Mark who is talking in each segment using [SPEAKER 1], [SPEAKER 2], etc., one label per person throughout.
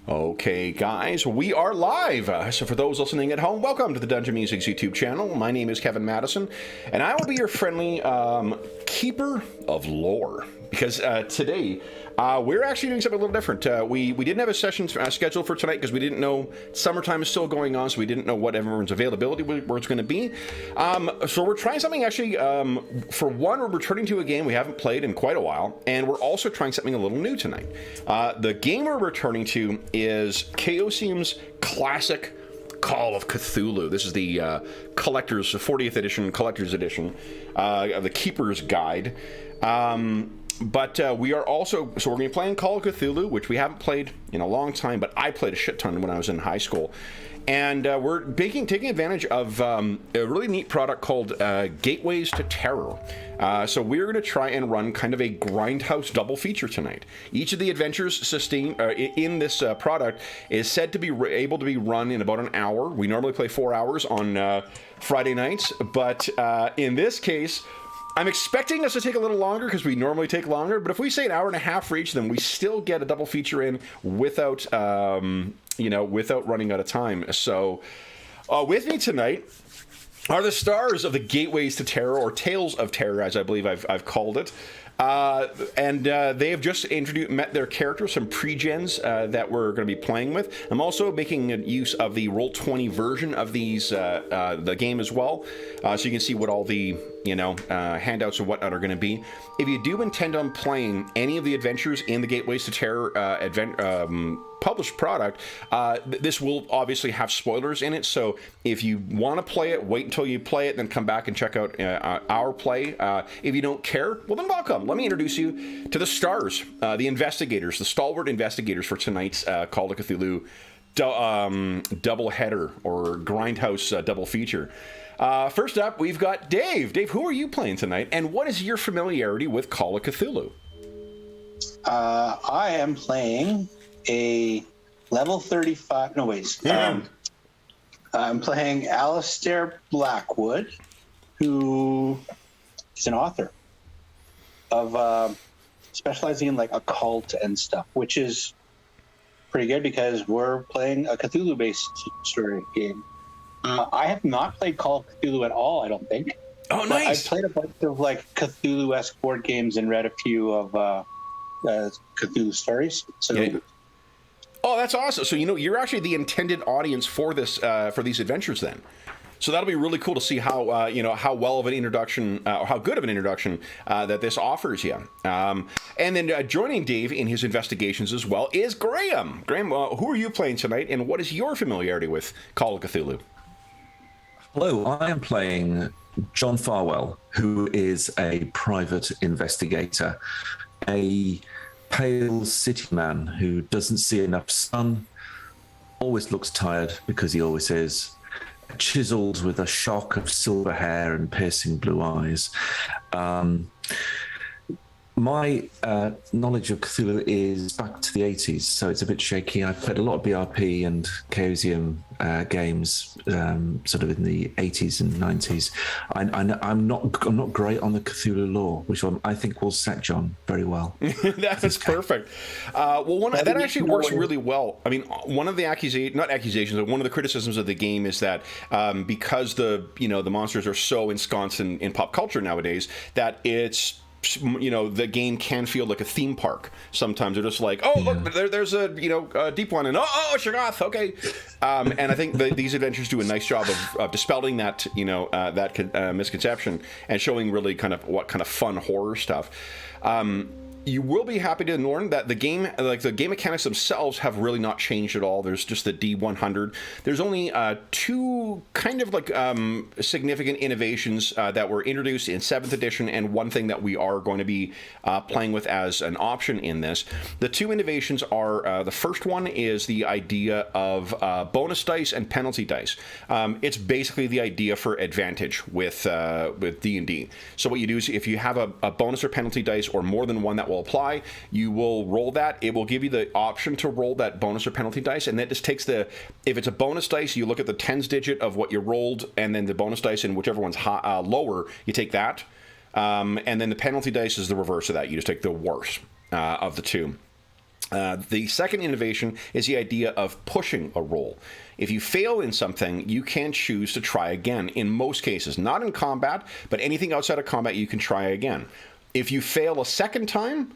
[SPEAKER 1] Okay, guys, we are live. So for those listening at home, welcome to the Dungeon Musings YouTube channel. My name is Kevin Madison, and I will be your friendly keeper of lore. Because today, we're actually doing something a little different. We didn't have a session scheduled for tonight because we didn't know summertime is still going on, so we didn't know what everyone's availability was going to be. So we're trying something actually, for one, we're returning to a game we haven't played in quite a while, and we're also trying something a little new tonight. The game we're returning to is Chaosium's classic Call of Cthulhu. This is the collector's 40th edition, collector's edition of the Keeper's Guide. But we are also, so we're going to be playing Call of Cthulhu, which we haven't played in a long time, but I played a shit ton when I was in high school. And we're taking advantage of a really neat product called Gateways to Terror. So we're going to try and run kind of a grindhouse double feature tonight. Each of the adventures in this product is said to be able to be run in about an hour. We normally play 4 hours on Friday nights, but in this case, I'm expecting us to take a little longer because we normally take longer, but if we say an hour and a half for each of them, we still get a double feature in without, without running out of time. So with me tonight are the stars of the Gateways to Terror, or Tales of Terror, as I believe I've called it. And they have just met their characters, some pre-gens that we're going to be playing with. I'm also making use of the Roll20 version of these the game as well, so you can see what all the handouts and whatnot are going to be. If you do intend on playing any of the adventures in the Gateways to Terror published product, this will obviously have spoilers in it, so if you want to play it, wait until you play it, then come back and check out our play. If you don't care, well then welcome. Let me introduce you to the stars, the investigators, the stalwart investigators for tonight's Call of Cthulhu double header, or grindhouse double feature. First up, we've got Dave. Dave, who are you playing tonight, and what is your familiarity with Call of Cthulhu?
[SPEAKER 2] I am playing a level 35. No, wait. I'm playing Alistair Blackwood, who is an author of specializing in like occult and stuff, which is pretty good because we're playing a Cthulhu-based story game. I have not played Call of Cthulhu at all, I don't think.
[SPEAKER 1] Oh, nice.
[SPEAKER 2] I've played a bunch of like Cthulhu-esque board games and read a few of Cthulhu stories. So.
[SPEAKER 1] Yeah. Oh, that's awesome. So, you're actually the intended audience for this, for these adventures then. So that'll be really cool to see how, how well of an introduction, or how good of an introduction that this offers you. And then joining Dave in his investigations as well is Graham. Graham, who are you playing tonight, and what is your familiarity with Call of Cthulhu?
[SPEAKER 3] Hello, I am playing John Farwell, who is a private investigator, a pale city man who doesn't see enough sun, always looks tired because he always is, chiseled with a shock of silver hair and piercing blue eyes. My knowledge of Cthulhu is back to the 80s, so it's a bit shaky. I played a lot of BRP and Chaosium games, sort of in the 80s and 90s. I'm not great on the Cthulhu lore, which I think will set John very well.
[SPEAKER 1] That's perfect. Well, that actually works really well. I mean, one of the accusations, but one of the criticisms of the game is that because the monsters are so ensconced in pop culture nowadays, that it's the game can feel like a theme park. Sometimes they're just like, oh, look, there's a deep one, and oh, Shoggoth, okay. And I think these adventures do a nice job of dispelling that misconception and showing really kind of what kind of fun horror stuff. You will be happy to learn that the game mechanics themselves have really not changed at all. There's just the D100. There's only two kind of like significant innovations that were introduced in 7th edition, and one thing that we are going to be playing with as an option in this. The two innovations are, the first one is the idea of bonus dice and penalty dice. It's basically the idea for advantage with D&D. So what you do is if you have a bonus or penalty dice, or more than one that will apply, you will roll that. It will give you the option to roll that bonus or penalty dice, and that just takes if it's a bonus dice, you look at the tens digit of what you rolled, and then the bonus dice, and whichever one's lower, you take that. And then the penalty dice is the reverse of that. You just take the worst of the two. The second innovation is the idea of pushing a roll. If you fail in something, you can choose to try again. In most cases, not in combat, but anything outside of combat, you can try again. If you fail a second time,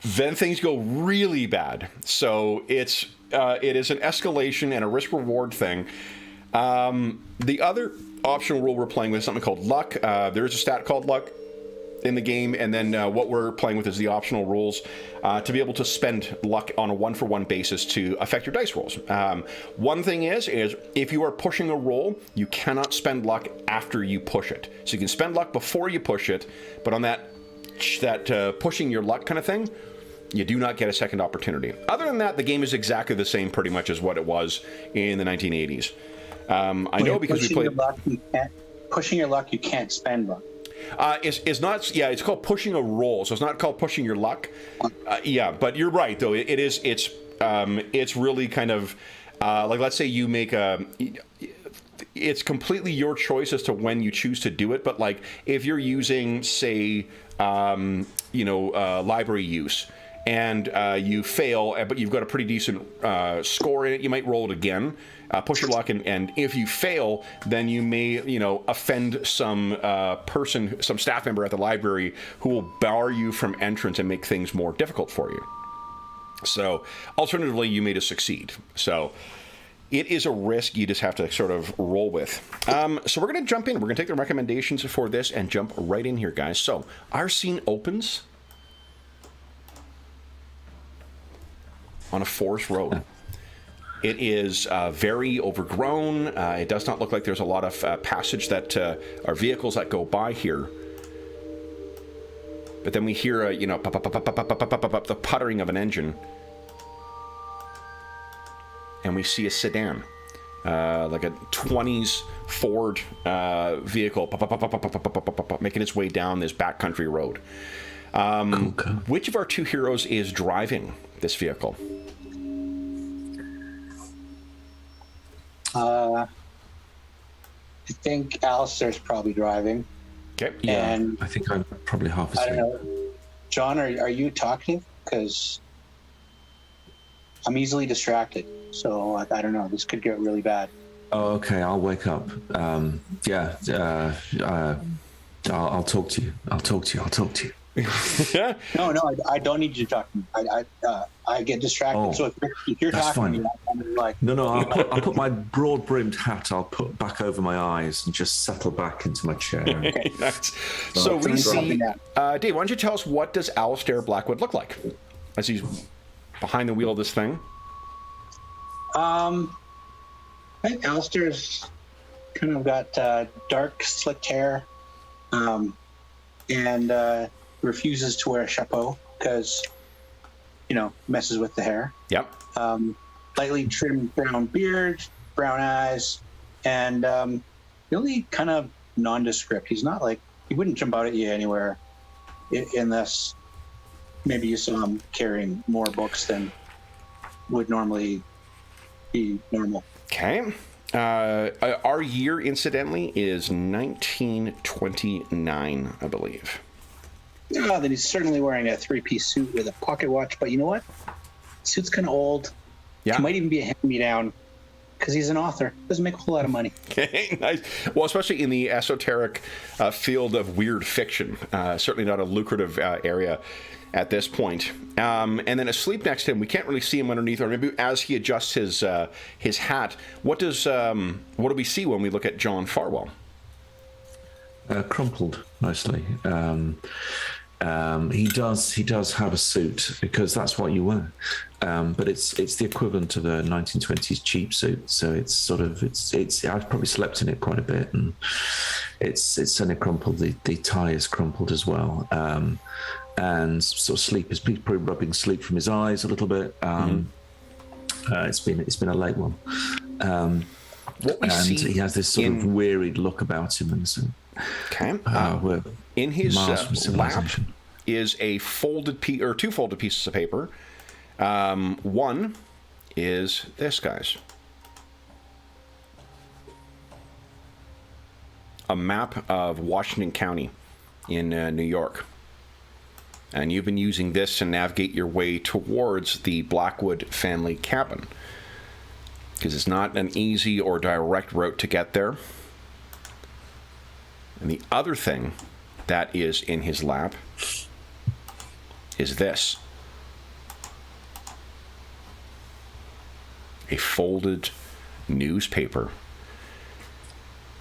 [SPEAKER 1] then things go really bad. So it is an escalation and a risk-reward thing. The other optional rule we're playing with is something called luck. There is a stat called luck in the game, and then what we're playing with is the optional rules to be able to spend luck on a one-for-one basis to affect your dice rolls. One thing is if you are pushing a roll, you cannot spend luck after you push it. So you can spend luck before you push it, but on that pushing your luck kind of thing, you do not get a second opportunity. Other than that, the game is exactly the same pretty much as what it was in the 1980s. I know because we played...
[SPEAKER 2] Pushing your luck, you can't spend luck.
[SPEAKER 1] It's not. Yeah, it's called pushing a roll, so it's not called pushing your luck. Yeah, but you're right though. It's really kind of like, let's say you make a. It's completely your choice as to when you choose to do it. But like if you're using, say, library use, and you fail, but you've got a pretty decent score in it, you might roll it again. Push your luck, and if you fail, then you may, offend some some staff member at the library who will bar you from entrance and make things more difficult for you. So, alternatively, you may just succeed. So, it is a risk you just have to sort of roll with. So we're going to jump in. We're going to take the recommendations for this and jump right in here, guys. So, our scene opens on a forest road. It is very overgrown. It does not look like there's a lot of passage that are vehicles that go by here. But then we hear the puttering of an engine, and we see a sedan, like a 20s Ford vehicle, making its way down this backcountry road. Which of our two heroes is driving this vehicle?
[SPEAKER 2] I think Alistair's probably driving.
[SPEAKER 1] Okay.
[SPEAKER 3] Yeah,
[SPEAKER 2] And
[SPEAKER 3] I think I'm probably half
[SPEAKER 2] I
[SPEAKER 3] asleep.
[SPEAKER 2] don't know. John, are you talkative? Because I'm easily distracted. So I don't know. This could get really bad.
[SPEAKER 3] Oh, okay. I'll wake up. I'll talk to you. I'll talk to you.
[SPEAKER 2] No, I don't need you to talk to me. I get distracted.
[SPEAKER 3] Oh,
[SPEAKER 2] so if you're
[SPEAKER 3] that's
[SPEAKER 2] talking,
[SPEAKER 3] fine.
[SPEAKER 2] I'm like,
[SPEAKER 3] No. I'll put my broad-brimmed hat. I'll put back over my eyes and just settle back into my chair.
[SPEAKER 1] Nice. So we see. Dave, why don't you tell us, what does Alistair Blackwood look like as he's behind the wheel of this thing?
[SPEAKER 2] I think Alistair's kind of got dark, slicked hair, and refuses to wear a chapeau because, messes with the hair.
[SPEAKER 1] Yep.
[SPEAKER 2] Lightly trimmed brown beard, brown eyes, and really kind of nondescript. He's not like, he wouldn't jump out at you anywhere unless maybe you saw him carrying more books than would normally be normal.
[SPEAKER 1] Okay. Our year, incidentally, is 1929, I believe.
[SPEAKER 2] Oh, then he's certainly wearing a three-piece suit with a pocket watch. But you know what? The suit's kind of old.
[SPEAKER 1] Yeah.
[SPEAKER 2] It might even be a hand-me-down because he's an author. Doesn't make a whole lot of money.
[SPEAKER 1] Okay, nice. Well, especially in the esoteric field of weird fiction. Certainly not a lucrative area at this point. And then asleep next to him, we can't really see him underneath, or maybe as he adjusts his hat. What do we see when we look at John Farwell?
[SPEAKER 3] Crumpled mostly. He does have a suit because that's what you wear, but it's the equivalent of a 1920s cheap suit. So it's sort of it's I've probably slept in it quite a bit, and it's certainly crumpled. The tie is crumpled as well, and sort of sleep is probably rubbing sleep from his eyes a little bit. It's been a late one.
[SPEAKER 1] What we see,
[SPEAKER 3] he has this sort of wearied look about him, and so.
[SPEAKER 1] Okay. In his lap is a folded piece, or two folded pieces of paper. One is this, guys. A map of Washington County in New York. and you've been using this to navigate your way towards the Blackwood family cabin. Because it's not an easy or direct route to get there. And the other thing that is in his lap is this. A folded newspaper.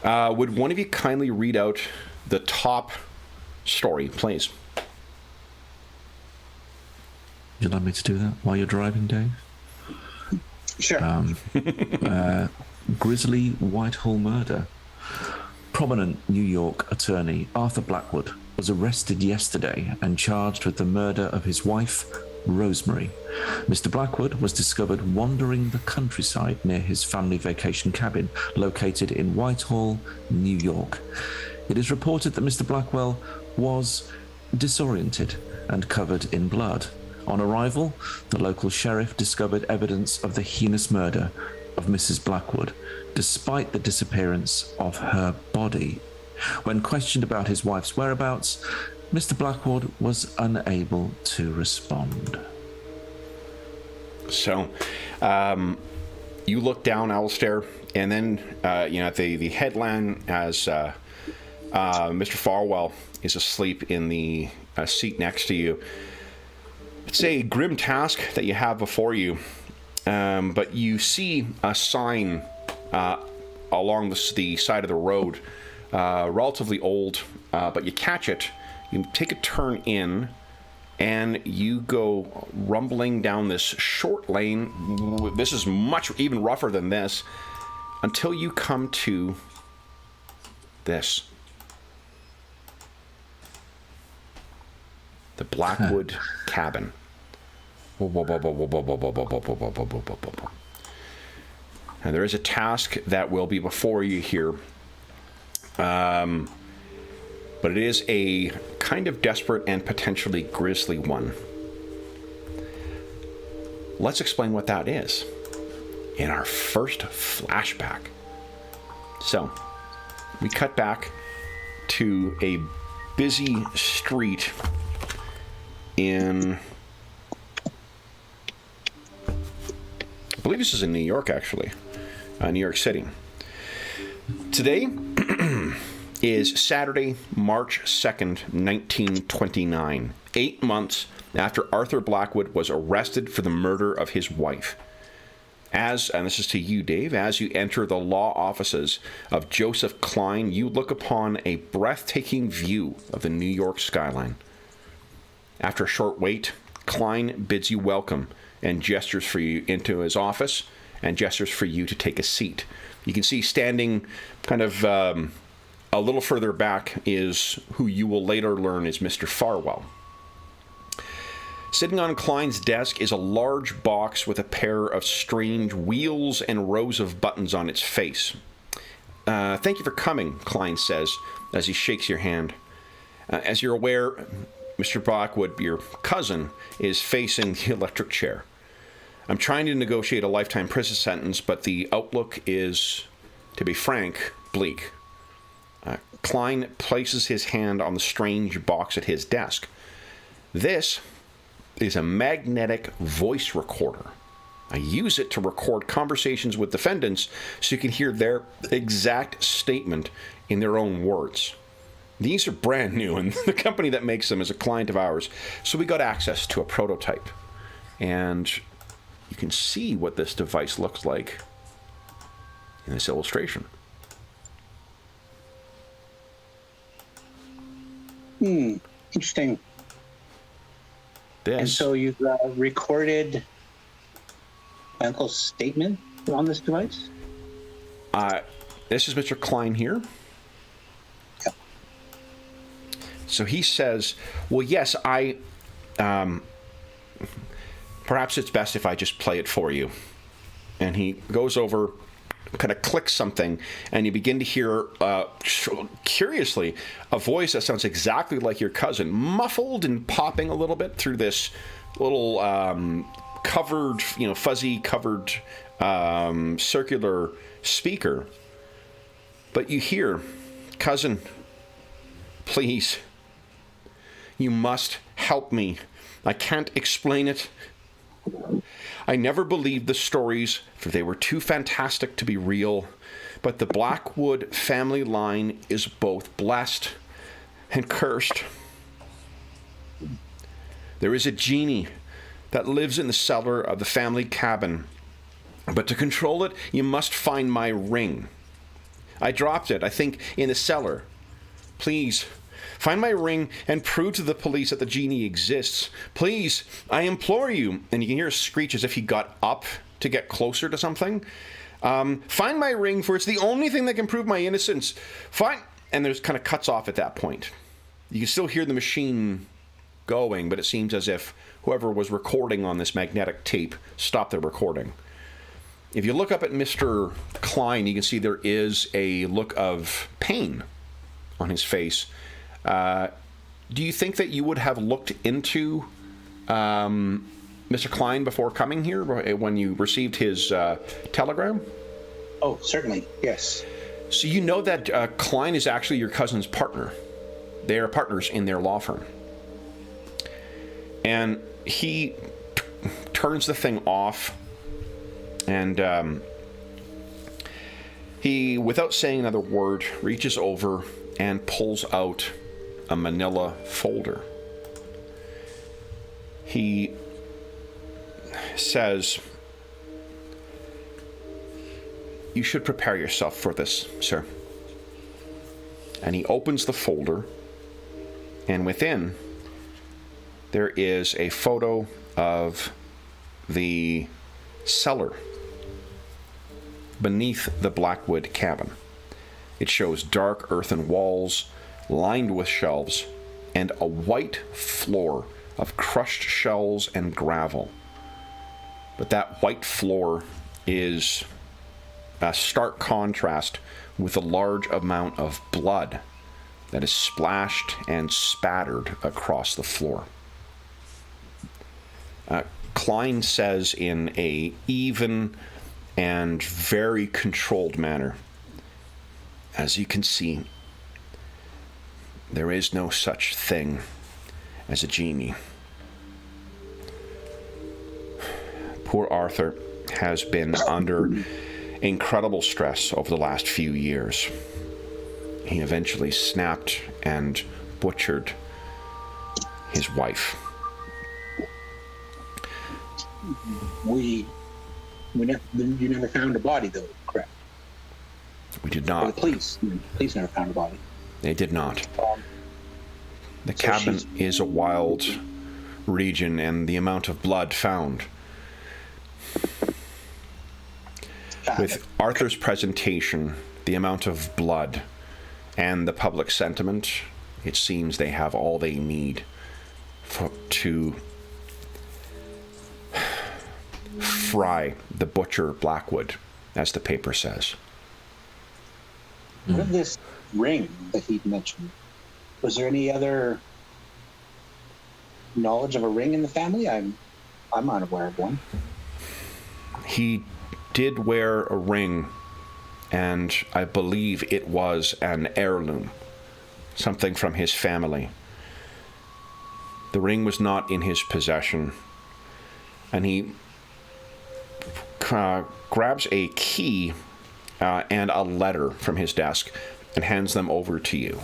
[SPEAKER 1] Would one of you kindly read out the top story, please?
[SPEAKER 3] Would you like me to do that while you're driving, Dave?
[SPEAKER 2] Sure.
[SPEAKER 3] Grisly Whitehall murder. Prominent New York attorney Arthur Blackwood was arrested yesterday and charged with the murder of his wife, Rosemary. Mr. Blackwood was discovered wandering the countryside near his family vacation cabin located in Whitehall, New York. It is reported that Mr. Blackwell was disoriented and covered in blood. On arrival, the local sheriff discovered evidence of the heinous murder of Mrs. Blackwood, despite the disappearance of her body. When questioned about his wife's whereabouts, Mr. Blackwood was unable to respond.
[SPEAKER 1] So, you look down, Alistair, and then, at the headland as Mr. Farwell is asleep in the seat next to you. It's a grim task that you have before you, but you see a sign along the side of the road, relatively old, but you catch it. You take a turn in, and you go rumbling down this short lane. This is much even rougher than this, until you come to this. The Blackwood cabin. And there is a task that will be before you here. But it is a kind of desperate and potentially grisly one. Let's explain what that is in our first flashback. So, we cut back to a busy street in, I believe this is in New York, actually. New York City. Today is Saturday, March 2nd, 1929, 8 months after Arthur Blackwood was arrested for the murder of his wife. And this is to you, Dave, as you enter the law offices of Joseph Klein, you look upon a breathtaking view of the New York skyline. After a short wait, Klein bids you welcome and gestures for you into his office and gestures for you to take a seat. You can see standing kind of a little further back is who you will later learn is Mr. Farwell. Sitting on Klein's desk is a large box with a pair of strange wheels and rows of buttons on its face. Thank you for coming, Klein says as he shakes your hand. As you're aware, Mr. Blackwood, your cousin, is facing the electric chair. I'm trying to negotiate a lifetime prison sentence, but the outlook is, to be frank, bleak. Klein places his hand on the strange box at his desk. This is a magnetic voice recorder. I use it to record conversations with defendants so you can hear their exact statement in their own words. These are brand new, and the company that makes them is a client of ours, so we got access to a prototype. And you can see what this device looks like in this illustration.
[SPEAKER 2] Interesting.
[SPEAKER 1] This.
[SPEAKER 2] And so you've recorded my uncle's statement on this device?
[SPEAKER 1] This is Mr. Klein here.
[SPEAKER 2] Yeah.
[SPEAKER 1] So he says, well, yes, perhaps it's best if I just play it for you. And he goes over, kind of clicks something, and you begin to hear, curiously, a voice that sounds exactly like your cousin, muffled and popping a little bit through this little covered, fuzzy covered circular speaker. But you hear, cousin, please, you must help me. I can't explain it. I never believed the stories, for they were too fantastic to be real. But the Blackwood family line is both blessed and cursed. There is a genie that lives in the cellar of the family cabin. But to control it, you must find my ring. I dropped it, I think, in the cellar. Please, find my ring and prove to the police that the genie exists. Please, I implore you. And you can hear a screech as if he got up to get closer to something. Find my ring, for it's the only thing that can prove my innocence. And there's kind of cuts off at that point. You can still hear the machine going, but it seems as if whoever was recording on this magnetic tape stopped their recording. If you look up at Mr. Klein, you can see there is a look of pain on his face. Do you think that you would have looked into Mr. Klein before coming here when you received his telegram?
[SPEAKER 2] Oh, certainly, yes.
[SPEAKER 1] So you know that Klein is actually your cousin's partner. They are partners in their law firm. And he turns the thing off, and he, without saying another word, reaches over and pulls out a manila folder. He says, "You should prepare yourself for this, sir." And he opens the folder, and within there is a photo of the cellar beneath the Blackwood cabin. It shows dark earthen walls lined with shelves and a white floor of crushed shells and gravel. But that white floor is a stark contrast with the large amount of blood that is splashed and spattered across the floor. Klein says in a even and very controlled manner, "As you can see, there is no such thing as a genie. Poor Arthur has been under incredible stress over the last few years. He eventually snapped and butchered his wife."
[SPEAKER 2] You never found a body, though, correct?
[SPEAKER 1] We did
[SPEAKER 2] Or
[SPEAKER 1] not.
[SPEAKER 2] the police never found a body.
[SPEAKER 1] They did not. The
[SPEAKER 2] So
[SPEAKER 1] cabin
[SPEAKER 2] she's-
[SPEAKER 1] is a wild region, and the amount of blood found. With Arthur's presentation, the amount of blood, and the public sentiment, it seems they have all they need to fry the butcher Blackwood, as the paper says.
[SPEAKER 2] What of this ring that he mentioned? Was there any other knowledge of a ring in the family? I'm unaware of one.
[SPEAKER 1] He did wear a ring, and I believe it was an heirloom, something from his family. The ring was not in his possession, and he grabs a key and a letter from his desk and hands them over to you.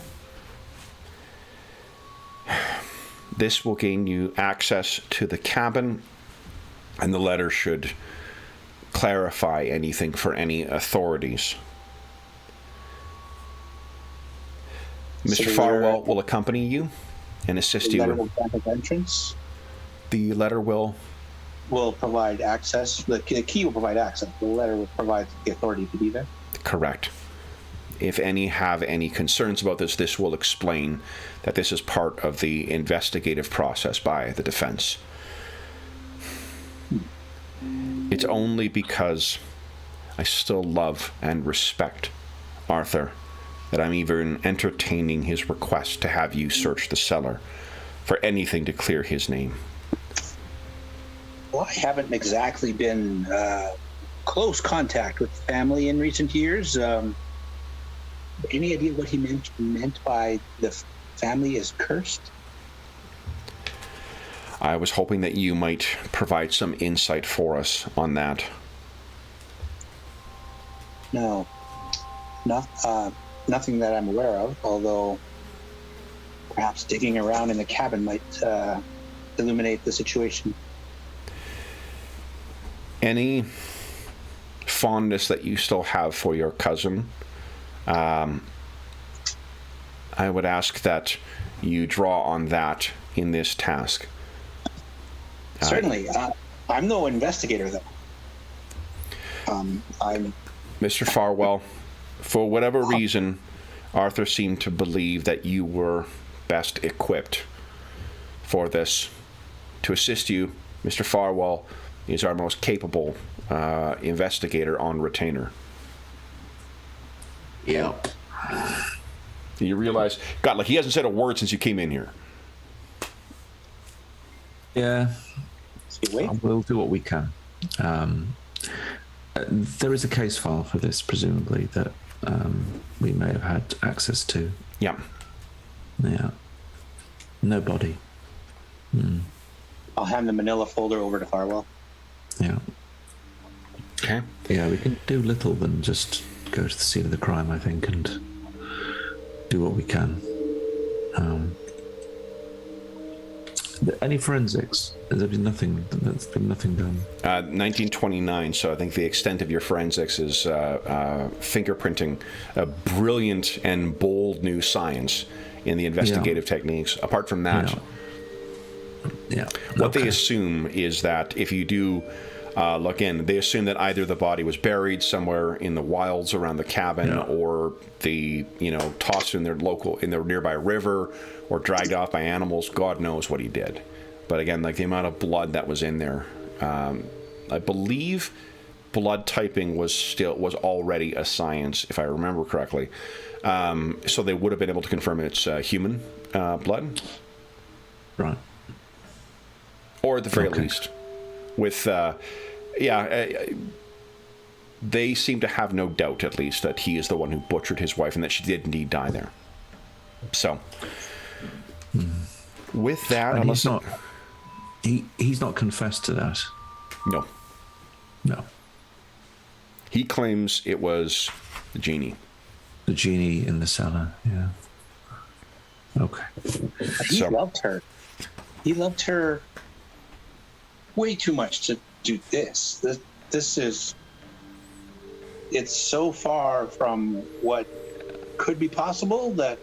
[SPEAKER 1] This will gain you access to the cabin, and the letter should clarify anything for any authorities.
[SPEAKER 2] So
[SPEAKER 1] Mr.
[SPEAKER 2] the
[SPEAKER 1] Farwell
[SPEAKER 2] letter-
[SPEAKER 1] will accompany you and assist
[SPEAKER 2] The letter
[SPEAKER 1] you.
[SPEAKER 2] will grant us entrance.
[SPEAKER 1] The letter will...
[SPEAKER 2] Will provide access. The key will provide access. The letter will provide the authority to be there.
[SPEAKER 1] Correct. If any have any concerns about this, this will explain that this is part of the investigative process by the defense. It's only because I still love and respect Arthur that I'm even entertaining his request to have you search the cellar for anything to clear his name.
[SPEAKER 2] Well, I haven't exactly been close contact with the family in recent years. Any idea what he meant by the family is cursed?
[SPEAKER 1] I was hoping that you might provide some insight for us on that.
[SPEAKER 2] No, nothing that I'm aware of, although perhaps digging around in the cabin might illuminate the situation.
[SPEAKER 1] Any fondness that you still have for your cousin, I would ask that you draw on that in this task.
[SPEAKER 2] Certainly. I'm no investigator, though. I'm...
[SPEAKER 1] Mr. Farwell, for whatever reason, Arthur seemed to believe that you were best equipped for this. To assist you, Mr. Farwell is our most capable investigator on retainer.
[SPEAKER 3] Yeah.
[SPEAKER 1] You realize, God, like he hasn't said a word since you came in here.
[SPEAKER 3] Yeah.
[SPEAKER 2] Wait.
[SPEAKER 3] We'll do what we can. There is a case file for this, presumably, that we may have had access to.
[SPEAKER 1] Yeah.
[SPEAKER 3] Yeah. No body.
[SPEAKER 2] I'll hand the manila folder over to Farwell.
[SPEAKER 3] Yeah.
[SPEAKER 1] Okay.
[SPEAKER 3] Yeah, we can do little than just go to the scene of the crime, I think, and do what we can. Any forensics? There's been nothing. There's been nothing done.
[SPEAKER 1] 1929. So I think the extent of your forensics is fingerprinting, a brilliant and bold new science in the investigative techniques. Apart from that, what they assume is that if you do look in, they assume that either the body was buried somewhere in the wilds around the cabin, or the tossed in their nearby river, or dragged off by animals. God knows what he did. But again, like the amount of blood that was in there, I believe blood typing was already a science, if I remember correctly. So they would have been able to confirm it's human blood,
[SPEAKER 3] right?
[SPEAKER 1] Or at the very least, with they seem to have no doubt, at least, that he is the one who butchered his wife and that she did indeed die there. So, with that,
[SPEAKER 3] and he's not confessed to that.
[SPEAKER 1] No. He claims it was the genie.
[SPEAKER 3] The genie in the cellar. Yeah. Okay.
[SPEAKER 2] He loved her. He loved her way too much to do this. This is... It's so far from what could be possible that...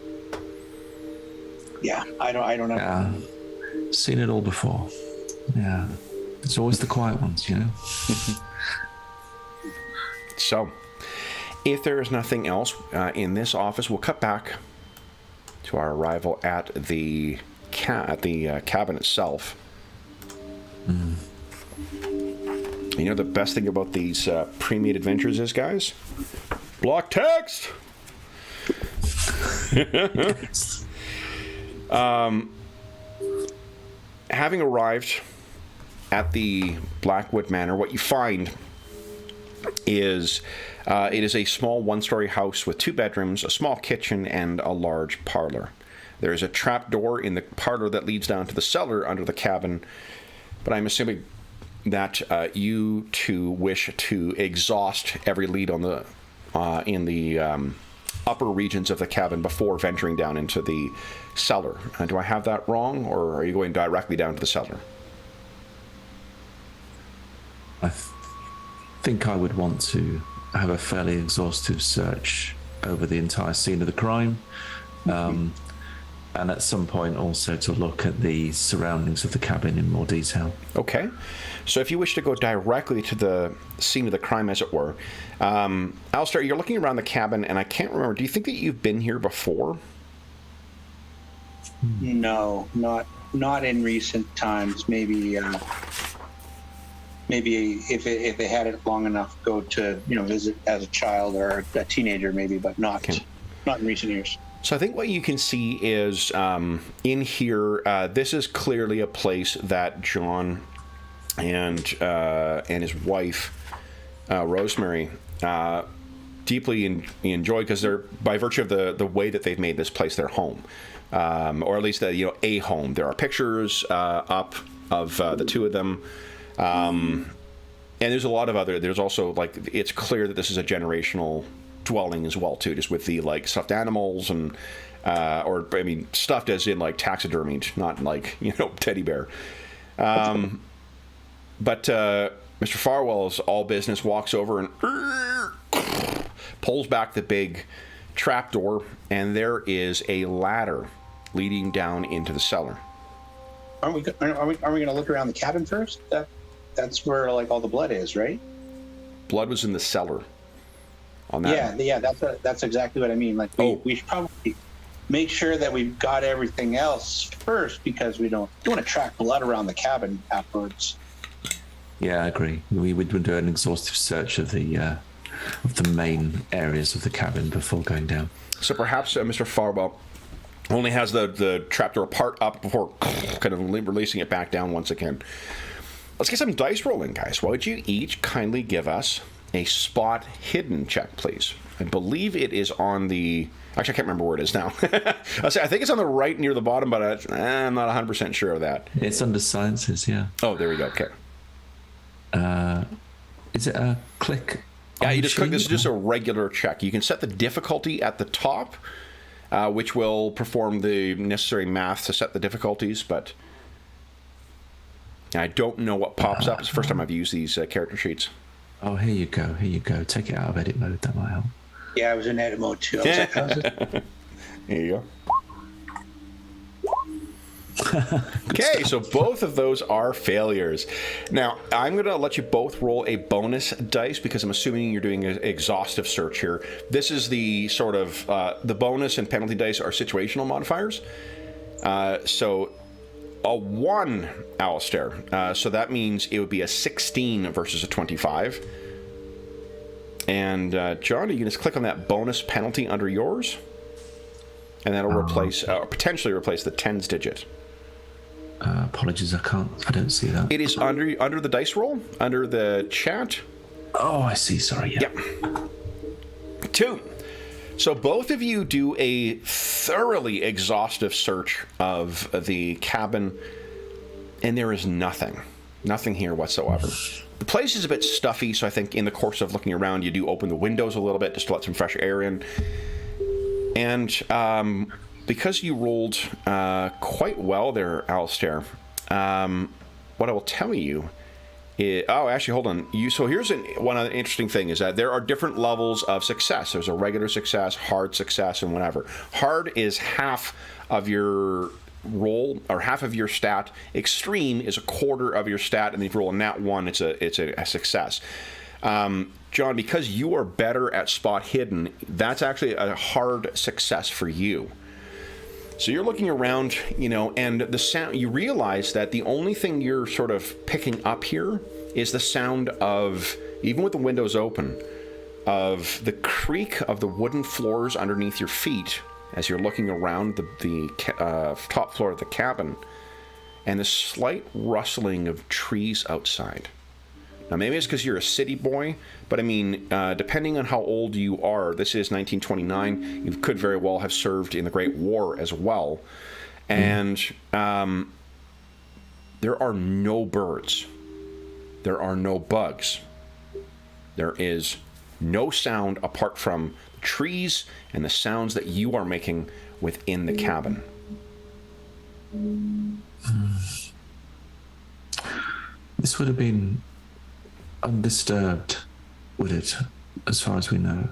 [SPEAKER 2] Yeah, I don't know.
[SPEAKER 3] Yeah. Seen it all before. Yeah. It's always the quiet ones, you know?
[SPEAKER 1] So, if there is nothing else in this office, we'll cut back to our arrival at the cabin itself. You know, the best thing about these pre-made adventures is, guys, block text. Having arrived at the Blackwood Manor, what you find is it is a small one-story house with 2 bedrooms, a small kitchen, and a large parlor. There is a trap door in the parlor that leads down to the cellar under the cabin, but I'm assuming that you two wish to exhaust every lead on the in the upper regions of the cabin before venturing down into the cellar. Do I have that wrong, or are you going directly down to the cellar?
[SPEAKER 3] I think I would want to have a fairly exhaustive search over the entire scene of the crime, and at some point also to look at the surroundings of the cabin in more detail.
[SPEAKER 1] Okay. So if you wish to go directly to the scene of the crime, as it were, Alistair, you're looking around the cabin, and I can't remember, do you think that you've been here before?
[SPEAKER 2] No, not in recent times. Maybe if they had it long enough, go to visit as a child or a teenager, maybe, but not in recent years.
[SPEAKER 1] So I think what you can see is in here, this is clearly a place that John and his wife, Rosemary, deeply enjoy, because they're, by virtue of the way that they've made this place their home, or at least a home. There are pictures up of the two of them. And there's a lot of other. There's also like it's clear that this is a generational dwelling as well too, just with the like stuffed animals and or I mean stuffed as in like taxidermied, not like teddy bear. But Mr. Farwell's all business walks over and pulls back the big trapdoor, and there is a ladder leading down into the cellar.
[SPEAKER 2] Aren't we going to look around the cabin first? That's where like all the blood is, right?
[SPEAKER 1] Blood was in the cellar. On that.
[SPEAKER 2] Yeah. That's exactly what I mean. Like we should probably make sure that we've got everything else first, because we don't want to track blood around the cabin afterwards. Yeah,
[SPEAKER 3] I agree. We would do an exhaustive search of the main areas of the cabin before going down.
[SPEAKER 1] So perhaps Mr. Farwell only has the trapdoor part up before kind of releasing it back down once again. Let's get some dice rolling, guys. Why would you each kindly give us a spot hidden check, please? I believe it is on the... Actually, I can't remember where it is now. I think it's on the right near the bottom, but I'm not 100% sure of that.
[SPEAKER 3] It's under sciences, yeah.
[SPEAKER 1] Oh, there we go. Okay.
[SPEAKER 3] Is it a click?
[SPEAKER 1] Yeah, you just click. This is just a regular check. You can set the difficulty at the top, which will perform the necessary math to set the difficulties, but I don't know what pops up. It's the first time I've used these character sheets.
[SPEAKER 3] Oh, here you go. Take it out of edit mode. That might help.
[SPEAKER 2] Yeah, I was in edit mode too. Here
[SPEAKER 1] you go. Okay, so both of those are failures. Now, I'm going to let you both roll a bonus dice because I'm assuming you're doing an exhaustive search here. This is the sort of, the bonus and penalty dice are situational modifiers. So a 1, Alistair. So that means it would be a 16 versus a 25. And John, you can just click on that bonus penalty under yours. And that'll potentially replace the tens digit.
[SPEAKER 3] Apologies, I don't see that.
[SPEAKER 1] It is under the dice roll, under the chat.
[SPEAKER 3] Oh, I see. Sorry. Yeah.
[SPEAKER 1] Yep. 2. So both of you do a thoroughly exhaustive search of the cabin, and there is nothing here whatsoever. The place is a bit stuffy, so I think in the course of looking around, you do open the windows a little bit just to let some fresh air in. And because you rolled quite well there, Alistair, what I will tell you is... Oh, actually, hold on. So here's one other interesting thing is that there are different levels of success. There's a regular success, hard success, and whatever. Hard is half of your roll, or half of your stat. Extreme is a quarter of your stat, and if you roll a nat 1, it's a success. John, because you are better at spot hidden, that's actually a hard success for you. So you're looking around, and the sound, you realize that the only thing you're sort of picking up here is the sound of, even with the windows open, of the creak of the wooden floors underneath your feet as you're looking around the top floor of the cabin, and the slight rustling of trees outside. Now, maybe it's because you're a city boy, but I mean, depending on how old you are, this is 1929, you could very well have served in the Great War as well. And there are no birds. There are no bugs. There is no sound apart from the trees and the sounds that you are making within the cabin.
[SPEAKER 3] This would have been undisturbed, would it, as far as we know?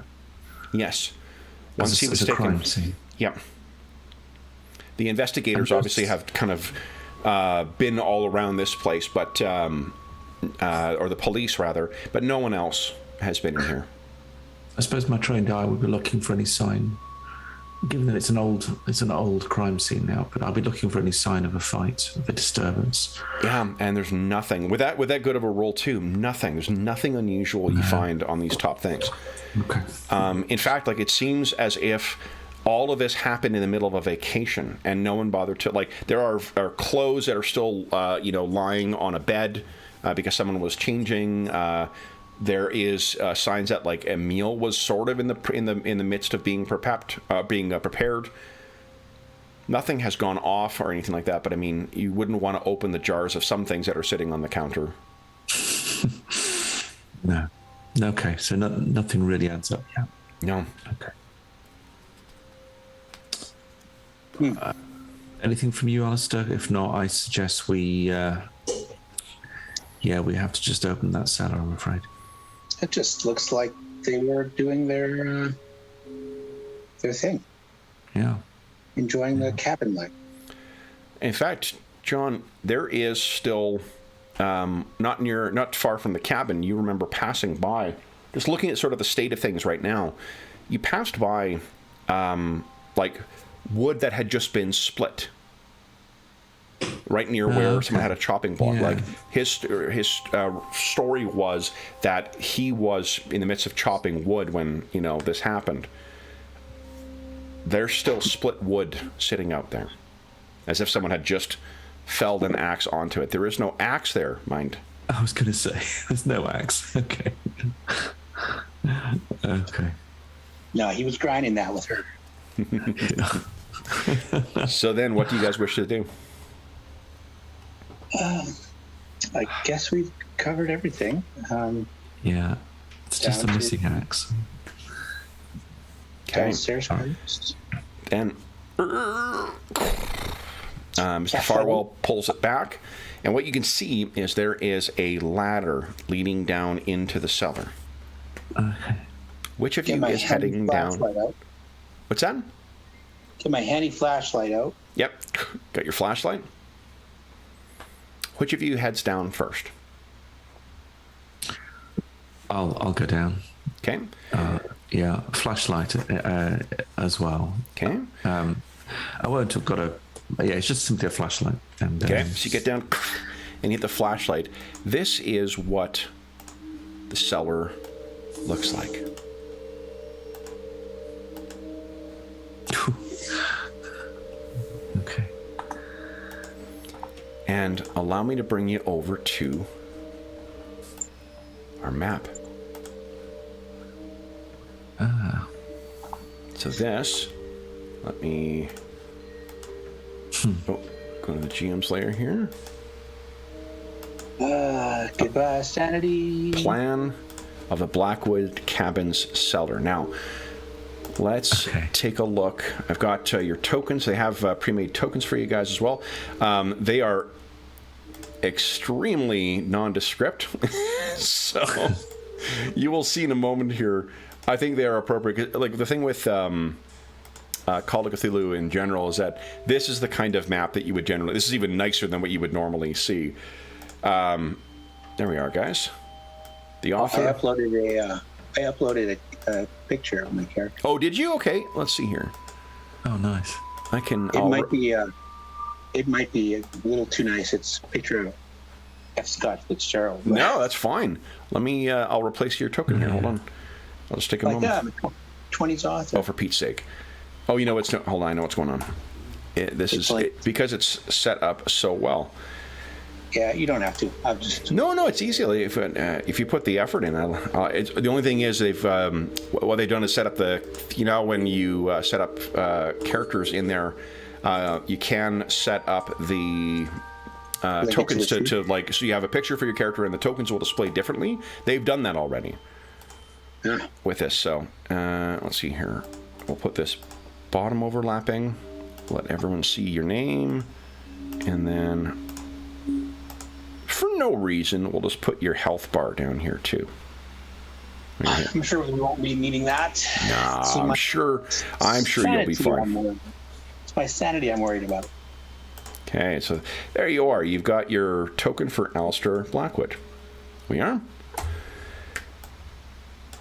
[SPEAKER 1] Yes. Once he was
[SPEAKER 3] taken,
[SPEAKER 1] crime
[SPEAKER 3] scene.
[SPEAKER 1] Yeah. The investigators obviously have kind of been all around this place, but or the police rather, but no one else has been in here.
[SPEAKER 3] I suppose my trained eye would be looking for any sign, given that it's an old crime scene now, but I'll be looking for any sign of a fight, of a disturbance.
[SPEAKER 1] Yeah, and there's nothing. With that good of a roll too, nothing. There's nothing unusual you find on these top things.
[SPEAKER 3] Okay.
[SPEAKER 1] In fact, like, it seems as if all of this happened in the middle of a vacation and no one bothered to, like, there are clothes that are still lying on a bed because someone was changing. There is signs that, like, a meal was sort of in the midst of being prepared. nothing has gone off or anything like that, but I mean, you wouldn't want to open the jars of some things that are sitting on the counter.
[SPEAKER 3] No. Okay, so nothing really adds up yet.
[SPEAKER 1] No.
[SPEAKER 3] Okay. Anything from you, Alistair? If not, I suggest we have to just open that cellar, I'm afraid.
[SPEAKER 2] It just looks like they were doing their thing.
[SPEAKER 3] Yeah.
[SPEAKER 2] Enjoying the cabin life.
[SPEAKER 1] In fact, John, there is still not far from the cabin. You remember passing by, just looking at sort of the state of things right now. You passed by, like wood that had just been split, right near where someone had a chopping block. Like his story was that he was in the midst of chopping wood when this happened. There's still split wood sitting out there, as if someone had just felled an axe onto it. There is no axe there, mind.
[SPEAKER 3] I was going to say, there's no axe. Okay. Okay.
[SPEAKER 2] No, he was grinding that with her.
[SPEAKER 1] So then, what do you guys wish to do?
[SPEAKER 2] I guess we've covered everything.
[SPEAKER 3] Yeah. It's just a missing axe.
[SPEAKER 1] Okay.
[SPEAKER 2] Downstairs first.
[SPEAKER 1] Then Mr. Farwell pulls it back, and what you can see is there is a ladder leading down into the cellar.
[SPEAKER 3] Okay.
[SPEAKER 1] Which of you is heading down? What's that?
[SPEAKER 2] Get my handy flashlight out.
[SPEAKER 1] Yep. Got your flashlight? Which of you heads down first?
[SPEAKER 3] I'll go down.
[SPEAKER 1] Okay.
[SPEAKER 3] Yeah, flashlight as well.
[SPEAKER 1] Okay.
[SPEAKER 3] I won't have got a... Yeah, it's just simply a flashlight. And,
[SPEAKER 1] okay, so you get down and you hit the flashlight. This is what the cellar looks like.
[SPEAKER 3] Okay.
[SPEAKER 1] And allow me to bring you over to our map. So this, let me go to the GM's layer here.
[SPEAKER 2] Goodbye, sanity.
[SPEAKER 1] Plan of the Blackwood Cabin's cellar. Now, let's take a look. I've got your tokens. They have pre-made tokens for you guys as well. They are extremely nondescript. So you will see in a moment here. I think they are appropriate. Like the thing with Call of Cthulhu in general is that this is the kind of map that you would generally... This is even nicer than what you would normally see. There we are, guys. The author...
[SPEAKER 2] I uploaded a picture of my character.
[SPEAKER 1] Oh, did you? Okay, let's see here.
[SPEAKER 3] Oh, nice.
[SPEAKER 1] I can...
[SPEAKER 2] It might be a little too nice. It's a picture of F. Scott Fitzgerald.
[SPEAKER 1] No, that's fine. Let me... I'll replace your token here. Hold on. I'll just take a moment.
[SPEAKER 2] 20s author.
[SPEAKER 1] Oh, for Pete's sake. Oh, you know what's... Hold on, I know what's going on. Because it's set up so well.
[SPEAKER 2] Yeah, you don't have to. I'll just...
[SPEAKER 1] No, it's easy. If you put the effort in, the only thing is what they've done is set up when you set up characters in there, you can set up the tokens to so you have a picture for your character and the tokens will display differently. They've done that already with this. So let's see here. We'll put this bottom overlapping. Let everyone see your name, and then for no reason, we'll just put your health bar down here too.
[SPEAKER 2] I'm sure we won't be needing that.
[SPEAKER 1] Nah, I'm sure you'll be fine.
[SPEAKER 2] It's my sanity I'm worried about.
[SPEAKER 1] Okay, so there you are. You've got your token for Alistair Blackwood. We are.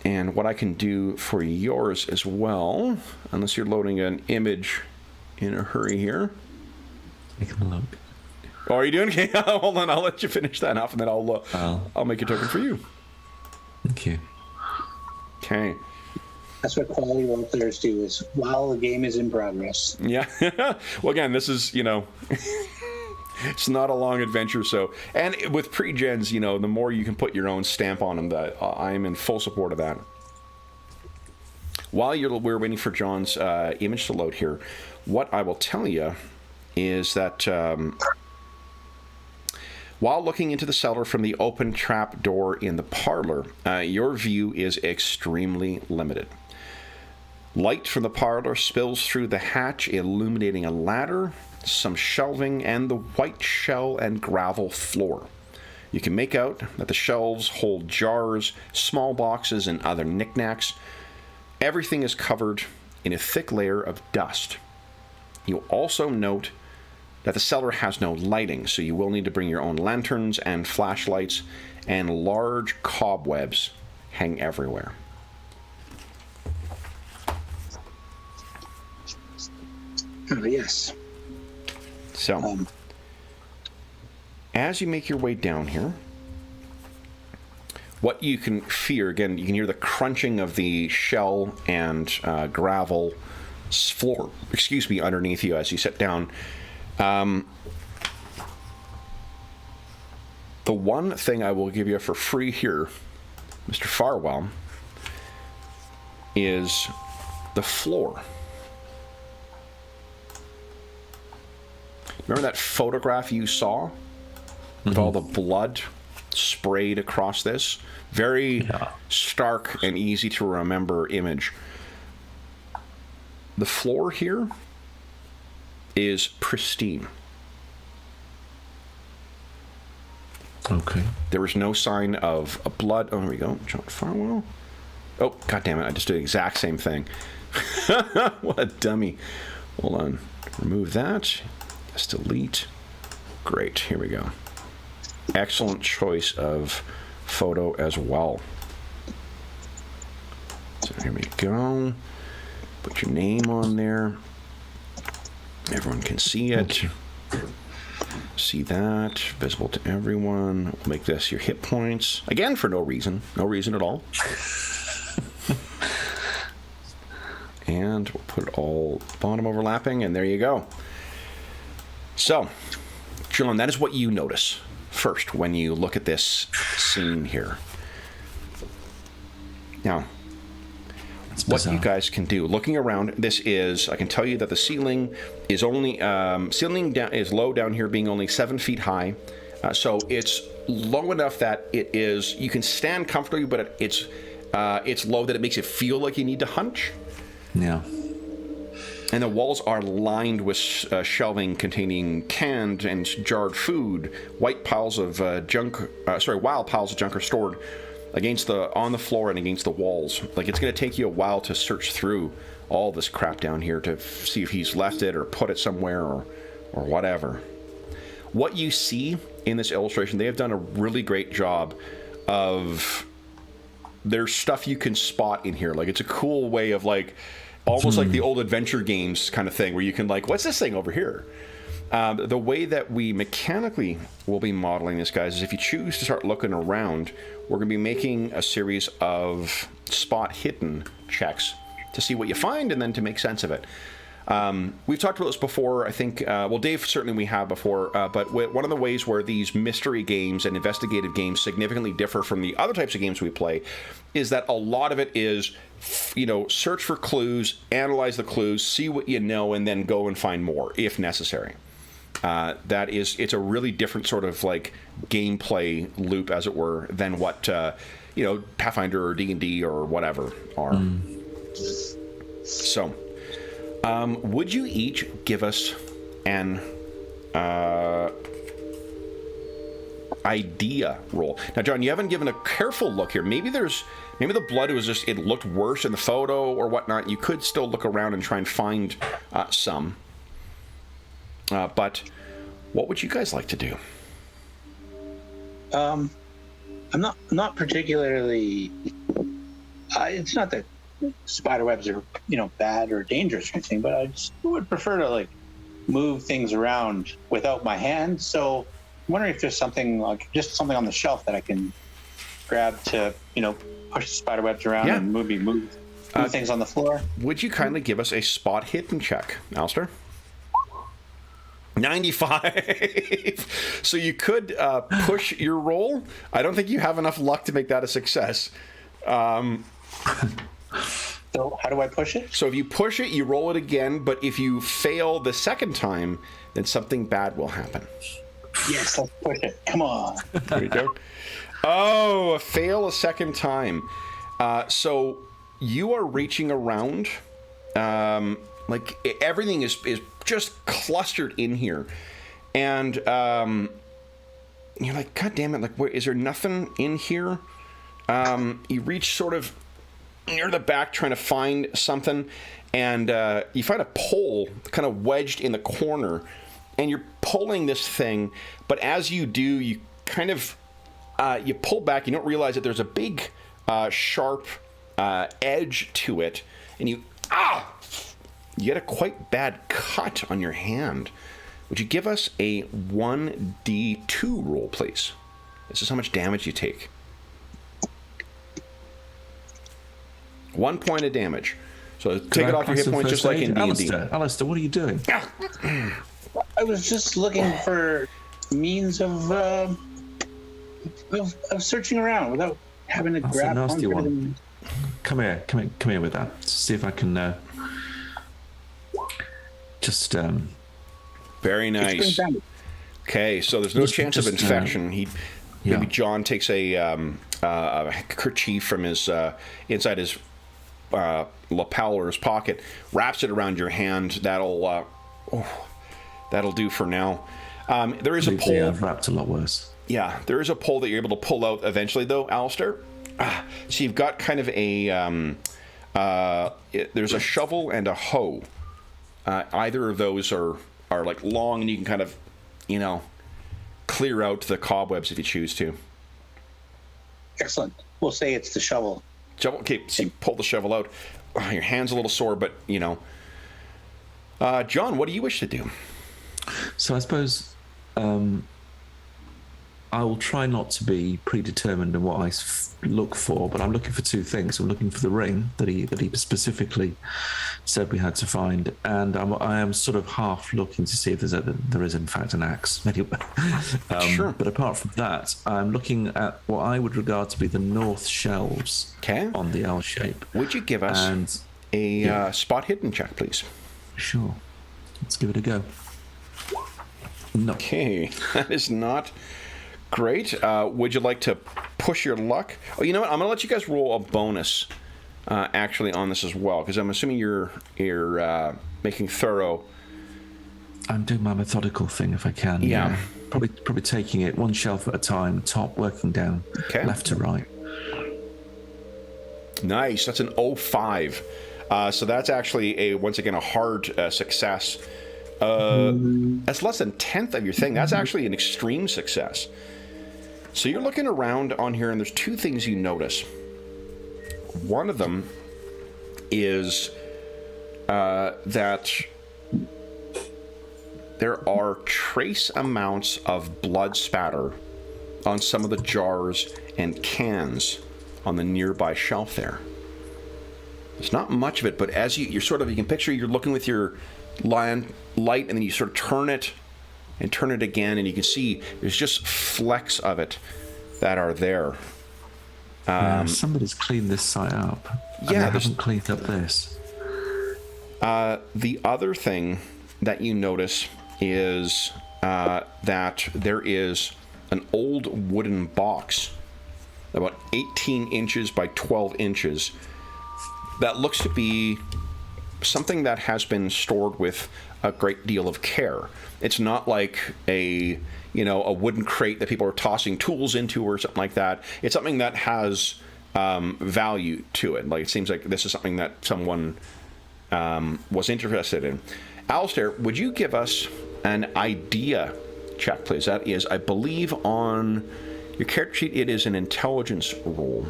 [SPEAKER 1] And what I can do for yours as well, unless you're loading an image in a hurry here.
[SPEAKER 3] Take a look.
[SPEAKER 1] Oh, are you doing? Okay, hold on. I'll let you finish that off, and then I'll make a token for you.
[SPEAKER 3] Thank you.
[SPEAKER 1] Okay.
[SPEAKER 2] That's what quality role players do, is while the game is in progress.
[SPEAKER 1] Yeah. Well, again, this is, it's not a long adventure. So, and with pre-gens, the more you can put your own stamp on them, that I'm in full support of that. while we're waiting for John's image to load here, what I will tell you is that while looking into the cellar from the open trap door in the parlor, your view is extremely limited. Light from the parlor spills through the hatch, illuminating a ladder, some shelving, and the white shell and gravel floor. You can make out that the shelves hold jars, small boxes, and other knickknacks. Everything is covered in a thick layer of dust. You'll also note that the cellar has no lighting, so you will need to bring your own lanterns and flashlights, and large cobwebs hang everywhere.
[SPEAKER 2] Oh, yes.
[SPEAKER 1] So, as you make your way down here, what you can fear, again, you can hear the crunching of the shell and gravel floor, underneath you as you sit down. The one thing I will give you for free here, Mr. Farwell, is the floor. Remember that photograph you saw with all the blood sprayed across this? Very stark and easy to remember image. The floor here is pristine.
[SPEAKER 3] Okay.
[SPEAKER 1] There was no sign of a blood. Oh, there we go. John Farwell. Oh, God damn it. I just did the exact same thing. What a dummy. Hold on. Remove that. Just delete. Great. Here we go. Excellent choice of photo as well. So here we go. Put your name on there. Everyone can see it. See that. Visible to everyone. We'll make this your hit points. Again, for no reason. No reason at all. And we'll put it all bottom overlapping, and there you go. So, John, that is what you notice first when you look at this scene here. Now, what you guys can do, looking around, this is, I can tell you that the ceiling is only, is low down here, being only 7 feet high. So it's low enough that it is, you can stand comfortably, but it's low that it makes it feel like you need to hunch.
[SPEAKER 3] Yeah.
[SPEAKER 1] And the walls are lined with shelving containing canned and jarred food. Wild piles of junk are stored on the floor and against the walls. Like, it's going to take you a while to search through all this crap down here to see if he's left it or put it somewhere or whatever. What you see in this illustration, they have done a really great job of, there's stuff you can spot in here. Like, it's a cool way of, like, almost like the old adventure games kind of thing, where you can, like, what's this thing over here? The way that we mechanically will be modeling this, guys, is if you choose to start looking around, we're going to be making a series of spot hidden checks to see what you find and then to make sense of it. We've talked about this before, I think. Well, Dave, certainly we have before, but one of the ways where these mystery games and investigative games significantly differ from the other types of games we play is that a lot of it is, search for clues, analyze the clues, see what you know, and then go and find more if necessary. It's a really different sort of, like, gameplay loop, as it were, than what Pathfinder or D&D or whatever are. So, would you each give us an idea roll? Now, John, you haven't given a careful look here. Maybe the blood was just, it looked worse in the photo or whatnot. You could still look around and try and find some. But what would you guys like to do?
[SPEAKER 2] I'm not particularly. It's not that spider webs are bad or dangerous or anything, but I just would prefer to, like, move things around without my hands. So I'm wondering if there's something, like, just something on the shelf that I can grab to push the spider webs around and move things on the floor. Would
[SPEAKER 1] you kindly give us a spot hidden check, Alistair? 95. So you could push your roll. I don't think you have enough luck to make that a success.
[SPEAKER 2] So how do I push it?
[SPEAKER 1] So if you push it, you roll it again, but if you fail the second time, then something bad will happen.
[SPEAKER 2] Yes, let's push it. Come on.
[SPEAKER 1] There you go. Oh, fail a second time. So you are reaching around. Like everything is just clustered in here. And you're like, God damn it, like, where, is there nothing in here? You reach sort of near the back trying to find something, and you find a pole kind of wedged in the corner, and you're pulling this thing, but as you do, you kind of you pull back. You don't realize that there's a big sharp edge to it, and you get a quite bad cut on your hand. Would you give us a 1d2 roll, please? This is how much damage you take. 1 point of damage. So take it off your hit points just like in D&D.
[SPEAKER 3] Alistair, what are you doing?
[SPEAKER 2] I was just looking for means of searching around without having to grab
[SPEAKER 3] a nasty
[SPEAKER 2] onto
[SPEAKER 3] one.
[SPEAKER 2] them.
[SPEAKER 3] Come here with that. See if I can just.
[SPEAKER 1] Very nice. Okay, so there's no chance of infection. Maybe John takes a kerchief from his inside his lapel or his pocket, wraps it around your hand. That'll do for now. There is a pole.
[SPEAKER 3] I've wrapped a lot worse.
[SPEAKER 1] Yeah, there is a pole that you're able to pull out eventually, though, Alistair. So you've got kind of a there's a shovel and a hoe. Either of those are like long, and you can kind of, clear out the cobwebs if you choose to.
[SPEAKER 2] Excellent. We'll say it's the shovel.
[SPEAKER 1] Shovel. Okay, so you pull the shovel out. Your hand's a little sore, but John, what do you wish to do?
[SPEAKER 3] So I suppose I will try not to be predetermined in what I look for, but I'm looking for two things. I'm looking for the ring that he specifically said we had to find, and I am sort of half looking to see if there is in fact an axe. Anyway,
[SPEAKER 1] sure.
[SPEAKER 3] But apart from that, I'm looking at what I would regard to be the north shelves on the L shape.
[SPEAKER 1] Would you give us a spot hidden check, please?
[SPEAKER 3] Sure. Let's give it a go. No.
[SPEAKER 1] Okay, that is not great. Would you like to push your luck? Oh, you know what? I'm going to let you guys roll a bonus actually on this as well, because I'm assuming you're making thorough.
[SPEAKER 3] I'm doing my methodical thing if I can.
[SPEAKER 1] Yeah.
[SPEAKER 3] Probably taking it one shelf at a time, top working down, left to right. Nice.
[SPEAKER 1] That's an 05. So that's actually once again a hard success. That's less than 1/10 of your thing. That's actually an extreme success. So you're looking around on here, and there's two things you notice. One of them is that there are trace amounts of blood spatter on some of the jars and cans on the nearby shelf there. There's not much of it, but as you can picture, you're looking with your light, and then you sort of turn it and turn it again, and you can see there's just flecks of it that are there.
[SPEAKER 3] Somebody's cleaned this site up.
[SPEAKER 1] They
[SPEAKER 3] haven't cleaned up this.
[SPEAKER 1] The other thing that you notice is that there is an old wooden box, about 18 inches by 12 inches, that looks to be something that has been stored with a great deal of care. It's not like a wooden crate that people are tossing tools into or something like that. It's something that has value to it. Like, it seems like this is something that someone was interested in. Alistair, would you give us an idea check, please? That is, I believe, on your character sheet, it is an intelligence roll.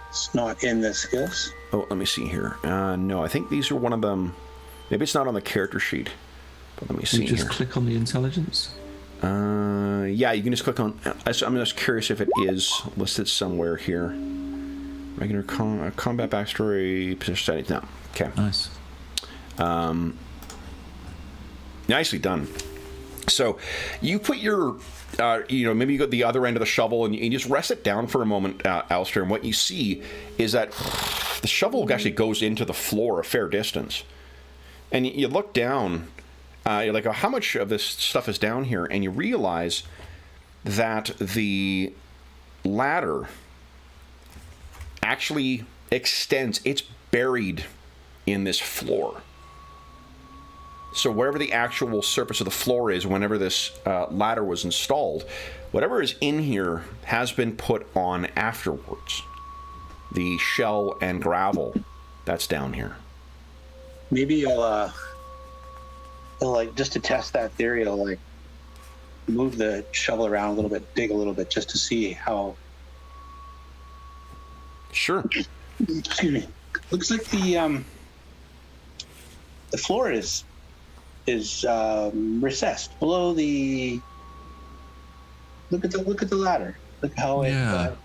[SPEAKER 2] It's not in the skills.
[SPEAKER 1] Oh, let me see here. No, I think these are one of them. Maybe it's not on the character sheet. But let me see here.
[SPEAKER 3] You just click on the intelligence?
[SPEAKER 1] Yeah, you can just click on... I'm just curious if it is listed somewhere here. Regular combat backstory, position settings. No. Okay.
[SPEAKER 3] Nice.
[SPEAKER 1] Nicely done. So you put your, maybe you go to the other end of the shovel and you just rest it down for a moment, Alistair, and what you see is that the shovel actually goes into the floor a fair distance. And you look down, you're like, oh, how much of this stuff is down here? And you realize that the ladder actually extends. It's buried in this floor. So wherever the actual surface of the floor is, whenever this ladder was installed, whatever is in here has been put on afterwards. The shell and gravel that's down here.
[SPEAKER 2] Maybe I'll like, just to test that theory, I'll like move the shovel around a little bit, dig a little bit, just to see how.
[SPEAKER 1] Sure.
[SPEAKER 2] Excuse me. Looks like the floor is recessed below the. Look at the ladder. Look how it.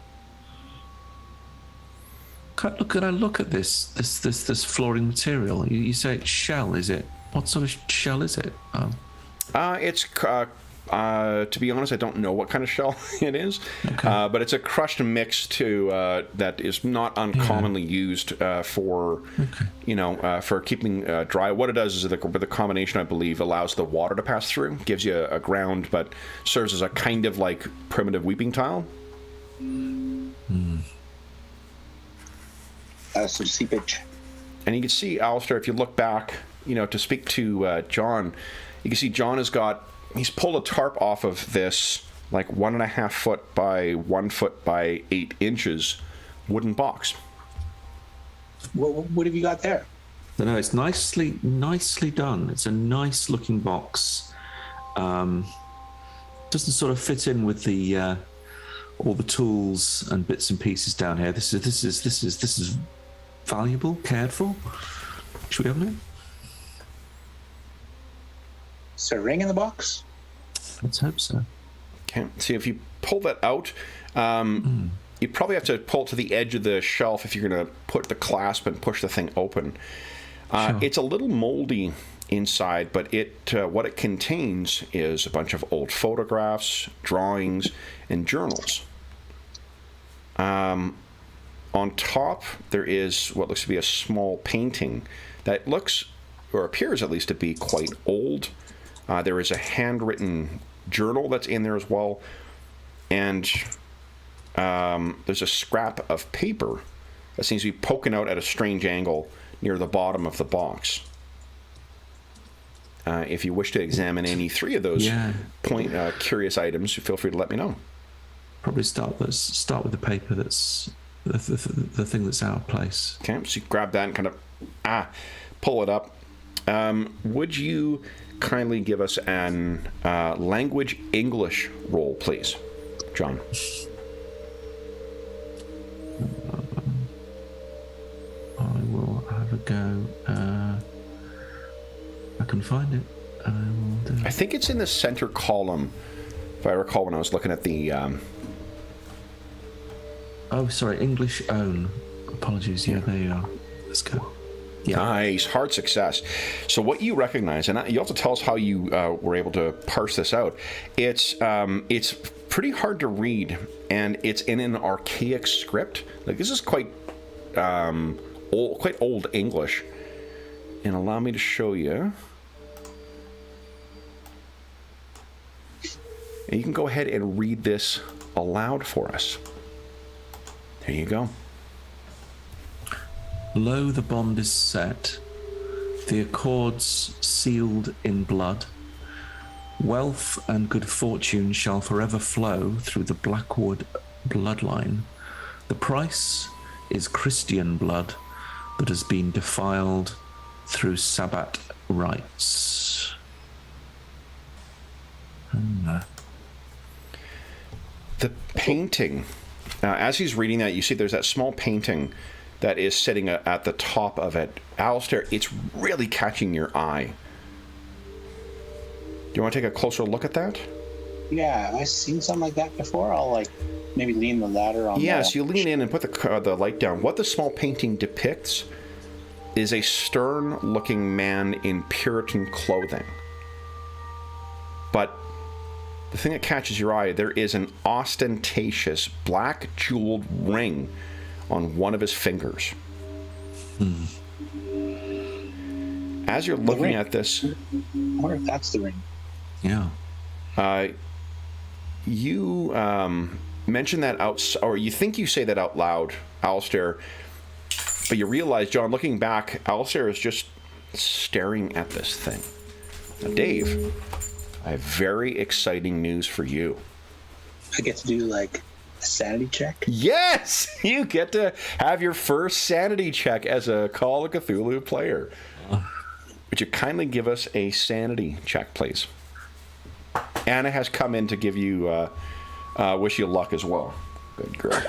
[SPEAKER 3] Look at this flooring material. You say it's shell, is it? What sort of shell is it?
[SPEAKER 1] It's to be honest, I don't know what kind of shell it is,
[SPEAKER 3] Okay.
[SPEAKER 1] But it's a crushed mix that is not uncommonly used for for keeping dry. What it does is the combination, I believe, allows the water to pass through, gives you a ground, but serves as a kind of like primitive weeping tile.
[SPEAKER 2] Some seepage.
[SPEAKER 1] And you can see, Alistair, if you look back, to speak to John, you can see John he's pulled a tarp off of this like 1.5 foot by 1 foot by 8 inches wooden box.
[SPEAKER 2] What have you got there?
[SPEAKER 3] No, it's nicely done. It's a nice looking box. Doesn't sort of fit in with the all the tools and bits and pieces down here. This is valuable, cared for. Should we open it?
[SPEAKER 2] Is there a ring in the box?
[SPEAKER 3] Let's hope so.
[SPEAKER 1] Okay. See, if you pull that out, you probably have to pull it to the edge of the shelf if you're going to put the clasp and push the thing open.
[SPEAKER 3] Sure.
[SPEAKER 1] It's a little moldy inside, but what it contains is a bunch of old photographs, drawings, and journals. On top, there is what looks to be a small painting that looks, or appears at least, to be quite old. There is a handwritten journal that's in there as well, and there's a scrap of paper that seems to be poking out at a strange angle near the bottom of the box. If you wish to examine any three of those curious items, feel free to let me know.
[SPEAKER 3] Probably start with the paper that's the thing that's out of place.
[SPEAKER 1] Okay, so you grab that and kind of pull it up. Would you kindly give us an language English roll, please, John?
[SPEAKER 3] I will have a go. I can find it. I will do it.
[SPEAKER 1] I think it's in the center column, if I recall when I was looking at the...
[SPEAKER 3] Oh, sorry, English own. Apologies. Yeah, there you are. Let's go. Yeah.
[SPEAKER 1] Nice, hard success. So what you recognize, and you have to tell us how you were able to parse this out. It's pretty hard to read, and it's in an archaic script. Like, this is quite old English. And allow me to show you. And you can go ahead and read this aloud for us. There you go.
[SPEAKER 3] Lo, the bond is set, the accords sealed in blood. Wealth and good fortune shall forever flow through the Blackwood bloodline. The price is Christian blood that has been defiled through Sabbat rites.
[SPEAKER 1] The painting, as he's reading that, you see there's that small painting that is sitting at the top of it. Alistair, it's really catching your eye. Do you want to take a closer look at that?
[SPEAKER 2] Yeah, have I seen something like that before? I'll like maybe lean the ladder on.
[SPEAKER 1] Yes, you lean in and put the light down. What the small painting depicts is a stern-looking man in Puritan clothing. but the thing that catches your eye, there is an ostentatious black jeweled ring on one of his fingers. As you're looking at this,
[SPEAKER 2] I wonder if that's the ring.
[SPEAKER 3] Yeah.
[SPEAKER 1] You mention that or you think you say that out loud, Alistair, but you realize, John, looking back, Alistair is just staring at this thing. Now, Dave, I have very exciting news for you.
[SPEAKER 2] I get to do like a sanity check.
[SPEAKER 1] Yes! You get to have your first sanity check as a Call of Cthulhu player. Would you kindly give us a sanity check, please? Anna has come in to give you, wish you luck as well. Good girl.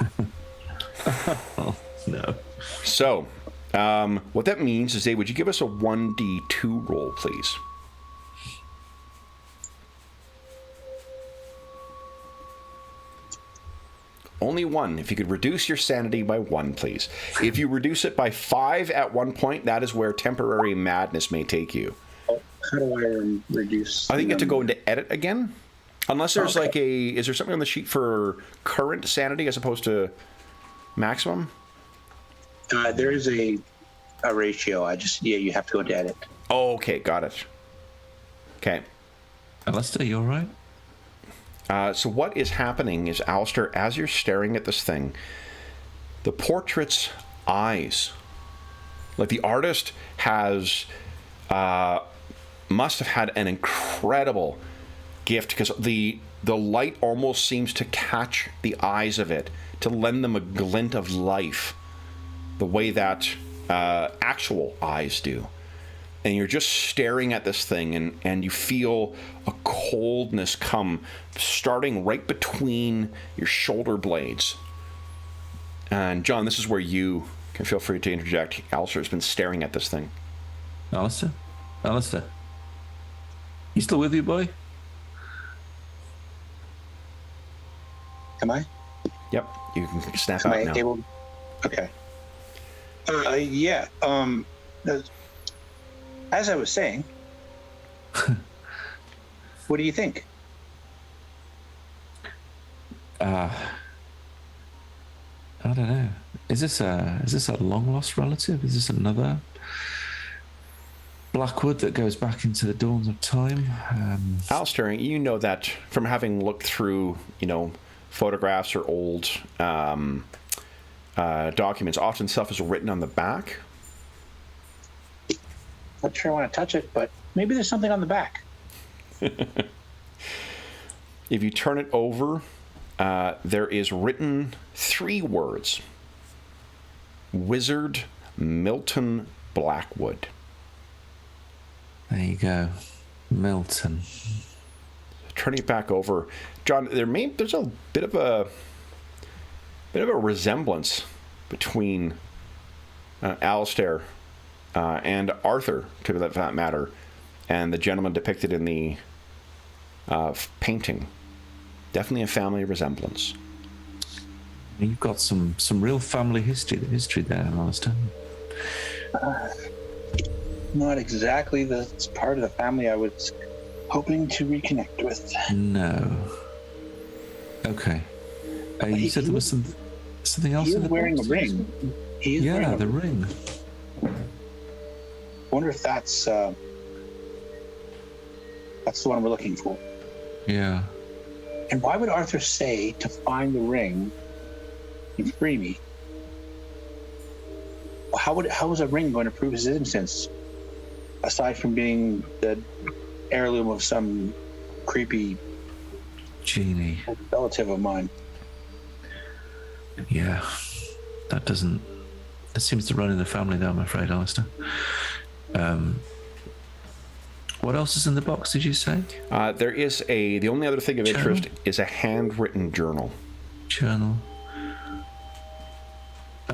[SPEAKER 3] Oh, no.
[SPEAKER 1] So, what that means is, Dave, would you give us a 1d2 roll, please? Only one. If you could reduce your sanity by 1, please. If you reduce it by 5 at one point, that is where temporary madness may take you.
[SPEAKER 2] How do I reduce?
[SPEAKER 1] I think you have to go into edit again. Unless there's like is there something on the sheet for current sanity as opposed to maximum?
[SPEAKER 2] There is a ratio. You have to go into edit.
[SPEAKER 1] Oh, okay, got it. Okay.
[SPEAKER 3] Alistair, you all right?
[SPEAKER 1] So what is happening is, Alistair, as you're staring at this thing, the portrait's eyes, like the artist has, must have had an incredible gift, because the light almost seems to catch the eyes of it, to lend them a glint of life, the way that actual eyes do. And you're just staring at this thing, and you feel a coldness come, starting right between your shoulder blades. And John, this is where you can feel free to interject. Alistair's been staring at this thing.
[SPEAKER 3] Alistair? Alistair? You still with you, boy?
[SPEAKER 2] Am I?
[SPEAKER 1] Yep, you can snap
[SPEAKER 2] Am
[SPEAKER 1] out
[SPEAKER 2] I
[SPEAKER 1] now.
[SPEAKER 2] able? Okay. Yeah. As I was saying, what do you think?
[SPEAKER 3] I don't know. Is this a long lost relative? Is this another Blackwood that goes back into the dawns of time?
[SPEAKER 1] Alistair, you know that from having looked through, photographs or old documents, often stuff is written on the back.
[SPEAKER 2] Not sure I want to touch it, but maybe there's something on the back.
[SPEAKER 1] If you turn it over, there is written 3 words. Wizard Milton Blackwood.
[SPEAKER 3] There you go. Milton.
[SPEAKER 1] Turning it back over, John, there's a bit of a resemblance between Alistair and Arthur, to that matter, and the gentleman depicted in the painting. Definitely a family resemblance.
[SPEAKER 3] You've got some real family history there, Alistair.
[SPEAKER 2] Not exactly the part of the family I was hoping to reconnect with.
[SPEAKER 3] No. Okay. You said there was something else in the
[SPEAKER 2] wearing
[SPEAKER 3] box?
[SPEAKER 2] a ring. He is wearing
[SPEAKER 3] the ring.
[SPEAKER 2] I wonder if that's the one we're looking for.
[SPEAKER 3] Yeah.
[SPEAKER 2] And why would Arthur say to find the ring and free me? How was a ring going to prove his innocence, aside from being the heirloom of some creepy
[SPEAKER 3] Genie.
[SPEAKER 2] relative of mine?
[SPEAKER 3] Yeah. That seems to run in the family though, I'm afraid, Alistair. What else is in the box, did you say?
[SPEAKER 1] There is the only other thing of interest is a handwritten journal.
[SPEAKER 3] Journal.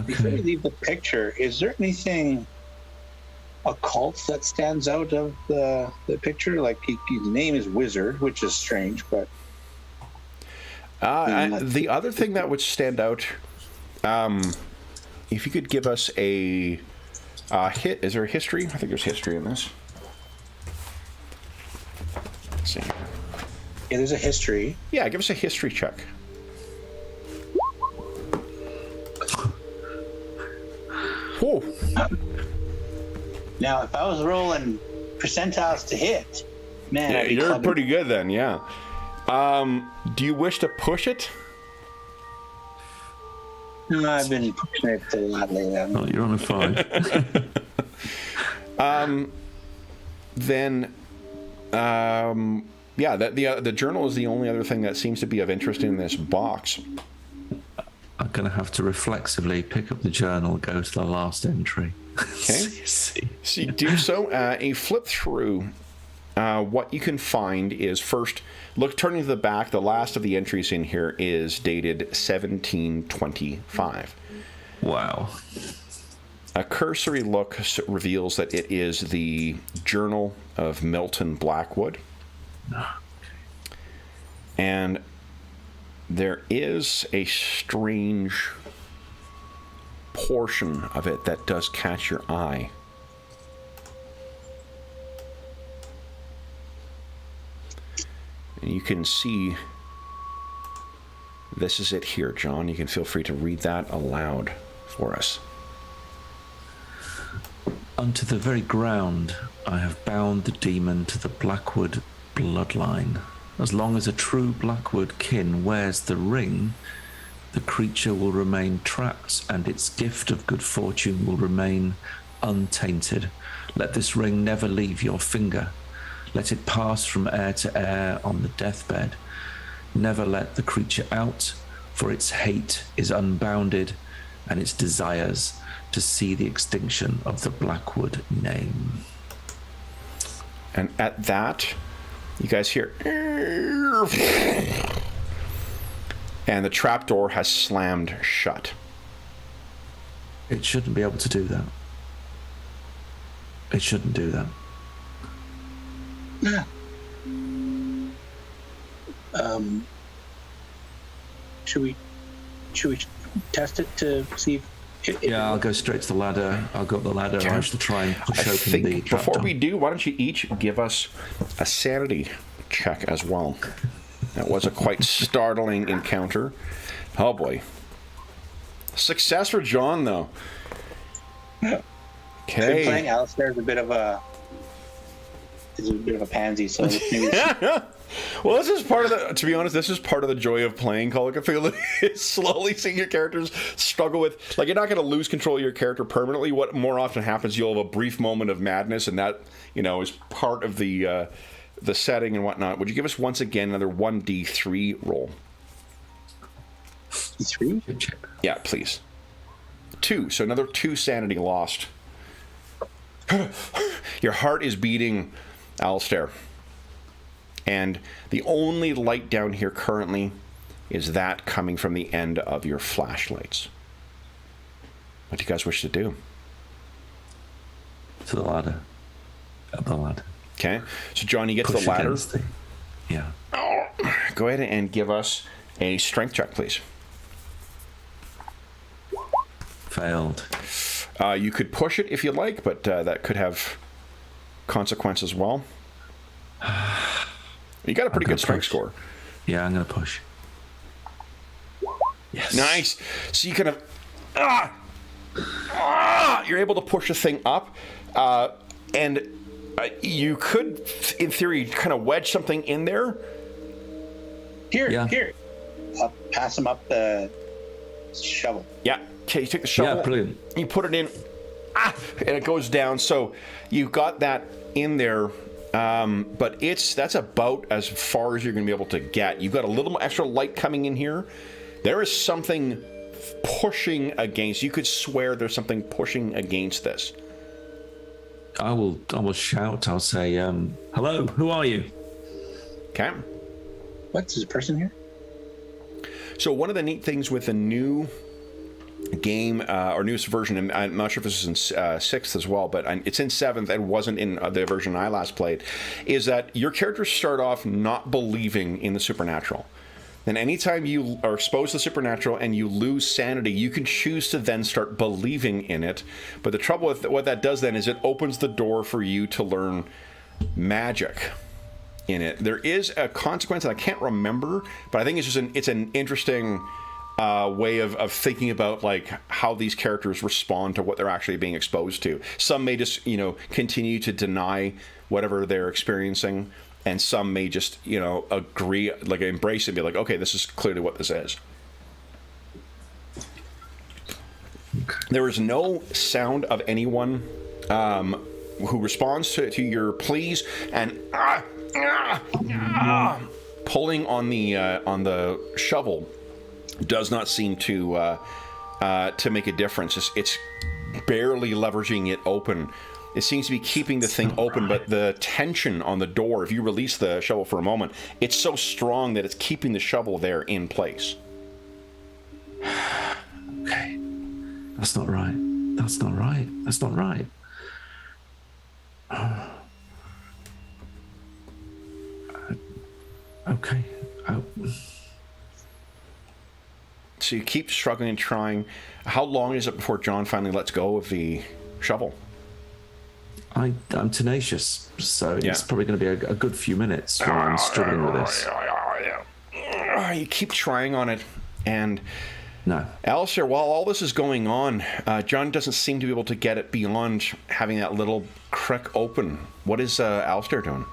[SPEAKER 2] Before we
[SPEAKER 3] Okay.
[SPEAKER 2] leave the picture, is there anything occult that stands out of the picture? Like his name is Wizard, which is strange, but
[SPEAKER 1] The other thing that would stand out, if you could give us a hit. Is there a history? I think there's history in this. Let's see.
[SPEAKER 2] Yeah, there's a history.
[SPEAKER 1] Yeah, give us a history check. Whoa.
[SPEAKER 2] Now, if I was rolling percentiles to hit, man,
[SPEAKER 1] Yeah,
[SPEAKER 2] I'd be
[SPEAKER 1] you're
[SPEAKER 2] clubbing.
[SPEAKER 1] pretty good then, yeah. Do you wish to push it?
[SPEAKER 2] No, I've been pushing it a lot lately.
[SPEAKER 3] Oh, you're on a 5.
[SPEAKER 1] Then, yeah, the journal is the only other thing that seems to be of interest in this box.
[SPEAKER 3] I'm going to have to reflexively pick up the journal, go to the last entry.
[SPEAKER 1] Okay. So you do so. A flip through. What you can find is first, turning to the back, the last of the entries in here is dated 1725.
[SPEAKER 3] Wow.
[SPEAKER 1] A cursory look reveals that it is the Journal of Milton Blackwood. And there is a strange portion of it that does catch your eye. And you can see, this is it here, John. You can feel free to read that aloud for us.
[SPEAKER 3] Unto the very ground I have bound the demon to the Blackwood bloodline. As long as a true Blackwood kin wears the ring, the creature will remain trapped and its gift of good fortune will remain untainted. Let this ring never leave your finger. Let it pass from heir to heir on the deathbed. Never let the creature out, for its hate is unbounded and its desires to see the extinction of the Blackwood name.
[SPEAKER 1] And at that, you guys hear, and the trapdoor has slammed shut.
[SPEAKER 3] It shouldn't be able to do that. It shouldn't do that.
[SPEAKER 2] Yeah. Should we test it to see if
[SPEAKER 3] Yeah, I'll go straight to the ladder. I'll go up the ladder. I shall try and push
[SPEAKER 1] I
[SPEAKER 3] open the
[SPEAKER 1] think before
[SPEAKER 3] trapdoor.
[SPEAKER 1] we do, why don't you each give us a sanity check as well? That was a quite startling encounter. Oh boy. Success for John, though.
[SPEAKER 2] Been
[SPEAKER 1] Okay.
[SPEAKER 2] playing Alistair is a bit of a pansy, so maybe
[SPEAKER 1] Well, this is part of the, to be honest, this is part of the joy of playing Call of Cthulhu, is slowly seeing your characters struggle with, like, you're not going to lose control of your character permanently. What more often happens, you'll have a brief moment of madness, and that, you know, is part of the setting and whatnot. Would you give us once again another 1d3 roll?
[SPEAKER 2] 3.
[SPEAKER 1] Yeah, please. 2, so another 2 sanity lost. Your heart is beating, Alistair. And the only light down here currently is that coming from the end of your flashlights. What do you guys wish to do?
[SPEAKER 3] To the ladder. Up the ladder.
[SPEAKER 1] Okay, so John, you get to
[SPEAKER 3] Push
[SPEAKER 1] the ladder.
[SPEAKER 3] against the- Yeah.
[SPEAKER 1] Go ahead and give us a strength check, please.
[SPEAKER 3] Failed.
[SPEAKER 1] You could push it if you like, but that could have consequences as well. You got a pretty good strength score.
[SPEAKER 3] Yeah, I'm going to push. Yes.
[SPEAKER 1] Nice. So you kind of, you're able to push the thing up, and you could, in theory, kind of wedge something in there.
[SPEAKER 2] Here. I'll pass him up the shovel.
[SPEAKER 1] Yeah. Okay, you take the shovel.
[SPEAKER 3] Yeah, brilliant.
[SPEAKER 1] You put it in, and it goes down. So you've got that in there, but that's about as far as you're going to be able to get. You've got a little extra light coming in here. There is something pushing against. You could swear there's something pushing against this.
[SPEAKER 3] I will shout. I'll say, hello, who are you?
[SPEAKER 1] Okay.
[SPEAKER 2] What's this person here?
[SPEAKER 1] So one of the neat things with the new game, or newest version, and I'm not sure if this is in 6th as well, but it's in 7th and wasn't in the version I last played, is that your characters start off not believing in the supernatural. And anytime you are exposed to the supernatural and you lose sanity, you can choose to then start believing in it. But the trouble with what that does then is it opens the door for you to learn magic. in it. There is a consequence that I can't remember, but I think it's just it's an interesting way of thinking about like how these characters respond to what they're actually being exposed to. Some may just continue to deny whatever they're experiencing, and some may just agree, like embrace it and be like, okay, this is clearly what this is. There is no sound of anyone who responds to your pleas, and pulling on the shovel does not seem to make a difference. It's barely leveraging it open. It seems to be keeping the thing open, but the tension on the door, if you release the shovel for a moment, it's so strong that it's keeping the shovel there in place.
[SPEAKER 3] Okay. That's not right. That's not right. That's not right. Okay.
[SPEAKER 1] So you keep struggling and trying. How long is it before John finally lets go of the shovel?
[SPEAKER 3] I'm tenacious, so it's probably going to be a good few minutes while I'm struggling with this.
[SPEAKER 1] You keep trying on it, and
[SPEAKER 3] no.
[SPEAKER 1] Alistair, while all this is going on, John doesn't seem to be able to get it beyond having that little crick open. What is Alistair doing?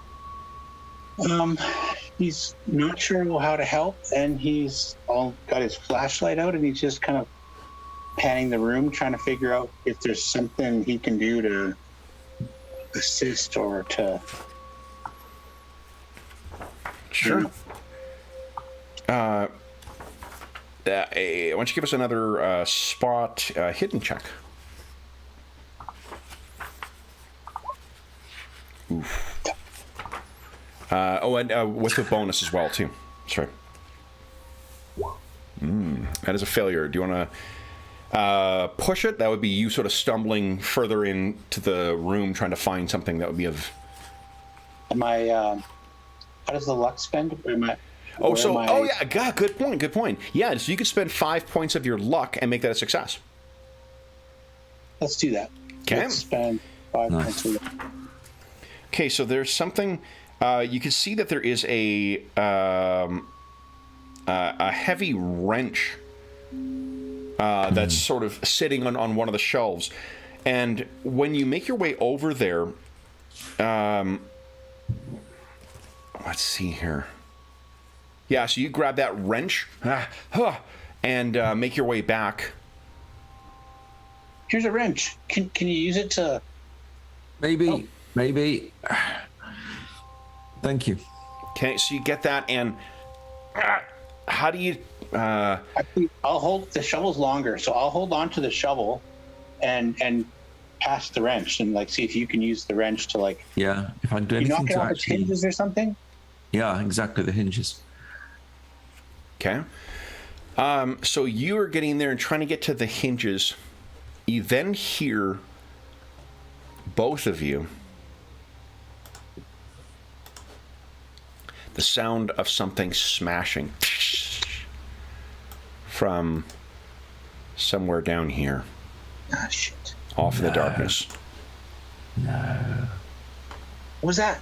[SPEAKER 2] He's not sure how to help, and he's got his flashlight out, and he's just kind of panning the room, trying to figure out if there's something he can do to assist or to...
[SPEAKER 1] Sure. Why don't you give us another spot hidden check? Oof. And with the bonus as well, too. Sorry. That is a failure. Do you want to push it? That would be you sort of stumbling further into the room, trying to find something that would be of...
[SPEAKER 2] how does the luck spend?
[SPEAKER 1] Yeah, good point. Yeah, so you could spend 5 points of your luck and make that a success.
[SPEAKER 2] Let's do that.
[SPEAKER 1] Okay.
[SPEAKER 2] Let's spend 5 points of luck.
[SPEAKER 1] Okay, so there's something... you can see that there is a heavy wrench that's sort of sitting on one of the shelves. And when you make your way over there... let's see here. Yeah, so you grab that wrench and make your way back.
[SPEAKER 2] Here's a wrench. Can you use it to...
[SPEAKER 3] Maybe. Thank you.
[SPEAKER 1] Okay, so you get that, and how do you...
[SPEAKER 2] I'll hold... The shovel's longer, so I'll hold on to the shovel and pass the wrench and see if you can use the wrench to
[SPEAKER 3] Yeah, if I can do anything
[SPEAKER 2] knock it
[SPEAKER 3] to
[SPEAKER 2] off its hinges or something?
[SPEAKER 3] Yeah, exactly, the hinges.
[SPEAKER 1] Okay. So you are getting there and trying to get to the hinges. You then hear both of you the sound of something smashing from somewhere down here.
[SPEAKER 2] Ah, shit.
[SPEAKER 1] Off in the darkness.
[SPEAKER 3] No.
[SPEAKER 2] What was that?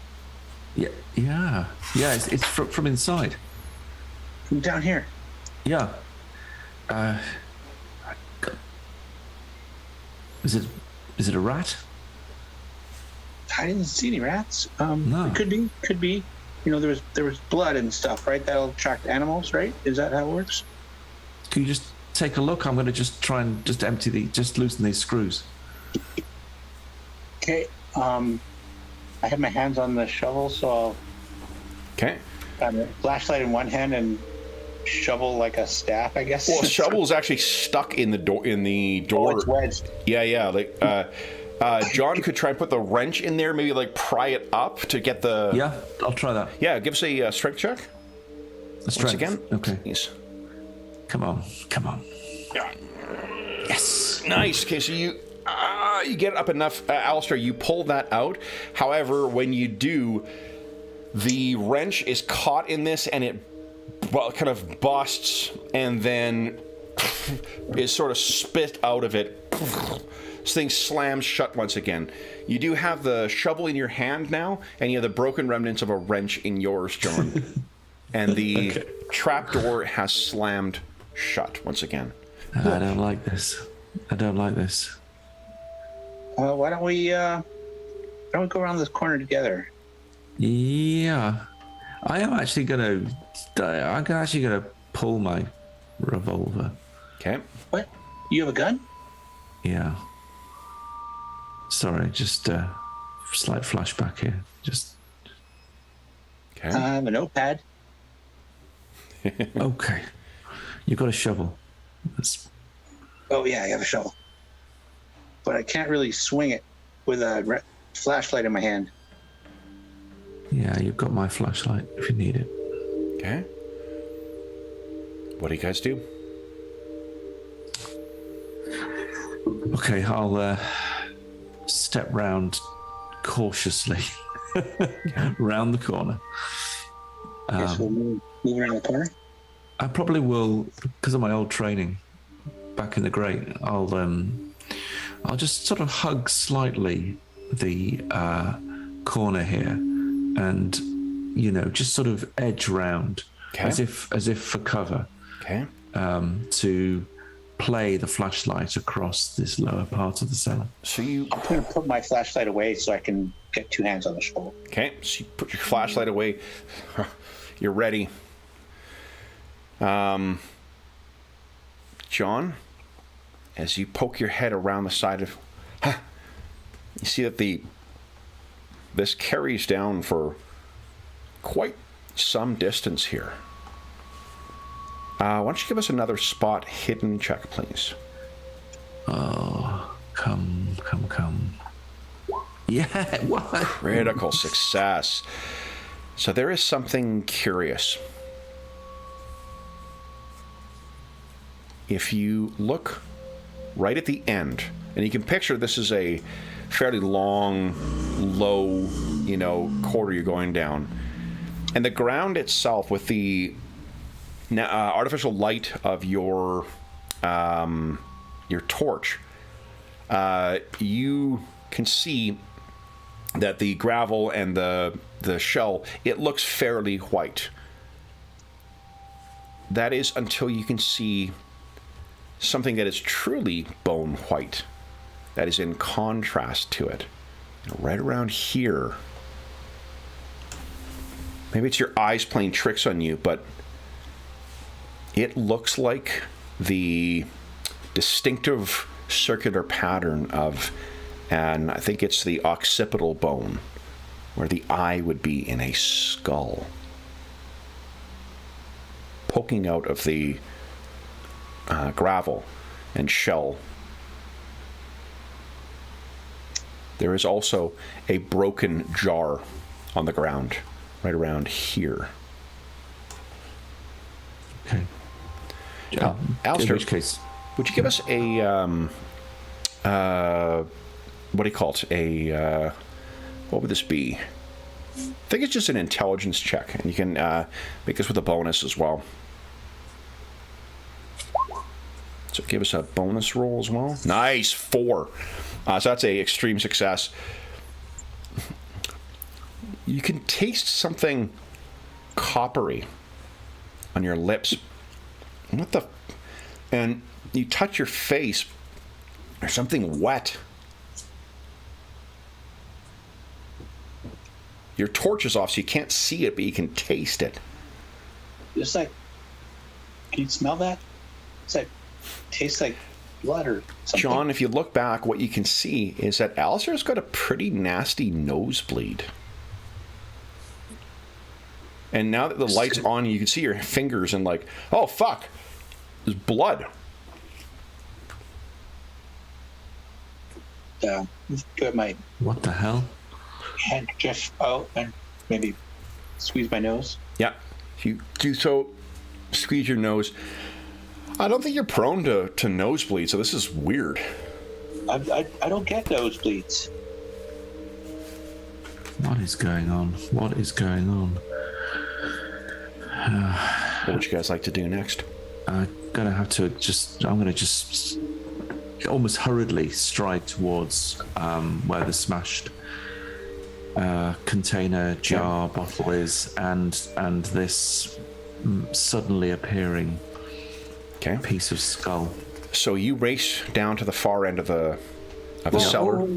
[SPEAKER 3] Yeah. It's from inside.
[SPEAKER 2] From down here.
[SPEAKER 3] Yeah. Is it a rat?
[SPEAKER 2] I didn't see any rats.
[SPEAKER 3] No.
[SPEAKER 2] It could be. There was blood and stuff, right? That'll attract animals, right? Is that how it works?
[SPEAKER 3] Can you just take a look? I'm going to just try and just loosen these screws.
[SPEAKER 2] Okay. I have my hands on the shovel, so I'll...
[SPEAKER 1] Okay.
[SPEAKER 2] Flashlight in one hand and shovel like a staff, I guess.
[SPEAKER 1] Well, a shovel is actually stuck in the door.
[SPEAKER 2] Oh, it's wedged.
[SPEAKER 1] Yeah. John could try and put the wrench in there, maybe pry it up to get the...
[SPEAKER 3] Yeah, I'll try that.
[SPEAKER 1] Yeah, give us a strength check.
[SPEAKER 3] Strength.
[SPEAKER 1] Once again.
[SPEAKER 3] Okay.
[SPEAKER 1] Please.
[SPEAKER 3] Come on.
[SPEAKER 1] Yeah.
[SPEAKER 3] Yes.
[SPEAKER 1] Nice. Okay, so you get up enough, Alistair, you pull that out. However, when you do, the wrench is caught in this and it kind of busts and then is sort of spit out of it. This thing slams shut once again. You do have the shovel in your hand now, and you have the broken remnants of a wrench in yours, John. And the trapdoor has slammed shut once again.
[SPEAKER 3] I don't like this. I don't like this.
[SPEAKER 2] Why don't we go around this corner together?
[SPEAKER 3] Yeah, I'm actually gonna pull my revolver.
[SPEAKER 1] Okay.
[SPEAKER 2] What? You have a gun?
[SPEAKER 3] Yeah. Sorry, just slight flashback here. Just.
[SPEAKER 1] Okay.
[SPEAKER 2] I have a notepad.
[SPEAKER 3] Okay. You got a shovel.
[SPEAKER 2] Oh yeah, I have a shovel, but I can't really swing it with a flashlight in my hand.
[SPEAKER 3] Yeah, you've got my flashlight if you need it.
[SPEAKER 1] Okay. What do you guys do?
[SPEAKER 3] Okay, I'll step round cautiously round the corner.
[SPEAKER 2] Okay, so we'll move around the corner.
[SPEAKER 3] I probably will, because of my old training back in the grate. I'll just sort of hug slightly the corner here, and just sort of edge round as if for cover.
[SPEAKER 1] Okay.
[SPEAKER 3] To play the flashlight across this lower part of the cellar.
[SPEAKER 1] So you...
[SPEAKER 2] I'm going to put my flashlight away so I can get two hands on the shovel.
[SPEAKER 1] Okay, so you put your flashlight away. You're ready. John, as you poke your head around the side of... you see that this carries down for quite some distance here. Why don't you give us another spot hidden check, please?
[SPEAKER 3] Oh, come. Yeah, what?
[SPEAKER 1] Critical success. So there is something curious. If you look right at the end, and you can picture this is a fairly long, low, corridor you're going down, and the ground itself with the artificial light of your torch, you can see that the gravel and the shell, it looks fairly white. That is until you can see something that is truly bone white, that is in contrast to it. Right around here. Maybe it's your eyes playing tricks on you, but it looks like the distinctive circular pattern of, and I think it's the occipital bone, where the eye would be in a skull, poking out of the gravel and shell. There is also a broken jar on the ground right around here.
[SPEAKER 3] Okay.
[SPEAKER 1] Alistair,
[SPEAKER 3] in which case,
[SPEAKER 1] would you give us a what do you call it? What would this be? I think it's just an intelligence check, and you can make this with a bonus as well. So give us a bonus roll as well. Nice, 4. So that's a extreme success. You can taste something coppery on your lips. What the? And you touch your face. There's something wet. Your torch is off, so you can't see it, but you can taste it.
[SPEAKER 2] It's like, can you smell that? It's like, tastes like blood or something.
[SPEAKER 1] John, if you look back, what you can see is that Alistair's got a pretty nasty nosebleed. And now that the light's on, you can see your fingers and like, oh fuck, there's blood.
[SPEAKER 2] Get my
[SPEAKER 3] what the hell?
[SPEAKER 2] handkerchief out and maybe squeeze my nose.
[SPEAKER 1] Yeah, if you do so, squeeze your nose. I don't think you're prone to nosebleed, so this is weird.
[SPEAKER 2] I don't get nosebleeds.
[SPEAKER 3] What is going on? What is going on?
[SPEAKER 1] What would you guys like to do next?
[SPEAKER 3] I'm gonna just almost hurriedly stride towards where the smashed container, jar, bottle is, and this suddenly appearing piece of skull.
[SPEAKER 1] So you race down to the far end of the cellar.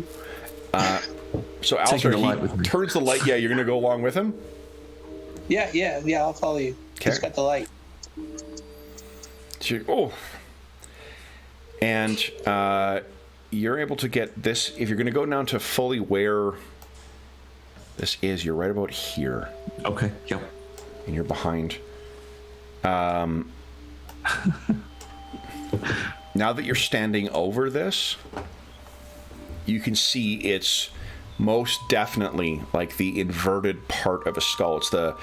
[SPEAKER 1] So Alistair, he turns the light. Yeah, you're going to go along with him?
[SPEAKER 2] Yeah, I'll follow you.
[SPEAKER 1] Okay.
[SPEAKER 2] He's got the light.
[SPEAKER 1] And you're able to get this. If you're going to go down to fully where this is, you're right about here.
[SPEAKER 3] Okay, yep.
[SPEAKER 1] And you're behind. Now that you're standing over this, you can see it's most definitely like the inverted part of a skull. It's the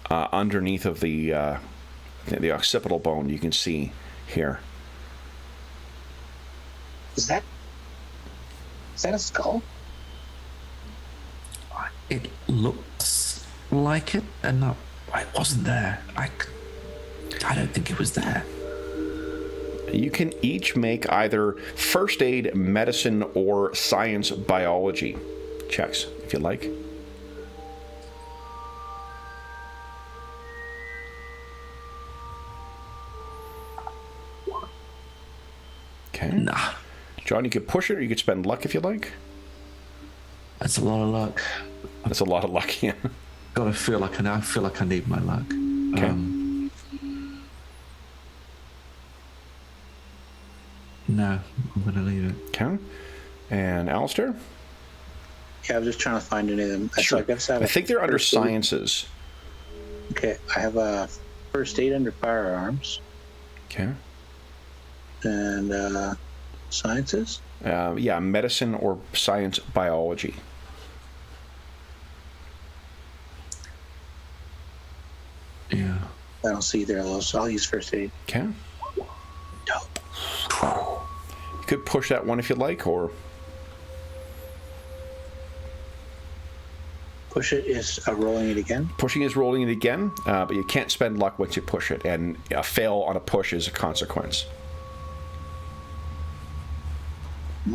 [SPEAKER 1] underneath of the occipital bone. You can see here.
[SPEAKER 2] Is that a skull?
[SPEAKER 3] It looks like it, and it wasn't there. I don't think it was there.
[SPEAKER 1] You can each make either first aid, medicine, or science biology checks, if you like. Okay.
[SPEAKER 3] Nah.
[SPEAKER 1] John, you could push it, or you could spend luck if you like.
[SPEAKER 3] That's a lot of luck.
[SPEAKER 1] That's a lot of luck, yeah.
[SPEAKER 3] I feel like I need my luck.
[SPEAKER 1] Okay.
[SPEAKER 3] No, I'm going to leave it.
[SPEAKER 1] Okay. And Alistair?
[SPEAKER 2] Yeah, I'm just trying to find any of them.
[SPEAKER 1] Sure. I think they're under
[SPEAKER 2] first aid.
[SPEAKER 1] sciences.
[SPEAKER 2] Okay, I have a first aid under firearms.
[SPEAKER 1] Okay.
[SPEAKER 2] And sciences?
[SPEAKER 1] Yeah, medicine or science biology.
[SPEAKER 3] Yeah.
[SPEAKER 2] I don't see either of those, so I'll use first aid.
[SPEAKER 1] Okay.
[SPEAKER 2] Dope.
[SPEAKER 1] You could push that one if you like, or...
[SPEAKER 2] Push it is rolling it again?
[SPEAKER 1] Pushing is rolling it again, but you can't spend luck once you push it, and a fail on a push is a consequence.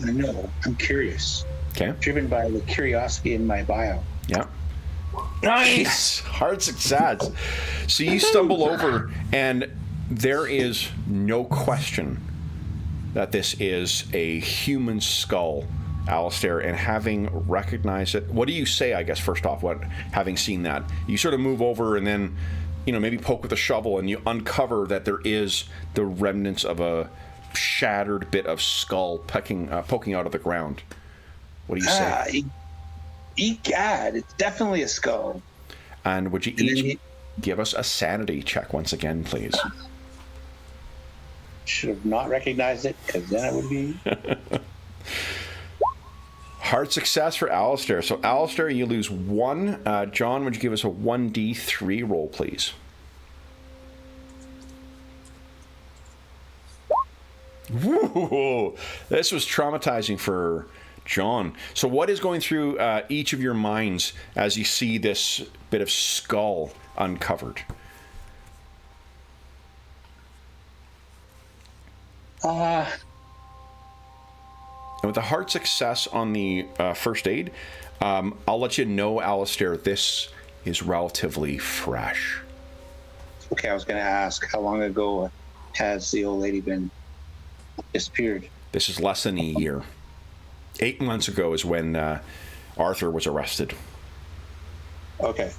[SPEAKER 2] I know. I'm curious.
[SPEAKER 1] Okay.
[SPEAKER 2] Driven by the curiosity in my bio.
[SPEAKER 1] Yeah. Nice! Hard success. So you stumble over, and there is no question that this is a human skull, Alistair, and having recognized it, what do you say, I guess, first off, having seen that? You sort of move over and then, maybe poke with a shovel, and you uncover that there is the remnants of a shattered bit of skull poking out of the ground. What do you say?
[SPEAKER 2] Egad, it's definitely a skull.
[SPEAKER 1] And would you each give us a sanity check once again, please?
[SPEAKER 2] Should have not recognized it, because then it would be...
[SPEAKER 1] Hard success for Alistair. So, Alistair, you lose 1. John, would you give us a 1d3 roll, please? Woo! This was traumatizing for John. So what is going through each of your minds as you see this bit of skull uncovered? And with the hard success on the first aid, I'll let you know, Alistair, this is relatively fresh.
[SPEAKER 2] Okay, I was going to ask, how long ago has the old lady been disappeared?
[SPEAKER 1] This is less than a year. 8 months ago is when Arthur was arrested.
[SPEAKER 2] Okay.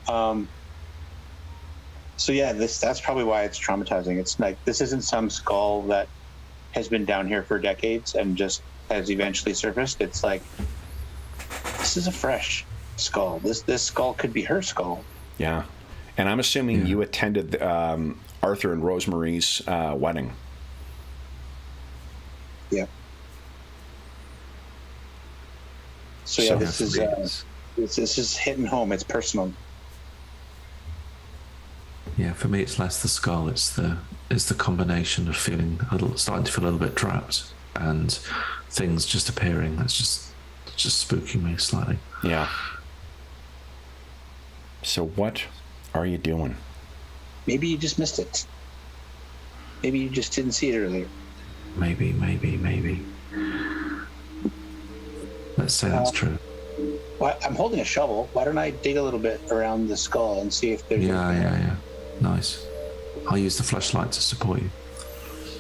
[SPEAKER 2] So yeah, that's probably why it's traumatizing. It's like, this isn't some skull that has been down here for decades and just has eventually surfaced. It's like, this is a fresh skull. This skull could be her skull.
[SPEAKER 1] Yeah. And I'm assuming you attended Arthur and Rosemary's wedding.
[SPEAKER 2] Yeah. So yeah, this is hitting home. It's personal.
[SPEAKER 3] Yeah, for me, it's less the skull. It's the combination of starting to feel a little bit trapped, and things just appearing. That's just spooking me slightly.
[SPEAKER 1] Yeah. So what are you doing?
[SPEAKER 2] Maybe you just missed it. Maybe you just didn't see it earlier.
[SPEAKER 3] Maybe. Let's say that's true.
[SPEAKER 2] Well, I'm holding a shovel. Why don't I dig a little bit around the skull and see if there's...
[SPEAKER 3] Yeah. Nice. I'll use the flashlight to support you.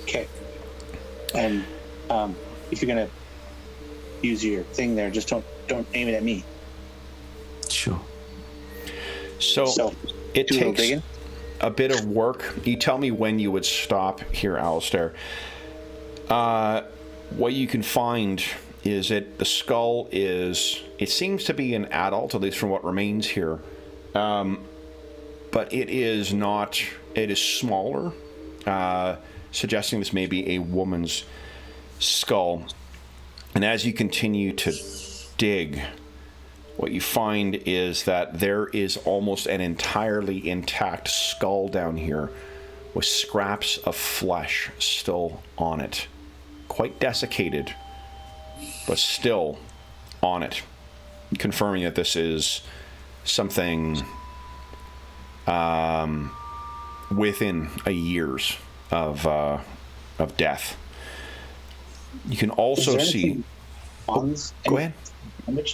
[SPEAKER 2] Okay. And if you're gonna use your thing there, just don't aim it at me.
[SPEAKER 3] Sure.
[SPEAKER 1] So it takes a bit of work. You tell me when you would stop here, Alistair. What you can find is that the skull it seems to be an adult, at least from what remains here. But it is not, it is smaller, suggesting this may be a woman's skull. And as you continue to dig, what you find is that there is almost an entirely intact skull down here with scraps of flesh still on it. Quite desiccated, but still on it. Confirming that this is something within a years of death. You can also see... go ahead.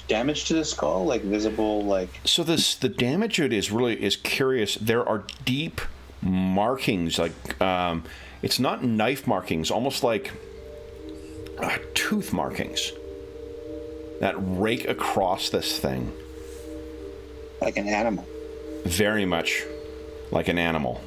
[SPEAKER 2] Damage to the skull, like visible, like...
[SPEAKER 1] So the damage to it is curious. There are deep markings, like it's not knife markings, almost like tooth markings that rake across this thing.
[SPEAKER 2] Like an animal.
[SPEAKER 1] Very much like an animal.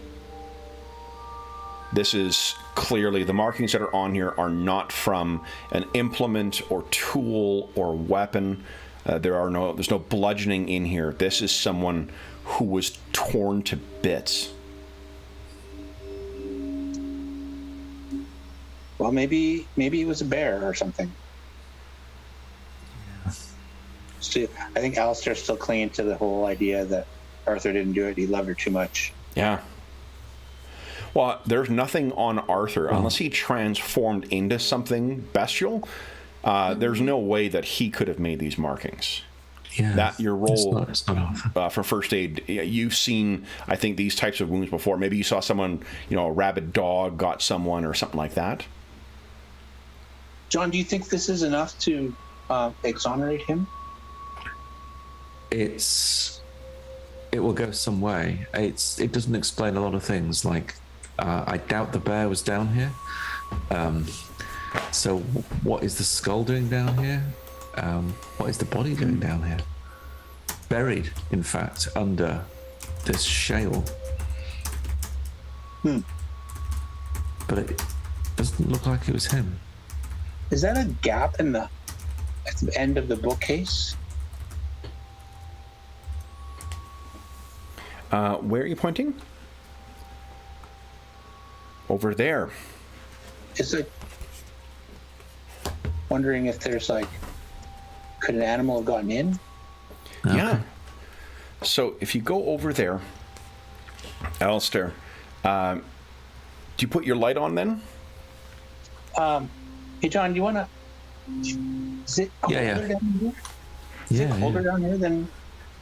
[SPEAKER 1] This is clearly, the markings that are on here are not from an implement or tool or weapon. There's no bludgeoning in here. This is someone who was torn to bits.
[SPEAKER 2] Well, maybe it was a bear or something. Yeah. I think Alistair's still clinging to the whole idea that Arthur didn't do it. He loved her too much.
[SPEAKER 1] Yeah. Well, there's nothing on Arthur unless he transformed into something bestial. There's no way that he could have made these markings.
[SPEAKER 3] Yeah,
[SPEAKER 1] that your role
[SPEAKER 3] it's not
[SPEAKER 1] for first aid, you've seen, I think, these types of wounds before. Maybe you saw someone, a rabid dog got someone or something like that.
[SPEAKER 2] John, do you think this is enough to exonerate him?
[SPEAKER 3] It will go some way. It doesn't explain a lot of things. Like, I doubt the bear was down here. So what is the skull doing down here? What is the body doing down here? Buried, in fact, under this shale. But it doesn't look like it was him.
[SPEAKER 2] Is that a gap at the end of the bookcase?
[SPEAKER 1] Where are you pointing? Over there.
[SPEAKER 2] It's like wondering if there's could an animal have gotten in?
[SPEAKER 3] Okay.
[SPEAKER 1] Yeah. So if you go over there, Alistair, do you put your light on then?
[SPEAKER 2] Hey John, do you want to? Is it colder down here? Is it colder down here than?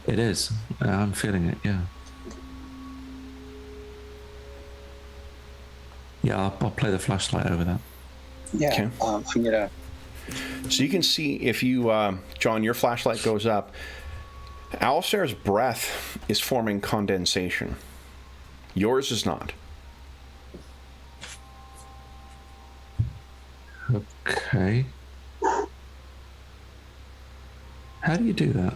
[SPEAKER 3] It is. I'm feeling it. Yeah. Yeah, I'll play the flashlight over that.
[SPEAKER 2] Yeah.
[SPEAKER 1] Okay.
[SPEAKER 2] I'm gonna.
[SPEAKER 1] So you can see if you, John, your flashlight goes up. Alistair's breath is forming condensation. Yours is not.
[SPEAKER 3] Okay. How do you do that?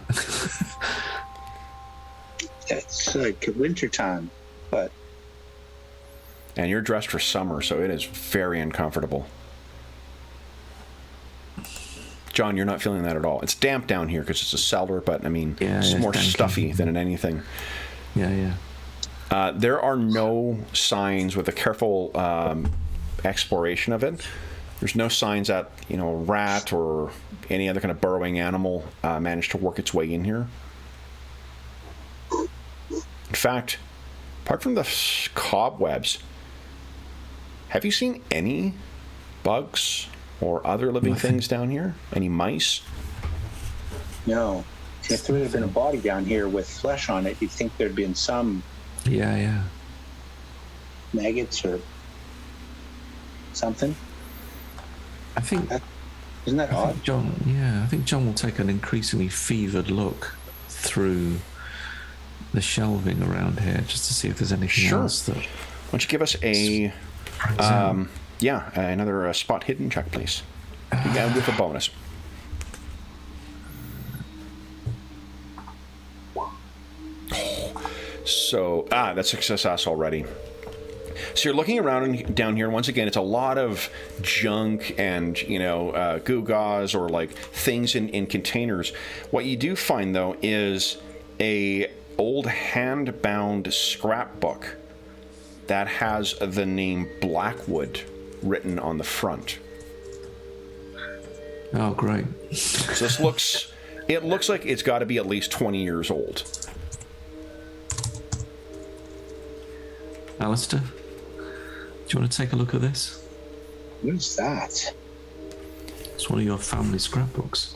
[SPEAKER 2] It's like winter time, but.
[SPEAKER 1] And you're dressed for summer, so it is very uncomfortable. John, you're not feeling that at all. It's damp down here because it's a cellar, but I mean, it's more stuffy than anything.
[SPEAKER 3] Yeah.
[SPEAKER 1] There are no signs with a careful exploration of it. There's no signs that, a rat or any other kind of burrowing animal managed to work its way in here. In fact, apart from the cobwebs, have you seen any bugs or other living things down here? Any mice?
[SPEAKER 2] No. If there had been a body down here with flesh on it, you'd think there'd been some
[SPEAKER 3] Yeah.
[SPEAKER 2] maggots or something.
[SPEAKER 3] I think.
[SPEAKER 2] Isn't that odd?
[SPEAKER 3] I think John will take an increasingly fevered look through the shelving around here just to see if there's anything else that.
[SPEAKER 1] Why don't you give us another spot hidden check, please. Again, with a bonus. So, that's success already. So you're looking around and down here. Once again, it's a lot of junk and, gewgaws or like things in containers. What you do find, though, is a old hand-bound scrapbook that has the name Blackwood written on the front.
[SPEAKER 3] Oh, great.
[SPEAKER 1] So this looks like it's got to be at least 20 years old.
[SPEAKER 3] Alistair, do you want to take a look at this?
[SPEAKER 2] What is that?
[SPEAKER 3] It's one of your family scrapbooks.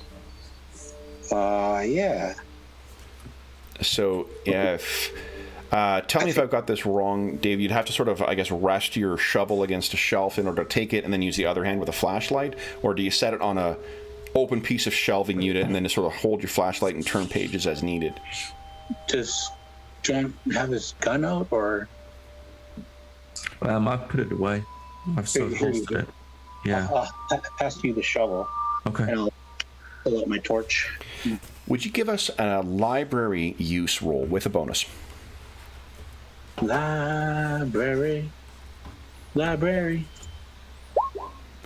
[SPEAKER 2] Yeah.
[SPEAKER 1] So if tell me if I've got this wrong, Dave. You'd have to sort of, I guess, rest your shovel against a shelf in order to take it, and then use the other hand with a flashlight, or do you set it on a open piece of shelving unit and then just sort of hold your flashlight and turn pages as needed?
[SPEAKER 2] Does John have his gun out, or?
[SPEAKER 3] I've put it away. I've sort of holstered it. Yeah.
[SPEAKER 2] I'll pass you the shovel.
[SPEAKER 3] Okay.
[SPEAKER 2] And I'll pull out my torch.
[SPEAKER 1] Would you give us a library use roll with a bonus?
[SPEAKER 2] Library.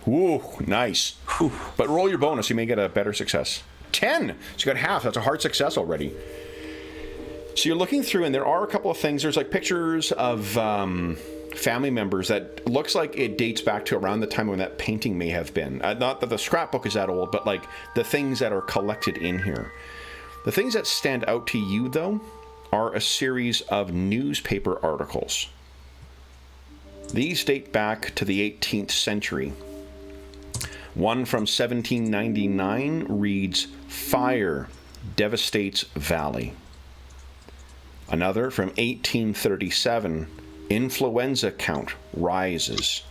[SPEAKER 1] Ooh, nice. Whew. But roll your bonus, you may get a better success. 10! So you got half. That's a hard success already. So you're looking through, and there are a couple of things. There's like pictures of family members that looks like it dates back to around the time when that painting may have been. Not that the scrapbook is that old, but like the things that are collected in here. The things that stand out to you, though, are a series of newspaper articles. These date back to the 18th century. One from 1799 reads, "Fire devastates Valley." Another from 1837, "Influenza count rises."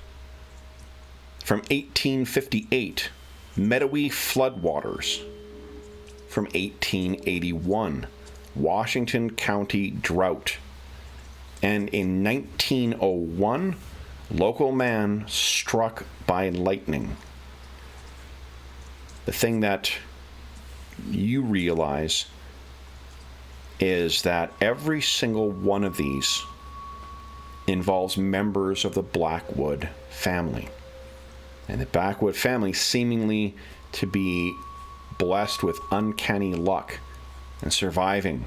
[SPEAKER 1] From 1858, "Meadowy floodwaters." From 1881, "Washington County drought." And in 1901, "Local man struck by lightning." The thing that you realize is that every single one of these involves members of the Blackwood family. And the Blackwood family seemingly to be blessed with uncanny luck and surviving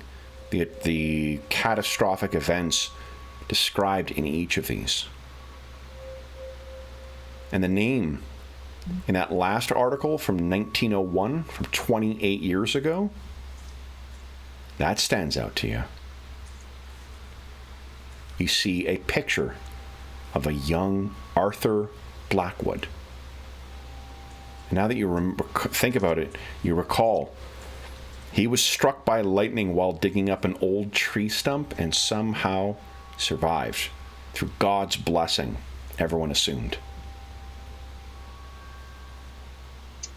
[SPEAKER 1] the catastrophic events described in each of these. And the name in that last article from 1901, from 28 years ago, that stands out to you. You see a picture of a young Arthur Blackwood. Now that you think about it, you recall he was struck by lightning while digging up an old tree stump and somehow survived. Through God's blessing, everyone assumed.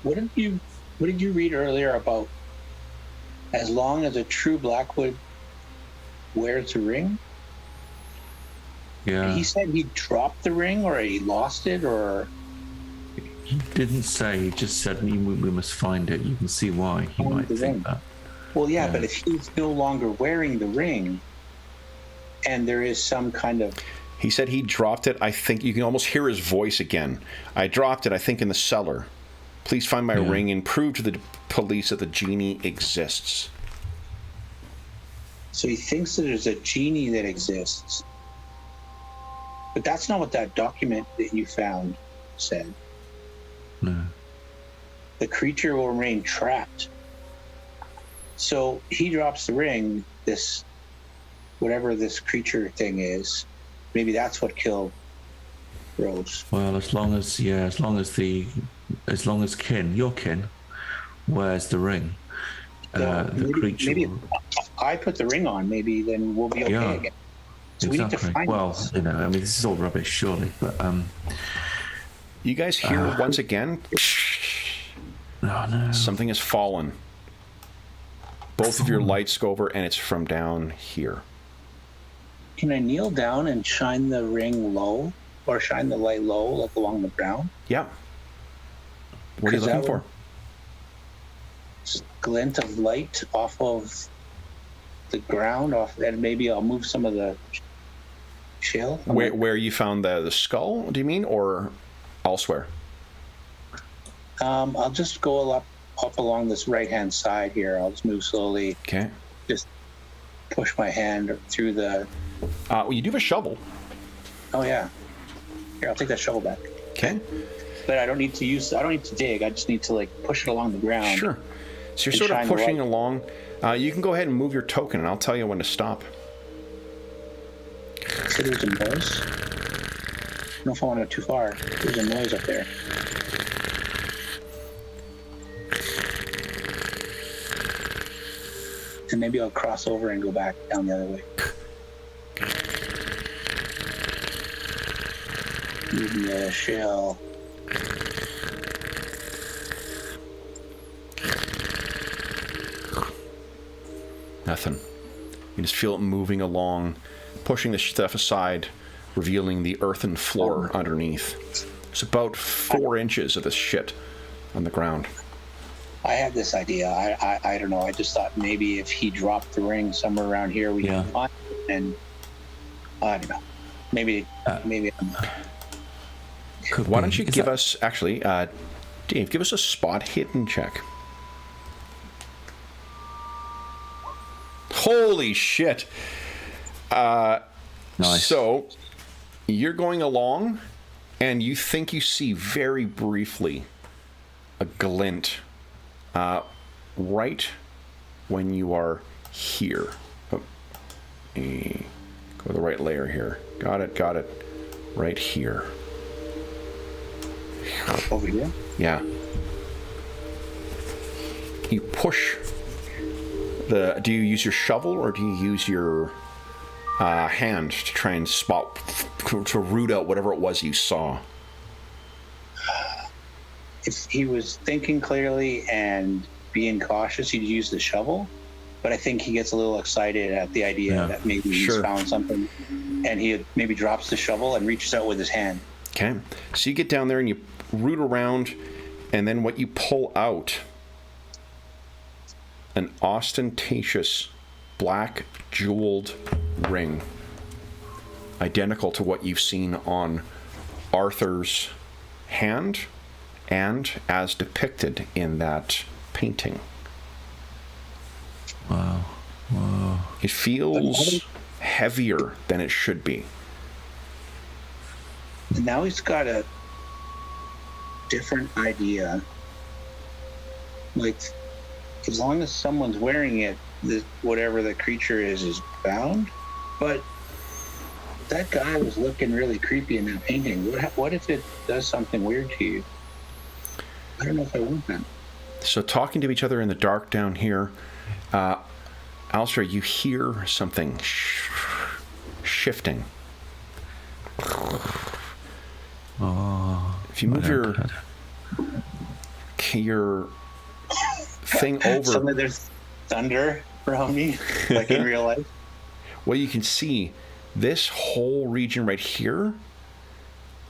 [SPEAKER 2] What did you read earlier about as long as a true Blackwood wears a ring?
[SPEAKER 3] Yeah.
[SPEAKER 2] He said he dropped the ring, or he lost it, or...
[SPEAKER 3] He didn't say, he just said we must find it. You can see why he might think that.
[SPEAKER 2] Well, yeah, but if he's no longer wearing the ring, and there is some kind of...
[SPEAKER 1] He said he dropped it. I think you can almost hear his voice again. "I dropped it, I think, in the cellar. Please find my ring and prove to the police that the genie exists."
[SPEAKER 2] So he thinks that there's a genie that exists. But that's not what that document that you found said.
[SPEAKER 3] No.
[SPEAKER 2] The creature will remain trapped. So he drops the ring, this, whatever this creature thing is, maybe that's what killed Rose.
[SPEAKER 3] Well, as long as your kin wears the ring, the creature.
[SPEAKER 2] Maybe if I put the ring on, maybe then we'll be okay again. So
[SPEAKER 3] exactly.
[SPEAKER 2] We need to find this.
[SPEAKER 3] This is all rubbish, surely. But
[SPEAKER 1] You guys hear once again,
[SPEAKER 3] Oh, no.
[SPEAKER 1] something has fallen. Both of your lights go over, and it's from down here.
[SPEAKER 2] Can I kneel down and shine the ring low, or shine the light low, like along the ground?
[SPEAKER 1] Yeah. What are you looking for?
[SPEAKER 2] Just glint of light off of the ground, and maybe I'll move some of the shale.
[SPEAKER 1] Where you found the skull, do you mean, or elsewhere?
[SPEAKER 2] I'll just go up along this right-hand side here. I'll just move slowly.
[SPEAKER 1] Okay.
[SPEAKER 2] Just push my hand through the...
[SPEAKER 1] Well, you do have a shovel.
[SPEAKER 2] Oh, yeah. Here, I'll take that shovel back.
[SPEAKER 1] Okay.
[SPEAKER 2] But I don't need to dig. I just need to, like, push it along the ground.
[SPEAKER 1] Sure. So you're sort of pushing along. You can go ahead and move your token, and I'll tell you when to stop.
[SPEAKER 2] So there's a noise. I don't know if I want to go too far. There's a noise up there. And maybe I'll cross over and go back down the other way. Using the shell.
[SPEAKER 1] Nothing. You just feel it moving along, pushing the stuff aside, revealing the earthen floor underneath. It's about 4 inches of this shit on the ground.
[SPEAKER 2] I had this idea. I don't know. I just thought maybe if he dropped the ring somewhere around here, we can find it. And I don't know. Maybe.
[SPEAKER 1] Why don't you give us, actually, Dave, give us a spot hidden check. Holy shit.
[SPEAKER 3] Nice.
[SPEAKER 1] So, you're going along, and you think you see very briefly a glint right when you are here. Oh, go to the right layer here. Got it. Right here.
[SPEAKER 2] Over here?
[SPEAKER 1] Yeah. You push the... Do you use your shovel, or do you use your hand to try and spot, to root out whatever it was you saw?
[SPEAKER 2] If he was thinking clearly and being cautious, he'd use the shovel. But I think he gets a little excited at the idea that maybe he's found something, and he maybe drops the shovel and reaches out with his hand.
[SPEAKER 1] Okay. So you get down there and you root around, and then what you pull out, an ostentatious black jeweled ring, identical to what you've seen on Arthur's hand and as depicted in that painting.
[SPEAKER 3] Wow.
[SPEAKER 1] It feels heavier than it should be.
[SPEAKER 2] And now he's got a different idea. Like, as long as someone's wearing it, whatever the creature is bound. But that guy was looking really creepy in that painting. What if it does something weird to you? I don't know if I want that.
[SPEAKER 1] So talking to each other in the dark down here, Alistair, you hear something shifting. If you move your thing over...
[SPEAKER 2] Suddenly there's thunder around me, like in real life.
[SPEAKER 1] Well, you can see this whole region right here,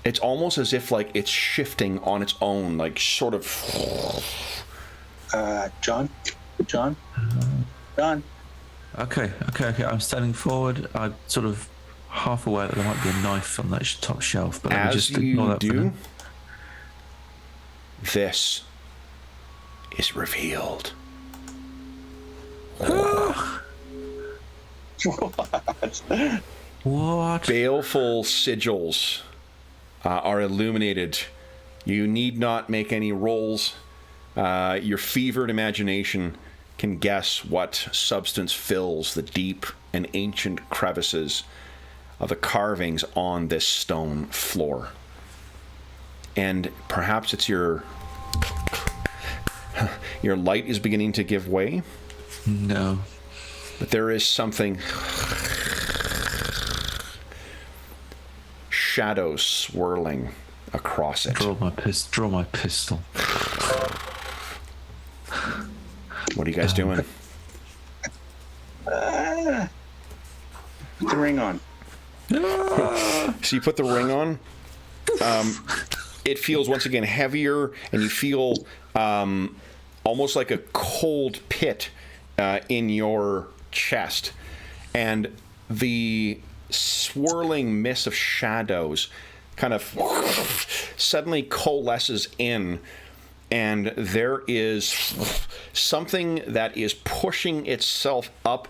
[SPEAKER 1] it's almost as if like it's shifting on its own, like sort of...
[SPEAKER 2] John?
[SPEAKER 3] Okay. I'm standing forward. I'm sort of half aware that there might be a knife on that top shelf, but let me just ignore that for now.
[SPEAKER 1] This is revealed.
[SPEAKER 3] What?
[SPEAKER 1] Baleful sigils are illuminated. You need not make any rolls. Your fevered imagination can guess what substance fills the deep and ancient crevices of the carvings on this stone floor. And perhaps it's your light is beginning to give way.
[SPEAKER 3] No.
[SPEAKER 1] But there is something... Shadows swirling across it.
[SPEAKER 3] Draw my pistol.
[SPEAKER 1] What are you guys doing?
[SPEAKER 2] Put the ring on.
[SPEAKER 1] So you put the ring on. It feels once again heavier, and you feel almost like a cold pit in your chest, and the swirling mist of shadows kind of suddenly coalesces in, and there is something that is pushing itself up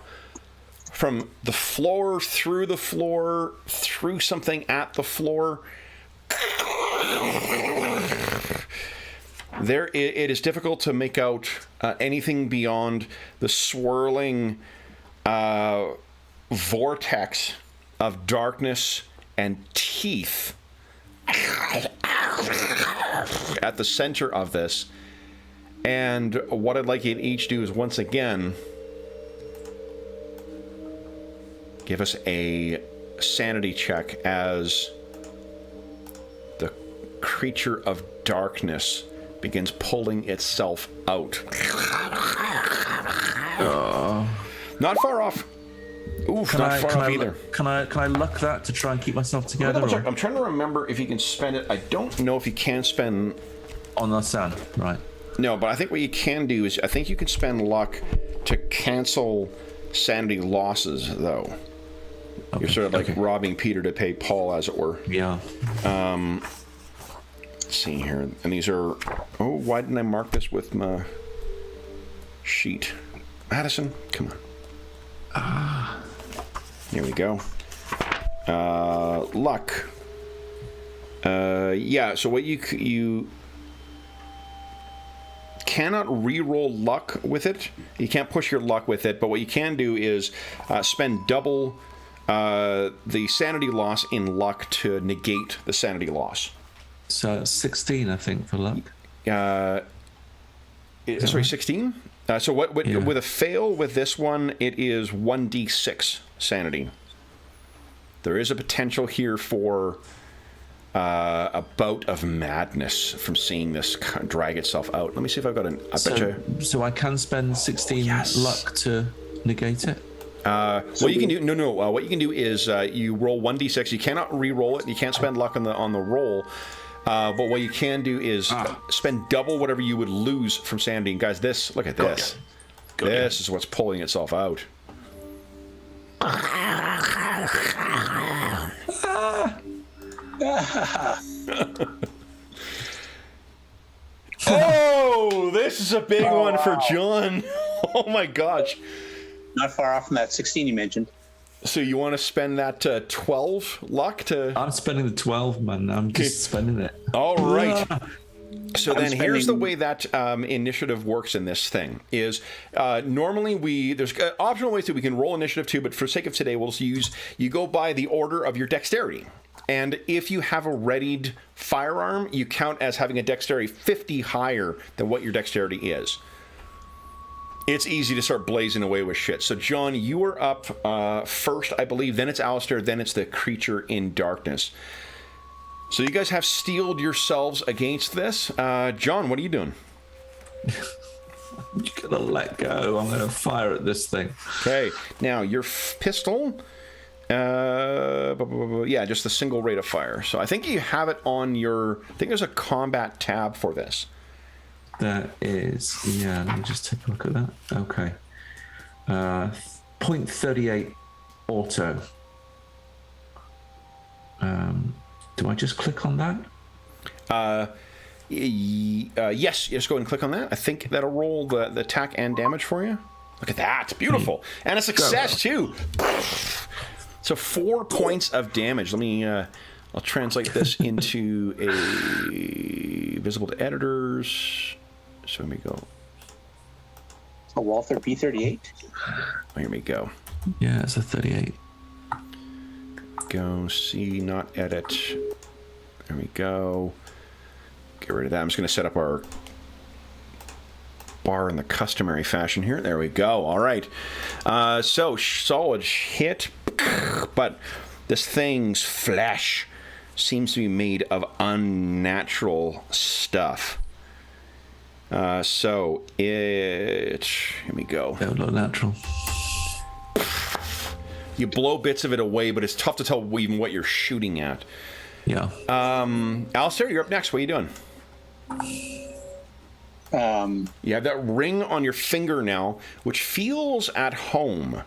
[SPEAKER 1] from the floor, through something at the floor. It is difficult to make out anything beyond the swirling vortex of darkness and teeth at the center of this. And what I'd like you to each do is once again give us a sanity check as the creature of darkness begins pulling itself out. Not far off. Oof, not far off either.
[SPEAKER 3] Can I luck that to try and keep myself together?
[SPEAKER 1] I'm trying to remember if you can spend it. I don't know if you can spend
[SPEAKER 3] on the sand, right?
[SPEAKER 1] No, but I think what you can do is I think you can spend luck to cancel sanity losses, though. Okay, you're sort of like robbing Peter to pay Paul, as it were.
[SPEAKER 3] Yeah.
[SPEAKER 1] Let's see here. And these are... Oh, why didn't I mark this with my sheet? Madison, come on. Here we go. Luck. Yeah, so what you cannot re-roll luck with it. You can't push your luck with it, but what you can do is spend double the sanity loss in luck to negate the sanity loss.
[SPEAKER 3] So 16, I think, for luck.
[SPEAKER 1] Sorry, 16? So what with a fail with this one, it is 1d6 sanity. There is a potential here for a bout of madness from seeing this drag itself out. Let me see if I've got
[SPEAKER 3] So I can spend 16 luck to negate it?
[SPEAKER 1] What you can do? What you can do is you roll 1d6. You cannot re-roll it. You can't spend luck on the roll. But what you can do is spend double whatever you would lose from sanity. And guys, look at this. This is what's pulling itself out. Oh, this is a big one for John. Oh my gosh.
[SPEAKER 2] Not far off from that 16 you mentioned.
[SPEAKER 1] So you want to spend that 12 luck to...
[SPEAKER 3] I'm spending the 12, man. I'm just spending it.
[SPEAKER 1] All right. So then here's the way that initiative works in this thing is normally there's optional ways that we can roll initiative too, but for sake of today, we'll you go by the order of your dexterity. And if you have a readied firearm, you count as having a dexterity 50 higher than what your dexterity is. It's easy to start blazing away with shit. So, John, you are up first, I believe. Then it's Alistair. Then it's the creature in darkness. So you guys have steeled yourselves against this. John, what are you doing?
[SPEAKER 3] I'm just going to let go. I'm going to fire at this thing.
[SPEAKER 1] Okay. Now, your pistol... yeah, just the single rate of fire. So I think you have it on your... I think there's a combat tab for this.
[SPEAKER 3] That is, yeah, let me just take a look at that. Okay. 0.38 auto. Do I just click on that?
[SPEAKER 1] Yes, just go ahead and click on that. I think that'll roll the attack and damage for you. Look at that. Beautiful. And a success, too. So 4 points of damage. Let me... I'll translate this into a visible to editors. So let me go.
[SPEAKER 2] A Walther P38?
[SPEAKER 1] Here we go.
[SPEAKER 3] Yeah, it's a 38.
[SPEAKER 1] Go see, not edit. There we go. Get rid of that. I'm just going to set up our bar in the customary fashion here. There we go. All right. So solid hit, but this thing's flesh seems to be made of unnatural stuff. So here we go.
[SPEAKER 3] Don't look natural.
[SPEAKER 1] You blow bits of it away, but it's tough to tell even what you're shooting at.
[SPEAKER 3] Yeah.
[SPEAKER 1] Alistair, you're up next. What are you doing? You have that ring on your finger now, which feels at home.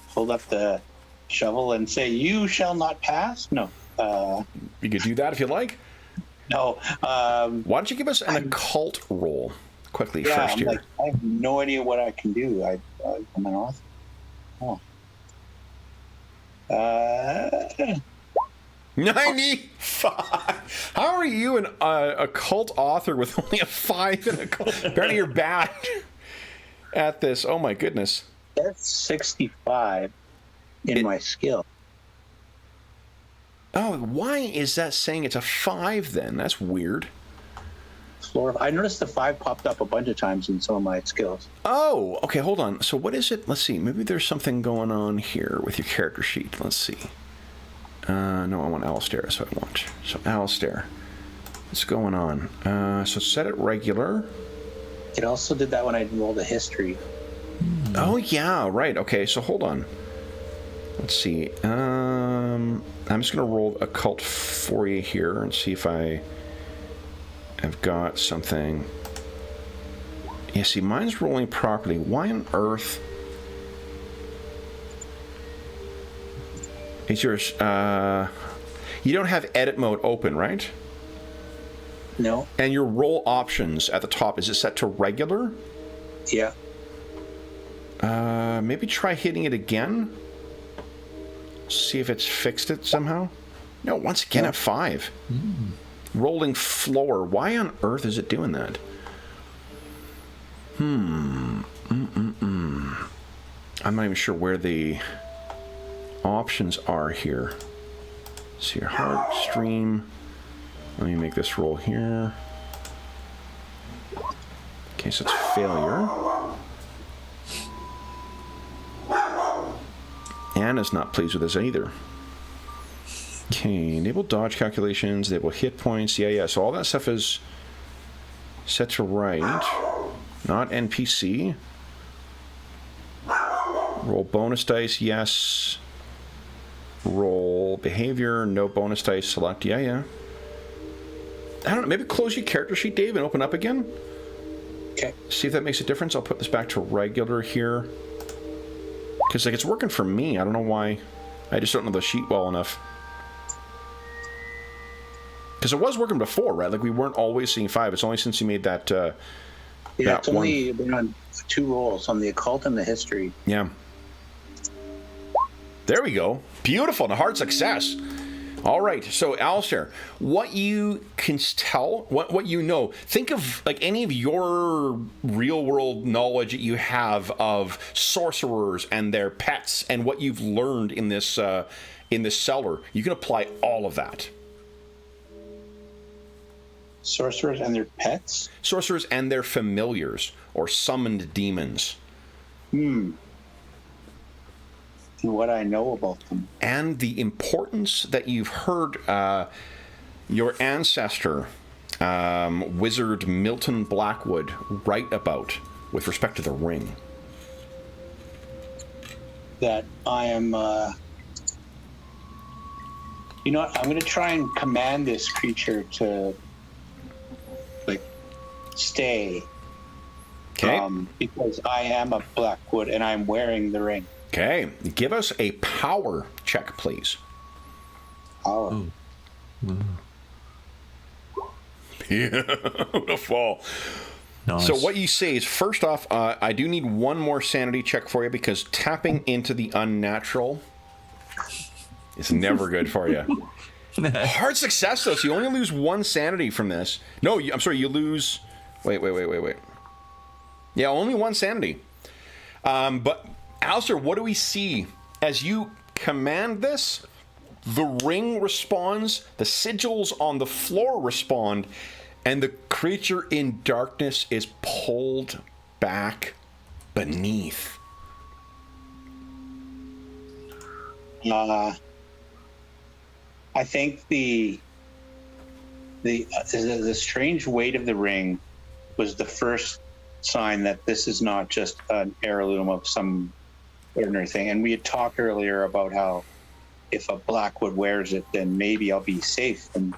[SPEAKER 2] Hold up the shovel and say, "You shall not pass." No.
[SPEAKER 1] You could do that if you like.
[SPEAKER 2] No.
[SPEAKER 1] Why don't you give us an occult roll quickly first here?
[SPEAKER 2] I have no idea what I can do. I'm an author. Oh.
[SPEAKER 1] 95. How are you an occult author with only a 5 in occult? Apparently you're bad at this. Oh my goodness.
[SPEAKER 2] That's 65 in my skill.
[SPEAKER 1] Oh, why is that saying it's a 5 then? That's weird.
[SPEAKER 2] I noticed the 5 popped up a bunch of times in some of my skills.
[SPEAKER 1] Oh, okay, hold on. So what is it? Let's see. Maybe there's something going on here with your character sheet. Let's see. No, I want Alistair, so I want. So Alistair. What's going on? So set it regular.
[SPEAKER 2] It also did that when I rolled a history.
[SPEAKER 1] Oh, yeah, right. Okay, so hold on. Let's see. I'm just going to roll occult for you here and see if I've got something. Yeah, see, mine's rolling properly. Why on earth is yours? You don't have edit mode open, right?
[SPEAKER 2] No.
[SPEAKER 1] And your roll options at the top, is it set to regular?
[SPEAKER 2] Yeah.
[SPEAKER 1] Maybe try hitting it again. See if it's fixed it somehow. No, once again at 5. Rolling floor. Why on earth is it doing that? I'm not even sure where the options are here. See your heart stream. Let me make this roll here. Okay, so it's failure. Anna's not pleased with this either. Okay, enable dodge calculations, enable hit points. Yeah, so all that stuff is set to right. Not NPC. Roll bonus dice, yes. Roll behavior, no bonus dice, select. Yeah. I don't know, maybe close your character sheet, Dave, and open up again.
[SPEAKER 2] Okay.
[SPEAKER 1] See if that makes a difference. I'll put this back to regular here. Because it's working for me. I don't know why. I just don't know the sheet well enough. Because it was working before, right? Like we weren't always seeing 5. It's only since you made that.
[SPEAKER 2] It's only been on 2 rolls, on the occult and the history.
[SPEAKER 1] Yeah. There we go. Beautiful. And a hard success. All right. So, Alistair, what you can tell, what you know, think of like any of your real world knowledge that you have of sorcerers and their pets and what you've learned in this cellar. You can apply all of that.
[SPEAKER 2] Sorcerers and their pets?
[SPEAKER 1] Sorcerers and their familiars or summoned demons.
[SPEAKER 2] And what I know about them.
[SPEAKER 1] And the importance that you've heard your ancestor, Wizard Milton Blackwood, write about with respect to the ring.
[SPEAKER 2] That I am... you know what? I'm going to try and command this creature to... stay.
[SPEAKER 1] Okay.
[SPEAKER 2] Because I am a Blackwood and I'm wearing the ring.
[SPEAKER 1] Okay. Give us a power check, please.
[SPEAKER 2] Power.
[SPEAKER 1] Beautiful.
[SPEAKER 3] Nice.
[SPEAKER 1] So what you say is, first off, I do need one more sanity check for you because tapping into the unnatural is never good for you. Hard success, though, so you only lose 1 sanity from this. No, I'm sorry, you lose... Wait. Yeah, only 1 sanity. But, Alistair, what do we see? As you command this, the ring responds, the sigils on the floor respond, and the creature in darkness is pulled back beneath?
[SPEAKER 2] I think the strange weight of the ring was the first sign that this is not just an heirloom of some ordinary thing. And we had talked earlier about how if a Blackwood wears it, then maybe I'll be safe. And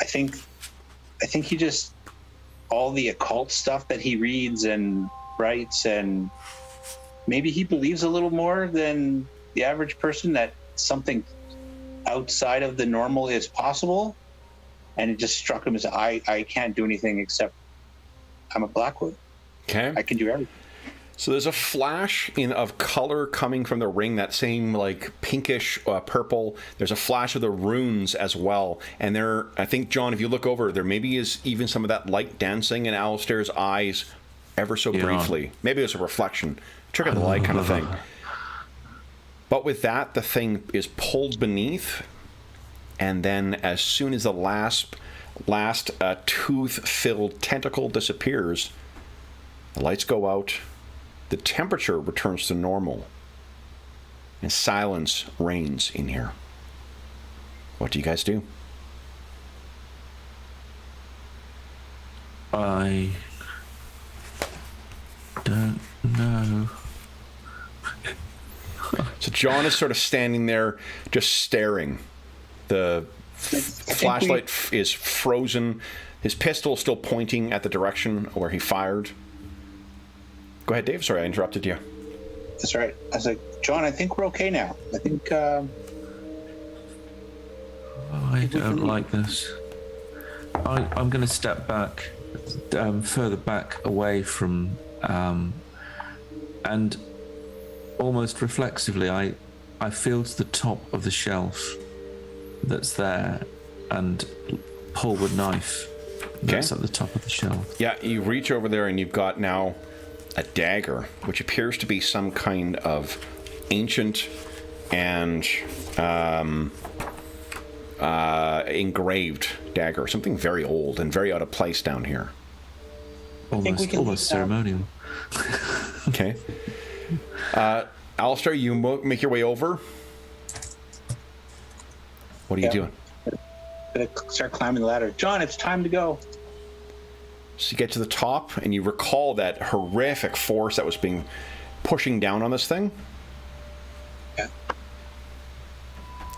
[SPEAKER 2] I think he just, all the occult stuff that he reads and writes, and maybe he believes a little more than the average person that something outside of the normal is possible. And it just struck him as, I can't do anything except I'm a Blackwood.
[SPEAKER 1] Okay.
[SPEAKER 2] I can do everything.
[SPEAKER 1] So there's a flash of color coming from the ring, that same like pinkish purple. There's a flash of the runes as well. And there, I think, John, if you look over, there maybe is even some of that light dancing in Alistair's eyes ever so briefly. Maybe it's a reflection. Trick of the light kind of thing. But with that, the thing is pulled beneath. And then as soon as the last tooth-filled tentacle disappears, the lights go out. The temperature returns to normal, and silence reigns in here. What do you guys do?
[SPEAKER 3] I don't know.
[SPEAKER 1] So John is sort of standing there, just staring. The flashlight is frozen. His pistol is still pointing at the direction where he fired. Go ahead, Dave. Sorry, I interrupted you.
[SPEAKER 2] That's right. I was like, John, I think we're okay now. I think...
[SPEAKER 3] I don't like this. I'm going to step back, further back away from... and almost reflexively, I feel to the top of the shelf that's there and pull the knife that's at the top of the shelf.
[SPEAKER 1] Yeah, you reach over there and you've got now a dagger, which appears to be some kind of ancient and engraved dagger, something very old and very out of place down here.
[SPEAKER 3] Almost ceremonial.
[SPEAKER 1] Okay. Alistair, you make your way over. What are you doing?
[SPEAKER 2] I'm gonna start climbing the ladder. John, it's time to go.
[SPEAKER 1] So you get to the top, and you recall that horrific force that was being pushing down on this thing.
[SPEAKER 2] Yeah.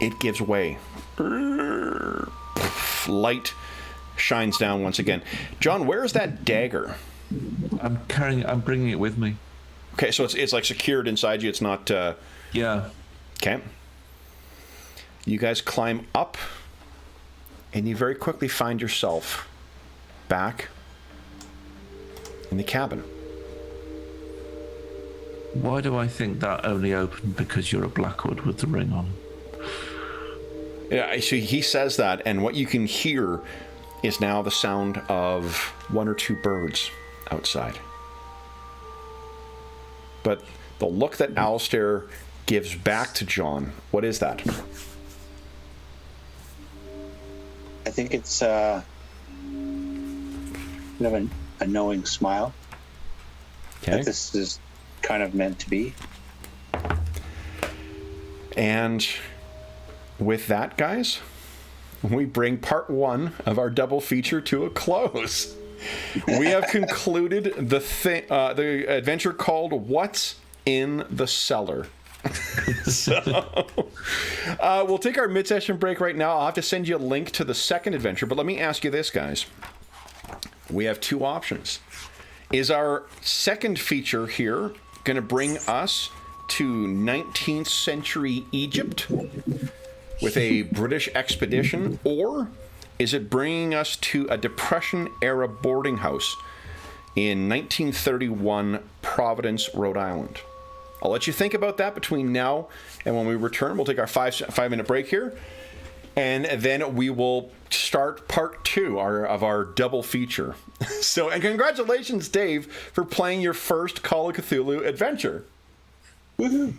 [SPEAKER 1] It gives way. Light shines down once again. John, where is that dagger?
[SPEAKER 3] I'm bringing it with me.
[SPEAKER 1] Okay, so it's like secured inside you. It's not...
[SPEAKER 3] Yeah.
[SPEAKER 1] Okay. You guys climb up, and you very quickly find yourself back in the cabin.
[SPEAKER 3] Why do I think that only opened because you're a Blackwood with the ring on?
[SPEAKER 1] Yeah, so he says that, and what you can hear is now the sound of one or two birds outside. But the look that Alistair gives back to John, what is that?
[SPEAKER 2] I think it's kind of a knowing smile.
[SPEAKER 1] Okay.
[SPEAKER 2] That this is kind of meant to be.
[SPEAKER 1] And with that, guys, we bring part one of our double feature to a close. We have concluded the adventure called What's in the Cellar. So we'll take our mid-session break right now. I'll have to send you a link to the second adventure, but let me ask you this, guys. We have two options. Is our second feature here going to bring us to 19th century Egypt with a British expedition, or is it bringing us to a Depression-era boarding house in 1931 Providence, Rhode Island? I'll let you think about that between now and when we return. We'll take our five-minute break here, and then we will start part two of our double feature. So, and congratulations, Dave, for playing your first Call of Cthulhu adventure. Woohoo!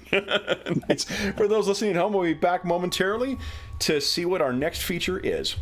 [SPEAKER 1] Nice. For those listening at home, we'll be back momentarily to see what our next feature is.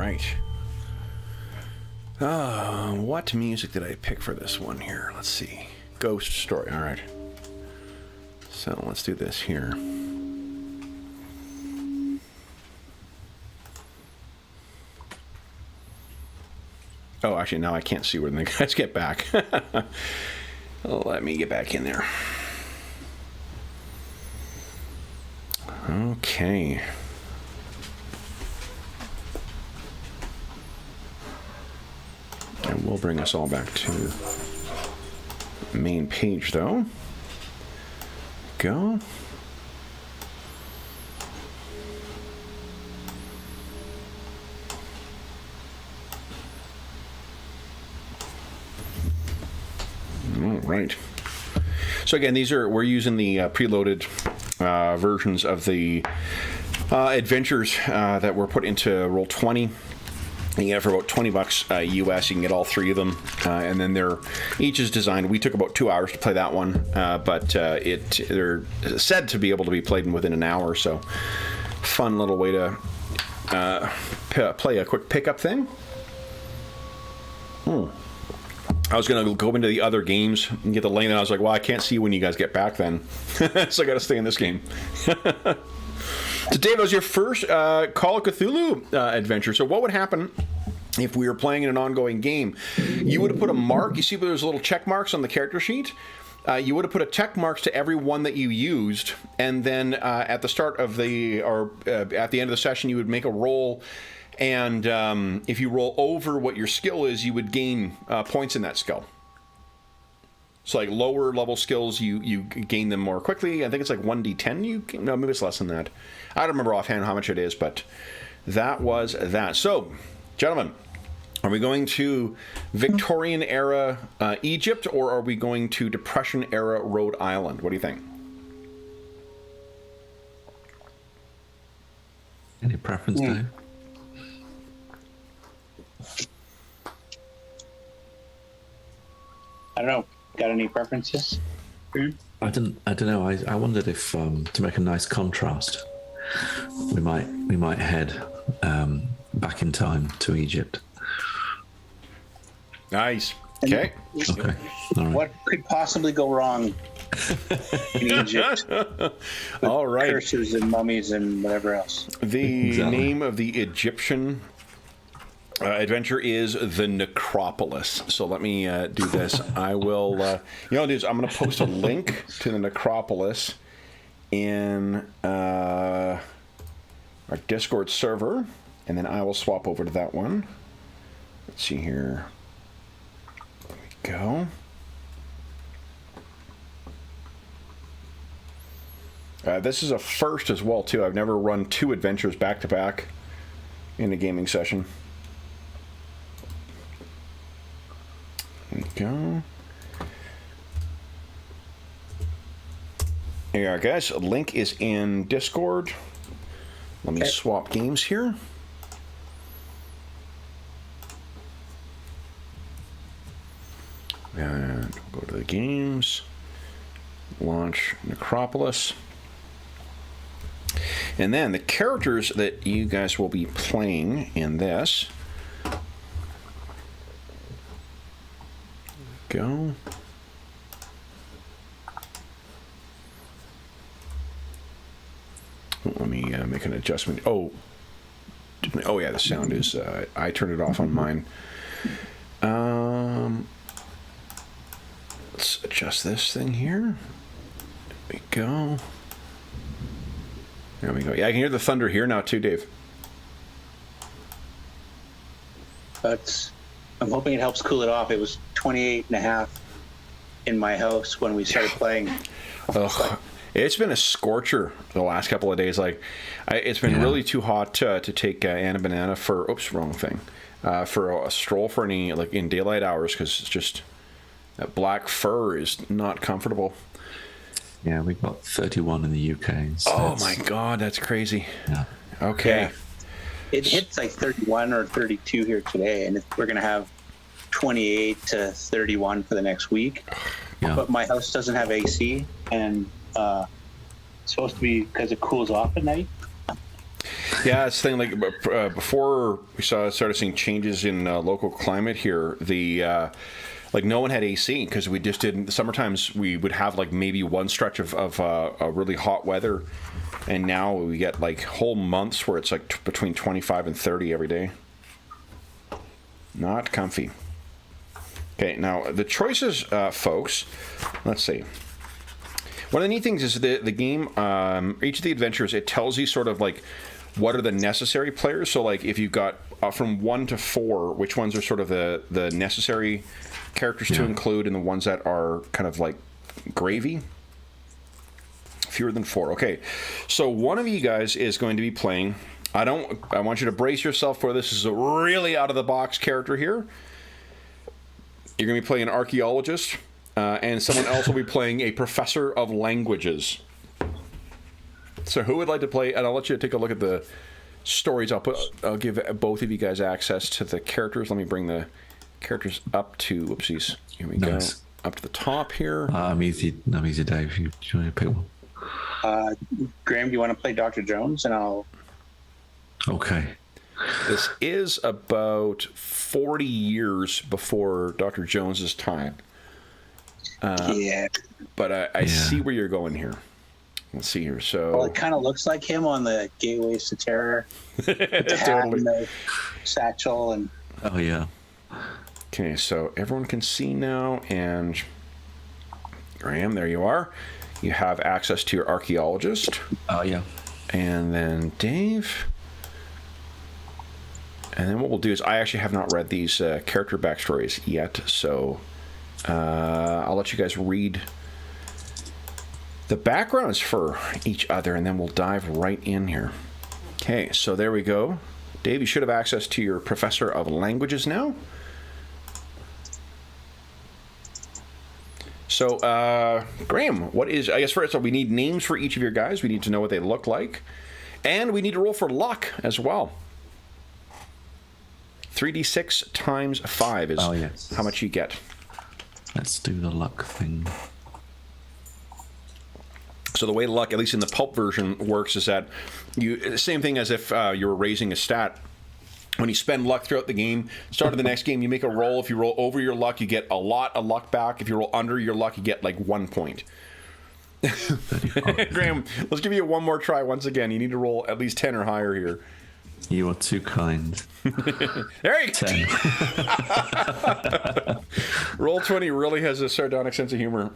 [SPEAKER 1] right. What music did I pick for this one here? Let's see. Ghost Story. All right. So let's do this here. Oh, actually, now I can't see where the guys get back. Let me get back in there. Okay. And we'll bring us all back to the main page, though. Go. All right. So again, we're using the preloaded versions of the adventures that were put into Roll20. You can get it for about $20 US. You can get all three of them, and then each is designed. We took about 2 hours to play that one, but they're said to be able to be played within an hour. So, fun little way to play a quick pickup thing. I was going to go into the other games and get the lane, and I was like, well, I can't see when you guys get back then. So I got to stay in this game. So, Dave, it was your first Call of Cthulhu adventure. So what would happen if we were playing in an ongoing game? You would have put a mark. You see where there's little check marks on the character sheet? You would have put a check marks to every one that you used, and then at the start of at the end of the session, you would make a roll. And if you roll over what your skill is, you would gain points in that skill. So like lower level skills, you gain them more quickly. I think it's like 1d10. No, maybe it's less than that. I don't remember offhand how much it is, but that was that. So, gentlemen, are we going to Victorian era Egypt, or are we going to Depression era Rhode Island? What do you think?
[SPEAKER 3] Any preference, Dave?
[SPEAKER 2] I don't know. Got any preferences?
[SPEAKER 3] I don't know. I wondered if to make a nice contrast, we might head back in time to Egypt.
[SPEAKER 1] Nice. Okay.
[SPEAKER 3] Okay. All right.
[SPEAKER 2] What could possibly go wrong in Egypt?
[SPEAKER 1] All right.
[SPEAKER 2] Curses and mummies and whatever else.
[SPEAKER 1] The name of the Egyptian adventure is the Necropolis. So let me do this. I will, I'm going to post a link to the Necropolis in our Discord server, and then I will swap over to that one. Let's see here. There we go. This is a first as well, too. I've never run 2 adventures back to back in a gaming session. There we go. There you are, guys. A link is in Discord. Let me swap games here. And we'll go to the games. Launch Necropolis. And then the characters that you guys will be playing in this. Go. Let me make an adjustment. Oh yeah, the sound is. I turned it off on mine. Let's adjust this thing here. There we go. There we go. Yeah, I can hear the thunder here now too, Dave.
[SPEAKER 2] I'm hoping it helps cool it off. It was 28.5 in my house when we started playing.
[SPEAKER 1] Ugh. It's been a scorcher the last couple of days. It's been really too hot to take Anna Banana for wrong thing, for a stroll for any in daylight hours, because it's just that black fur is not comfortable.
[SPEAKER 3] Yeah, we've got 31 in the UK. So
[SPEAKER 1] oh my God, that's crazy.
[SPEAKER 3] Yeah.
[SPEAKER 1] Okay.
[SPEAKER 2] Yeah. It hits like 31 or 32 here today, and we're going to have 28 to 31 for the next week.
[SPEAKER 3] Yeah.
[SPEAKER 2] But my house doesn't have AC, and it's supposed to be because it cools off at night.
[SPEAKER 1] Yeah, it's the thing, like, before we started seeing changes in local climate here, like, no one had AC because we just didn't. Summertimes we would have like maybe one stretch of really hot weather, and now we get like whole months where it's like between 25 and 30 every day. Not comfy. Okay, now the choices, folks. Let's see. One of the neat things is the game, each of the adventures, it tells you sort of like what are the necessary players. So like if you've got from 1 to 4, which ones are sort of the necessary characters to include, and the ones that are kind of like gravy. Fewer than 4. Okay, so one of you guys is going to be playing. I want you to brace yourself for this. This is a really out of the box character here. You're going to be playing an archaeologist. And someone else will be playing a professor of languages. So who would like to play? And I'll let you take a look at the stories. I'll give both of you guys access to the characters. Let me bring the characters up to. Whoopsies. Here we go. Up to the top here.
[SPEAKER 3] I'm easy, Dave. You want to pick one?
[SPEAKER 2] Graham, do you want to play Dr. Jones? And I'll.
[SPEAKER 3] Okay.
[SPEAKER 1] This is about 40 years before Dr. Jones's time. But I see where you're going here. Let's see here. So,
[SPEAKER 2] well, it kind of looks like him on the Gateways to Terror. With the hat and the satchel and.
[SPEAKER 3] Oh yeah.
[SPEAKER 1] Okay, so everyone can see now, and Graham, there you are. You have access to your archaeologist.
[SPEAKER 3] Oh yeah.
[SPEAKER 1] And then Dave. And then what we'll do is I actually have not read these character backstories yet, so. I'll let you guys read the backgrounds for each other, and then we'll dive right in here. Okay, so there we go. Dave, you should have access to your professor of languages now. So, Graham, I guess first, so we need names for each of your guys. We need to know what they look like. And we need to roll for luck as well. 3d6 times 5 is how much you get.
[SPEAKER 3] Let's do the luck thing.
[SPEAKER 1] So the way luck, at least in the pulp version, works is that same thing as if you were raising a stat. When you spend luck throughout the game, start of the next game, you make a roll. If you roll over your luck, you get a lot of luck back. If you roll under your luck, you get like 1 point. Graham, let's give you one more try once again. You need to roll at least 10 or higher here.
[SPEAKER 3] You are too kind.
[SPEAKER 1] There you go. Roll 20 really has a sardonic sense of humor.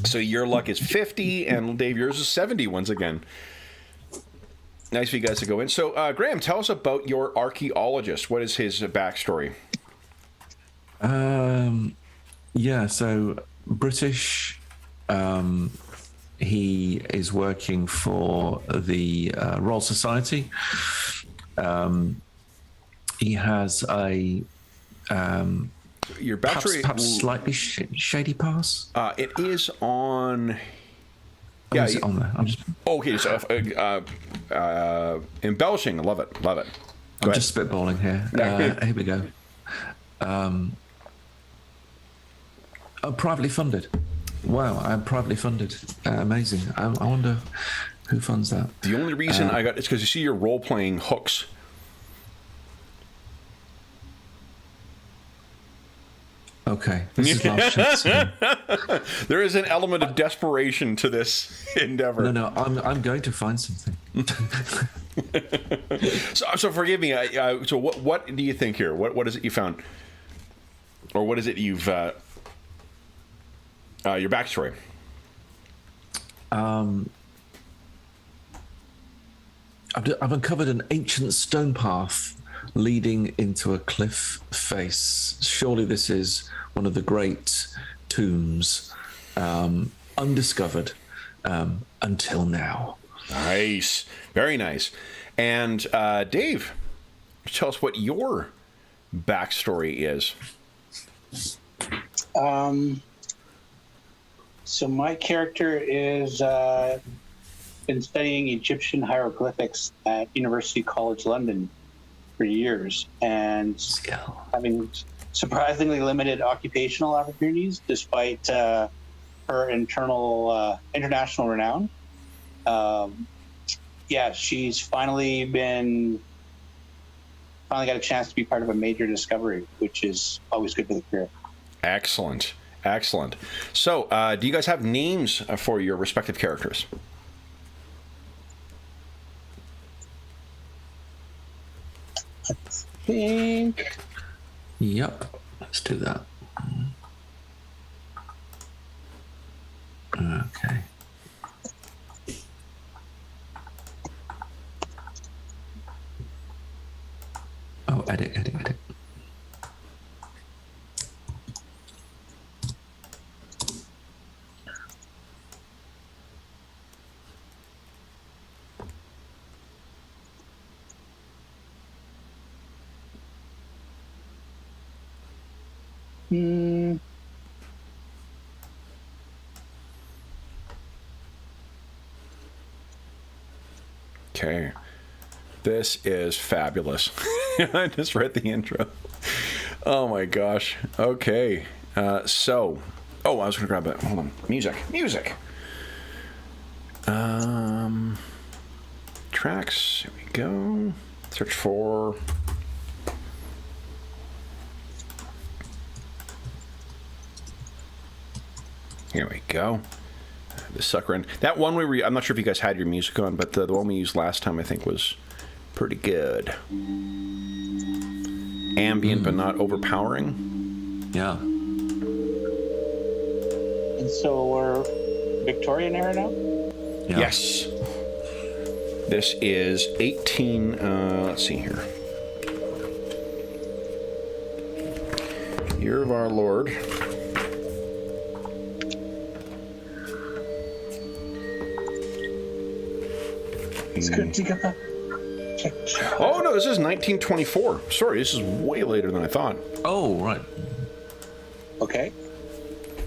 [SPEAKER 1] So your luck is 50, and Dave, yours is 70 once again. Nice for you guys to go in. So, Graham, tell us about your archaeologist. What is his backstory?
[SPEAKER 3] So British. He is working for the Royal Society. He has a
[SPEAKER 1] your backstory
[SPEAKER 3] perhaps slightly shady past.
[SPEAKER 1] It is on.
[SPEAKER 3] Yeah, is it on there? I'm just
[SPEAKER 1] okay. So embellishing. Love it. Go
[SPEAKER 3] I'm
[SPEAKER 1] ahead.
[SPEAKER 3] just spitballing here. Here we go. Privately funded. Wow, I'm privately funded. Amazing. I wonder who funds that.
[SPEAKER 1] The only reason I got is because you see your role-playing hooks.
[SPEAKER 3] Okay. This is last chance.
[SPEAKER 1] There is an element of desperation to this endeavor.
[SPEAKER 3] No, I'm going to find something.
[SPEAKER 1] So forgive me. So what do you think here? What is it you found, or what is it you've your backstory?
[SPEAKER 3] I've uncovered an ancient stone path leading into a cliff face. Surely this is one of the great tombs, undiscovered until now.
[SPEAKER 1] Nice. Very nice. And Dave, tell us what your backstory is.
[SPEAKER 2] So my character is been studying Egyptian hieroglyphics at University College London for years, and having surprisingly limited occupational opportunities despite her international renown. yeah, she's finally got a chance to be part of a major discovery, which is always good for the career.
[SPEAKER 1] Excellent. Excellent. So, do you guys have names for your respective characters?
[SPEAKER 2] I think.
[SPEAKER 3] Yep. Let's do that. Okay. Oh, edit.
[SPEAKER 1] Okay. This is fabulous. I just read the intro. Oh my gosh. Okay. So. Oh, I was going to grab it. Hold on. Music. Tracks. Here we go. Search for. Here we go. The sucker in. That one I'm not sure if you guys had your music on, but the one we used last time I think was pretty good. Ambient but not overpowering.
[SPEAKER 3] Yeah.
[SPEAKER 2] And so we're Victorian era now?
[SPEAKER 3] Yeah.
[SPEAKER 1] Yes. This is 18, let's see here. Year of our Lord.
[SPEAKER 2] It's good to get that.
[SPEAKER 1] Oh, no, this is 1924. Sorry, this is way later than I thought.
[SPEAKER 3] Oh, right.
[SPEAKER 2] Okay.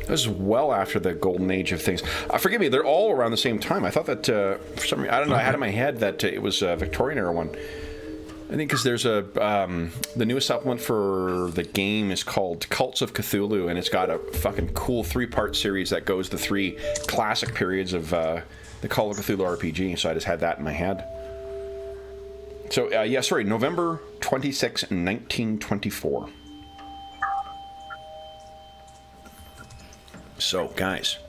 [SPEAKER 1] This is well after the golden age of things. Forgive me, they're all around the same time. I thought that, for some reason, I don't know, I had in my head that it was a Victorian era one. I think because there's the newest supplement for the game is called Cults of Cthulhu, and it's got a fucking cool 3-part series that goes the 3 classic periods of the Call of Cthulhu RPG, so I just had that in my head. So, yeah, sorry, November 26, 1924. So, guys,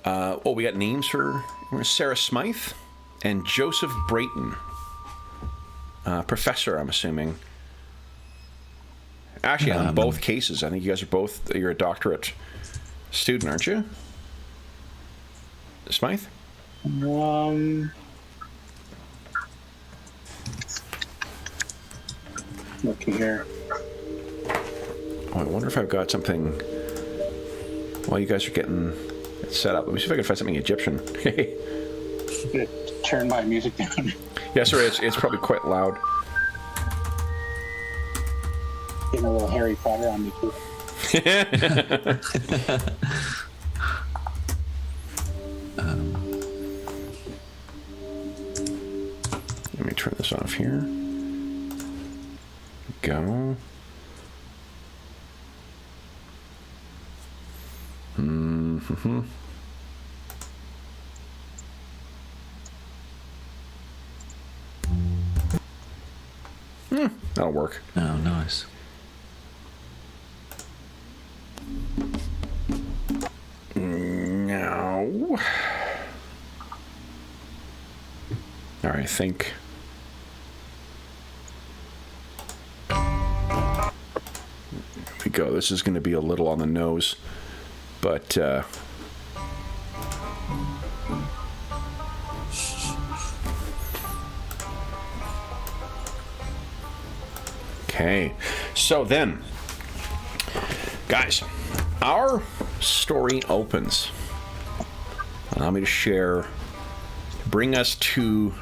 [SPEAKER 1] we got names for Sarah Smythe and Joseph Brayton. Professor, I'm assuming. Actually, on both cases, I think you guys are you're a doctorate student, aren't you? Smythe?
[SPEAKER 2] Looking here.
[SPEAKER 1] Oh, I wonder if I've got something while you guys are getting it set up. Let me see if I can find something Egyptian.
[SPEAKER 2] I'm gonna turn my music down.
[SPEAKER 1] Yeah, sorry, it's probably quite loud.
[SPEAKER 2] Getting a little Harry Potter on me too.
[SPEAKER 1] Let me turn this off here. Go. Mm-hmm. That'll work.
[SPEAKER 3] Oh, nice.
[SPEAKER 1] No. All right, I think. Here we go. This is going to be a little on the nose, but okay. So then, guys, our story opens. Allow me to share. Bring us to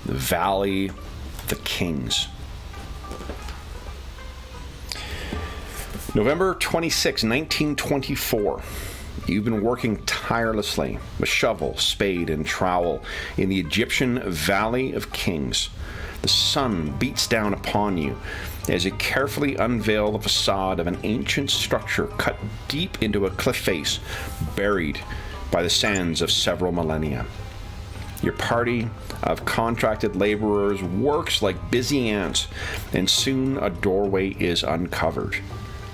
[SPEAKER 1] the Valley of the Kings. November 26, 1924. You've been working tirelessly with shovel, spade, and trowel in the Egyptian Valley of Kings. The sun beats down upon you as you carefully unveil the facade of an ancient structure cut deep into a cliff face, buried by the sands of several millennia. Your party of contracted laborers works like busy ants, and soon a doorway is uncovered.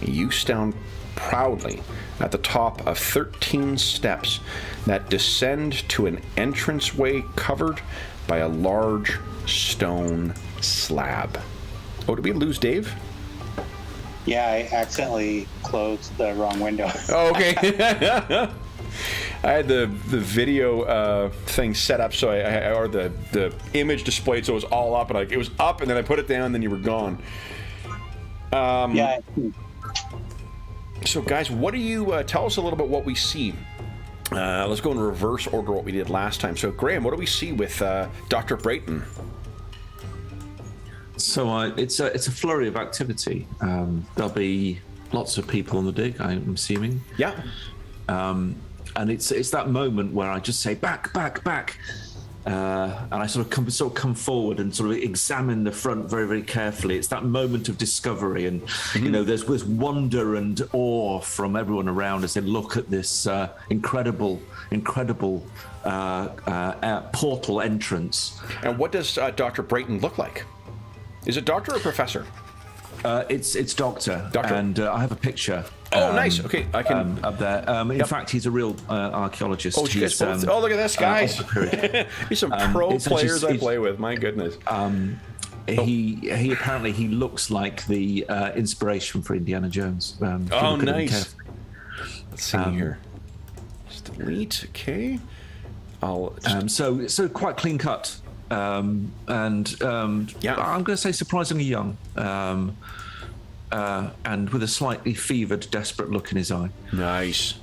[SPEAKER 1] You stand proudly at the top of 13 steps that descend to an entranceway covered by a large stone slab. Oh, did we lose Dave?
[SPEAKER 2] Yeah, I accidentally closed the wrong window.
[SPEAKER 1] Oh, okay. I had the video thing set up so or the image displayed so it was all up, and it was up, and then I put it down, and then you were gone.
[SPEAKER 2] Yeah.
[SPEAKER 1] So, guys, what do you tell us a little bit what we see? Let's go in reverse order what we did last time. So, Graham, what do we see with Dr. Brayton?
[SPEAKER 3] So it's a flurry of activity. There'll be lots of people on the dig, I'm assuming.
[SPEAKER 1] Yeah.
[SPEAKER 3] And it's that moment where I just say back, and I sort of come forward and sort of examine the front very, very carefully. It's that moment of discovery, and you know, there's wonder and awe from everyone around as they look at this incredible portal entrance.
[SPEAKER 1] And what does Dr. Brayton look like? Is it doctor or professor?
[SPEAKER 3] It's doctor.
[SPEAKER 1] Doctor.
[SPEAKER 3] And I have a picture.
[SPEAKER 1] Oh, nice. Okay, I can
[SPEAKER 3] up there. In fact, he's a real archaeologist.
[SPEAKER 1] Oh, you guys both? Oh, look at this, guys. He's some pro players I play with. My goodness.
[SPEAKER 3] He apparently he looks like the inspiration for Indiana Jones.
[SPEAKER 1] Oh, nice. Let's see here. Just delete. Okay. I'll.
[SPEAKER 3] So quite clean cut. Yeah. I'm going to say surprisingly young. And with a slightly fevered, desperate look in his eye.
[SPEAKER 1] Nice.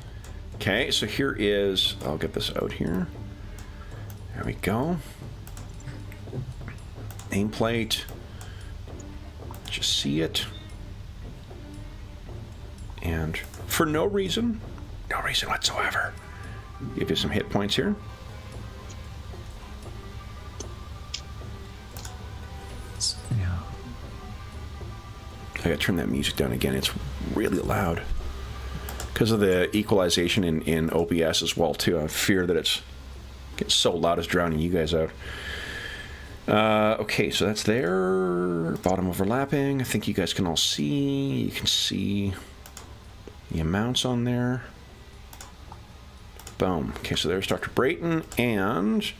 [SPEAKER 1] Okay, so here is... I'll get this out here. There we go. Nameplate. Just see it. And for no reason whatsoever, give you some hit points here.
[SPEAKER 3] Yeah.
[SPEAKER 1] I gotta turn that music down again. It's really loud. Because of the equalization in OBS as well, too. I fear that it's getting so loud it's drowning you guys out. Okay, so that's there. Bottom overlapping. I think you guys can all see. You can see the amounts on there. Boom. Okay, so there's Dr. Brayton. And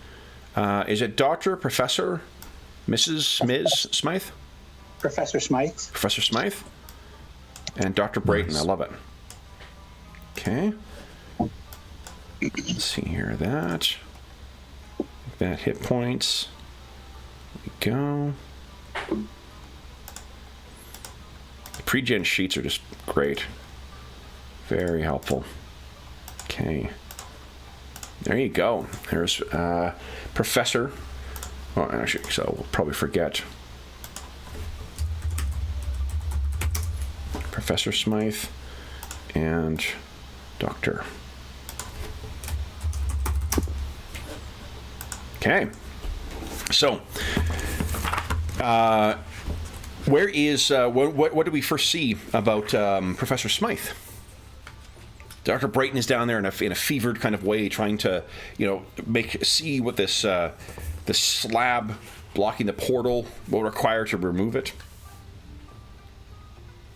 [SPEAKER 1] is it Dr. Professor, Mrs. Ms. Smythe?
[SPEAKER 2] Professor Smythe.
[SPEAKER 1] Professor Smythe. And Dr. Brayton. Nice. I love it. Okay. Let's see here. That hit points. There we go. Pre-gen sheets are just great. Very helpful. Okay. There you go. There's Professor. Oh, actually, so we'll probably forget. Professor Smythe and Doctor. Okay. So, where is what do we first see about Professor Smythe? Dr. Brayton is down there in a fevered kind of way, trying to see what this slab blocking the portal will require to remove it.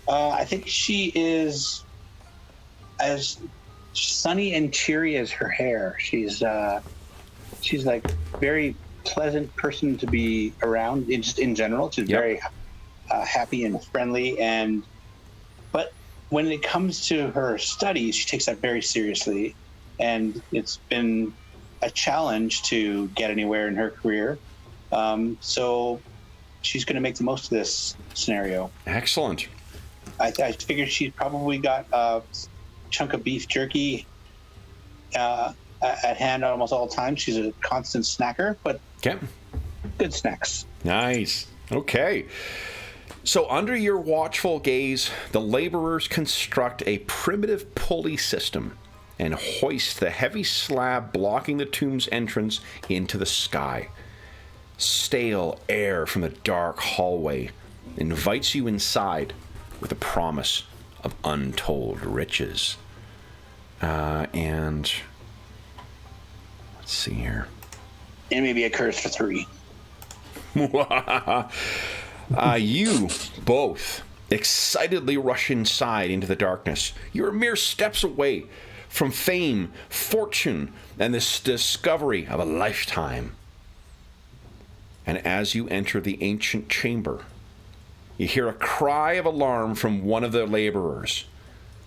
[SPEAKER 2] I think she is as sunny and cheery as her hair. She's like very pleasant person to be around in general. She's very happy and friendly, but when it comes to her studies, she takes that very seriously, and it's been a challenge to get anywhere in her career. So she's going to make the most of this scenario.
[SPEAKER 1] Excellent.
[SPEAKER 2] I figured she's probably got a chunk of beef jerky at hand almost all the time. She's a constant snacker, but good snacks.
[SPEAKER 1] Nice. Okay. So under your watchful gaze, the laborers construct a primitive pulley system and hoist the heavy slab blocking the tomb's entrance into the sky. Stale air from the dark hallway invites you inside with a promise of untold riches. And let's see here.
[SPEAKER 2] And maybe a curse for 3.
[SPEAKER 1] You both excitedly rush inside into the darkness. You're mere steps away from fame, fortune, and this discovery of a lifetime. And as you enter the ancient chamber, you hear a cry of alarm from one of the laborers.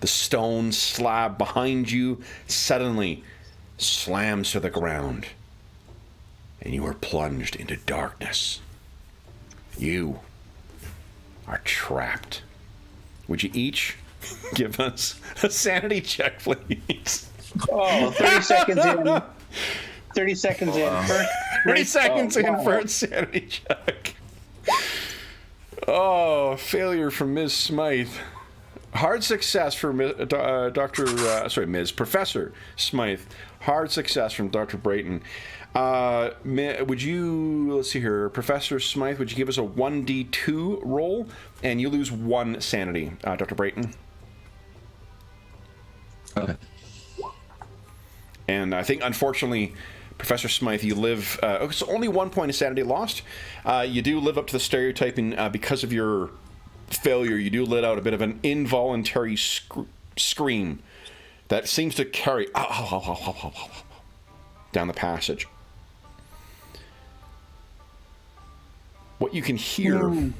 [SPEAKER 1] The stone slab behind you suddenly slams to the ground, and you are plunged into darkness. You are trapped. Would you each give us a sanity check, please?
[SPEAKER 2] Oh, 30 seconds in. 30 seconds in.
[SPEAKER 1] 30 seconds in for a sanity check. Oh, failure from Ms. Smythe. Hard success for Professor Smythe. Hard success from Dr. Brayton. Would you, let's see here, Professor Smythe, would you give us a 1d2 roll? And you lose 1 sanity, Dr. Brayton.
[SPEAKER 3] Okay.
[SPEAKER 1] And I think, unfortunately, Professor Smythe, you live, it's only 1 point of sanity lost. You do live up to the stereotyping because of your failure. You do let out a bit of an involuntary scream that seems to carry down the passage. What you can hear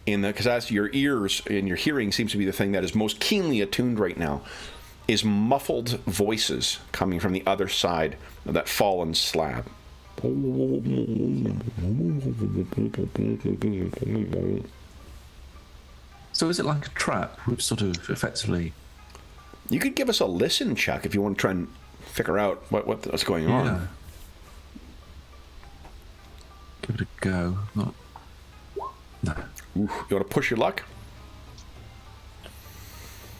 [SPEAKER 1] because that's your ears and your hearing seems to be the thing that is most keenly attuned right now, is muffled voices coming from the other side of that fallen slab.
[SPEAKER 3] So is it like a trap? We've sort of effectively...
[SPEAKER 1] You could give us a listen check if you want to try and figure out what's going on.
[SPEAKER 3] Yeah. Give it a go. No.
[SPEAKER 1] Ooh, you want to push your luck?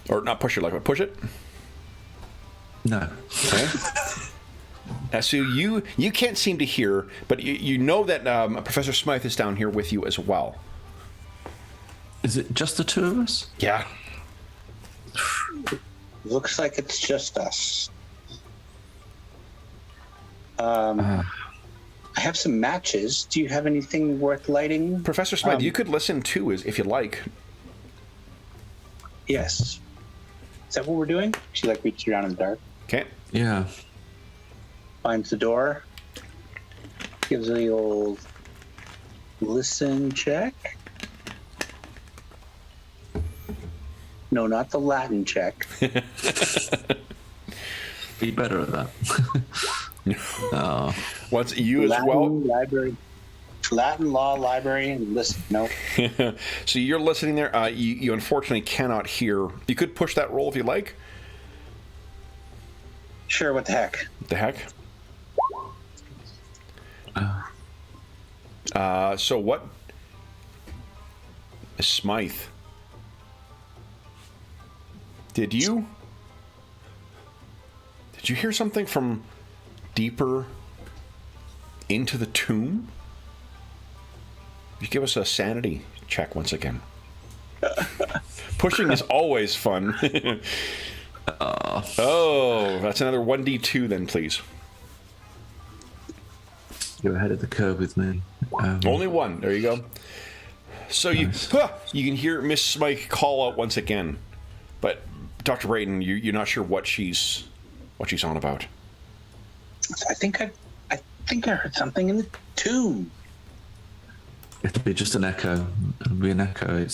[SPEAKER 1] Or not push your luck, but push it?
[SPEAKER 3] No.
[SPEAKER 1] Okay. So you can't seem to hear, but you know that Professor Smythe is down here with you as well.
[SPEAKER 3] Is it just the 2 of us?
[SPEAKER 1] Yeah.
[SPEAKER 2] Looks like it's just us. I have some matches. Do you have anything worth lighting?
[SPEAKER 1] Professor Smythe, you could listen too, if you'd like.
[SPEAKER 2] Yes. Is that what we're doing? She reaches around in the dark.
[SPEAKER 1] Okay.
[SPEAKER 3] Yeah.
[SPEAKER 2] Finds the door. Gives the old listen check. No, not the Latin check.
[SPEAKER 3] Be better at that. Oh.
[SPEAKER 1] What's you
[SPEAKER 2] Latin,
[SPEAKER 1] as well?
[SPEAKER 2] Library. Latin law library and listen. No.
[SPEAKER 1] So you're listening there. You unfortunately cannot hear. You could push that roll if you like.
[SPEAKER 2] Sure. What the heck?
[SPEAKER 1] The heck? So what? Smythe. Did you hear something from deeper into the tomb? You give us a sanity check once again. Pushing is always fun. Oh, that's another 1d2 then, please.
[SPEAKER 3] You're ahead of the curve with me.
[SPEAKER 1] Only 1. There you go. So nice. You can hear Miss Smythe call out once again, but Dr. Brayton, you're not sure what she's on about.
[SPEAKER 2] I think I heard something in the tomb.
[SPEAKER 3] It'll be just an echo. It'll be an echo. It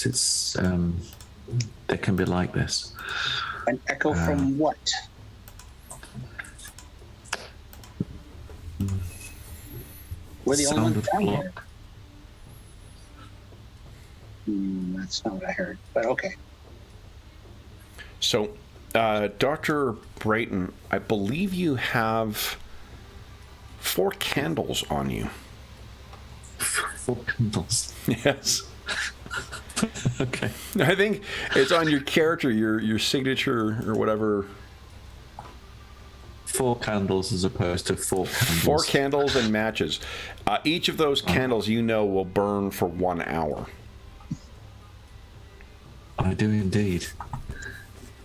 [SPEAKER 3] can be like this.
[SPEAKER 2] An echo from what? We're the only ones down here. That's not what I heard, but okay.
[SPEAKER 1] So, Dr. Brayton, I believe you have 4 candles on you.
[SPEAKER 3] 4 candles?
[SPEAKER 1] Yes.
[SPEAKER 3] Okay.
[SPEAKER 1] I think it's on your character, your signature or whatever.
[SPEAKER 3] 4 candles as opposed to 4 candles.
[SPEAKER 1] 4 candles and matches. Each of those candles, will burn for 1 hour.
[SPEAKER 3] I do indeed.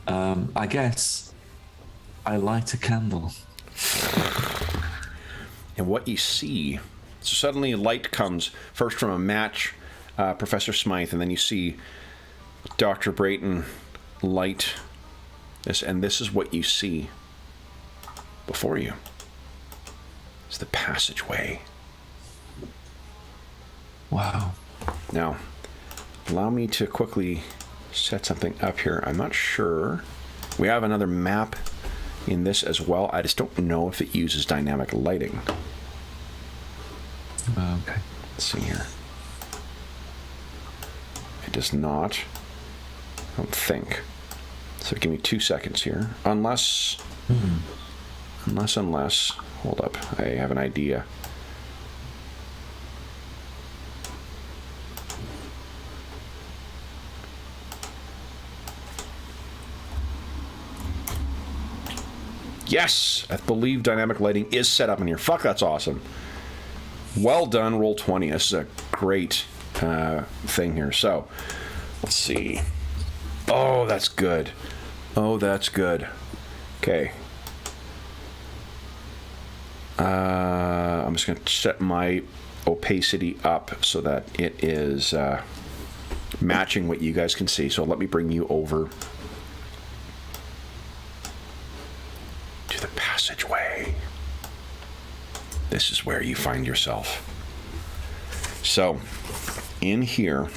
[SPEAKER 3] I guess I light a candle.
[SPEAKER 1] And what you see, so suddenly light comes first from a match, Professor Smythe, and then you see Dr. Brayton light this, and this is what you see before you. It's the passageway.
[SPEAKER 3] Wow.
[SPEAKER 1] Now, allow me to quickly set something up here. I'm not sure. We have another map in this as well. I just don't know if it uses dynamic lighting.
[SPEAKER 3] Okay.
[SPEAKER 1] Let's see here. It does not. I don't think. So give me 2 seconds here. Unless... Unless... Hold up. I have an idea. Yes! I believe dynamic lighting is set up in here. Fuck, that's awesome. Well done, roll 20. This is a great thing here. So, let's see. Oh, that's good. Oh, that's good. Okay. I'm just going to set my opacity up so that it is matching what you guys can see. So let me bring you over to the passageway. This is where you find yourself. So, in here,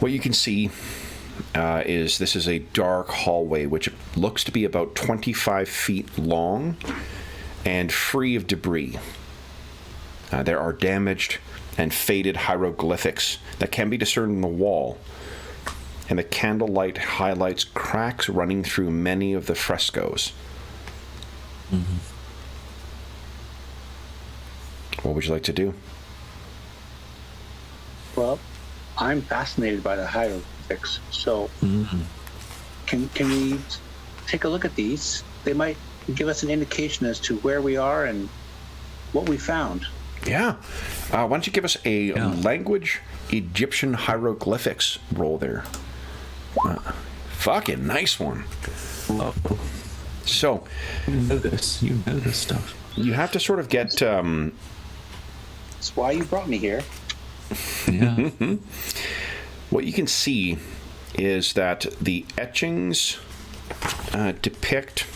[SPEAKER 1] what you can see is this is a dark hallway which looks to be about 25 feet long and free of debris. There are damaged and faded hieroglyphics that can be discerned in the wall, and the candlelight highlights cracks running through many of the frescoes.
[SPEAKER 3] Mm-hmm.
[SPEAKER 1] What would you like to do?
[SPEAKER 2] Well, I'm fascinated by the hieroglyphics, so can we take a look at these? They might give us an indication as to where we are and what we found.
[SPEAKER 1] Yeah. Why don't you give us a language Egyptian hieroglyphics roll there? Fucking nice one.
[SPEAKER 3] Oh.
[SPEAKER 1] So,
[SPEAKER 3] You know this stuff.
[SPEAKER 1] you have to sort of get...
[SPEAKER 2] That's why you brought me here.
[SPEAKER 3] Yeah.
[SPEAKER 1] What you can see is that the etchings depict...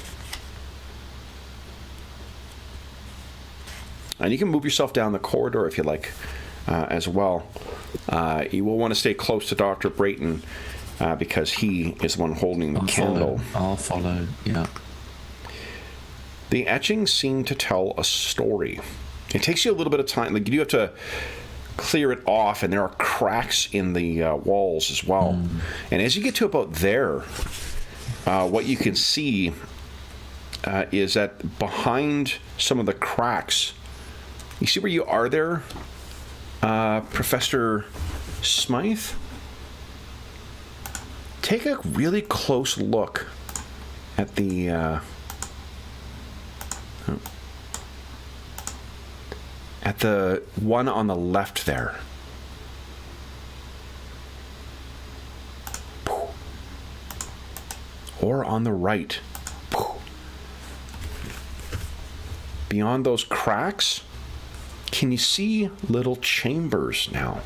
[SPEAKER 1] And you can move yourself down the corridor if you like as well. You will want to stay close to Dr. Brayton because he is the one holding the candle.
[SPEAKER 3] I'll follow, yeah.
[SPEAKER 1] The etchings seem to tell a story. It takes you a little bit of time. Like, you do have to clear it off, and there are cracks in the walls as well. And as you get to about there, what you can see is that behind some of the cracks, you see where you are there, Professor Smythe? Take a really close look at the one on the left there. Or on the right. Beyond those cracks, can you see little chambers now?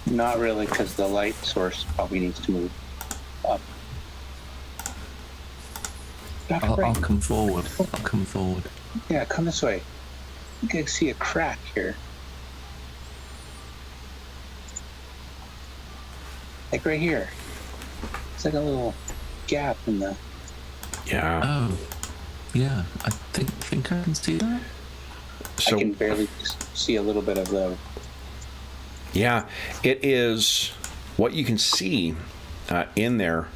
[SPEAKER 2] Not really, because the light source probably needs to move up.
[SPEAKER 3] I'll come forward.
[SPEAKER 2] Yeah, come this way. You can see a crack here. Like right here. It's like a little gap in the...
[SPEAKER 1] Yeah.
[SPEAKER 3] Oh, yeah. I think I can see that.
[SPEAKER 1] So,
[SPEAKER 2] I can barely see a little bit of the...
[SPEAKER 1] yeah, it is what you can see in there.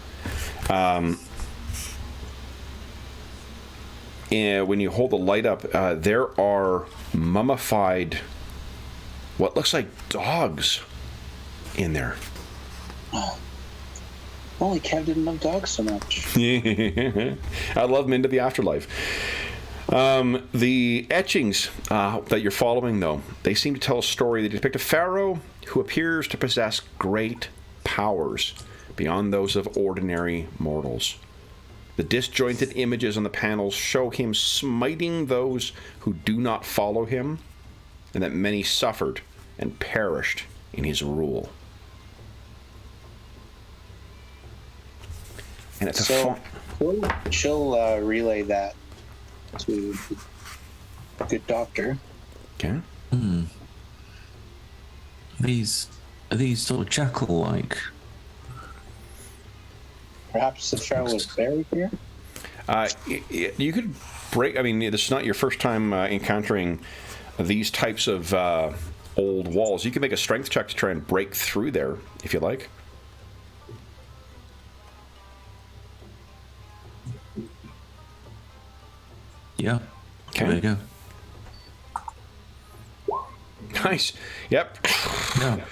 [SPEAKER 1] And when you hold the light up, there are mummified, what looks like dogs in there.
[SPEAKER 2] Oh. Only Kev didn't love dogs so much.
[SPEAKER 1] I love them into the afterlife. The etchings that you're following, though, they seem to tell a story. They depict a pharaoh who appears to possess great powers, beyond those of ordinary mortals. The disjointed images on the panels show him smiting those who do not follow him, and that many suffered and perished in his rule. And it's
[SPEAKER 2] she'll relay that to the good doctor.
[SPEAKER 1] Okay.
[SPEAKER 3] Are these sort of jackal-like?
[SPEAKER 2] Perhaps the child was buried here?
[SPEAKER 1] You could break... I mean, this is not your first time encountering these types of old walls. You can make a strength check to try and break through there, if you like.
[SPEAKER 3] Yeah.
[SPEAKER 1] Okay.
[SPEAKER 3] There you go.
[SPEAKER 1] Nice. Yep.
[SPEAKER 3] Yeah.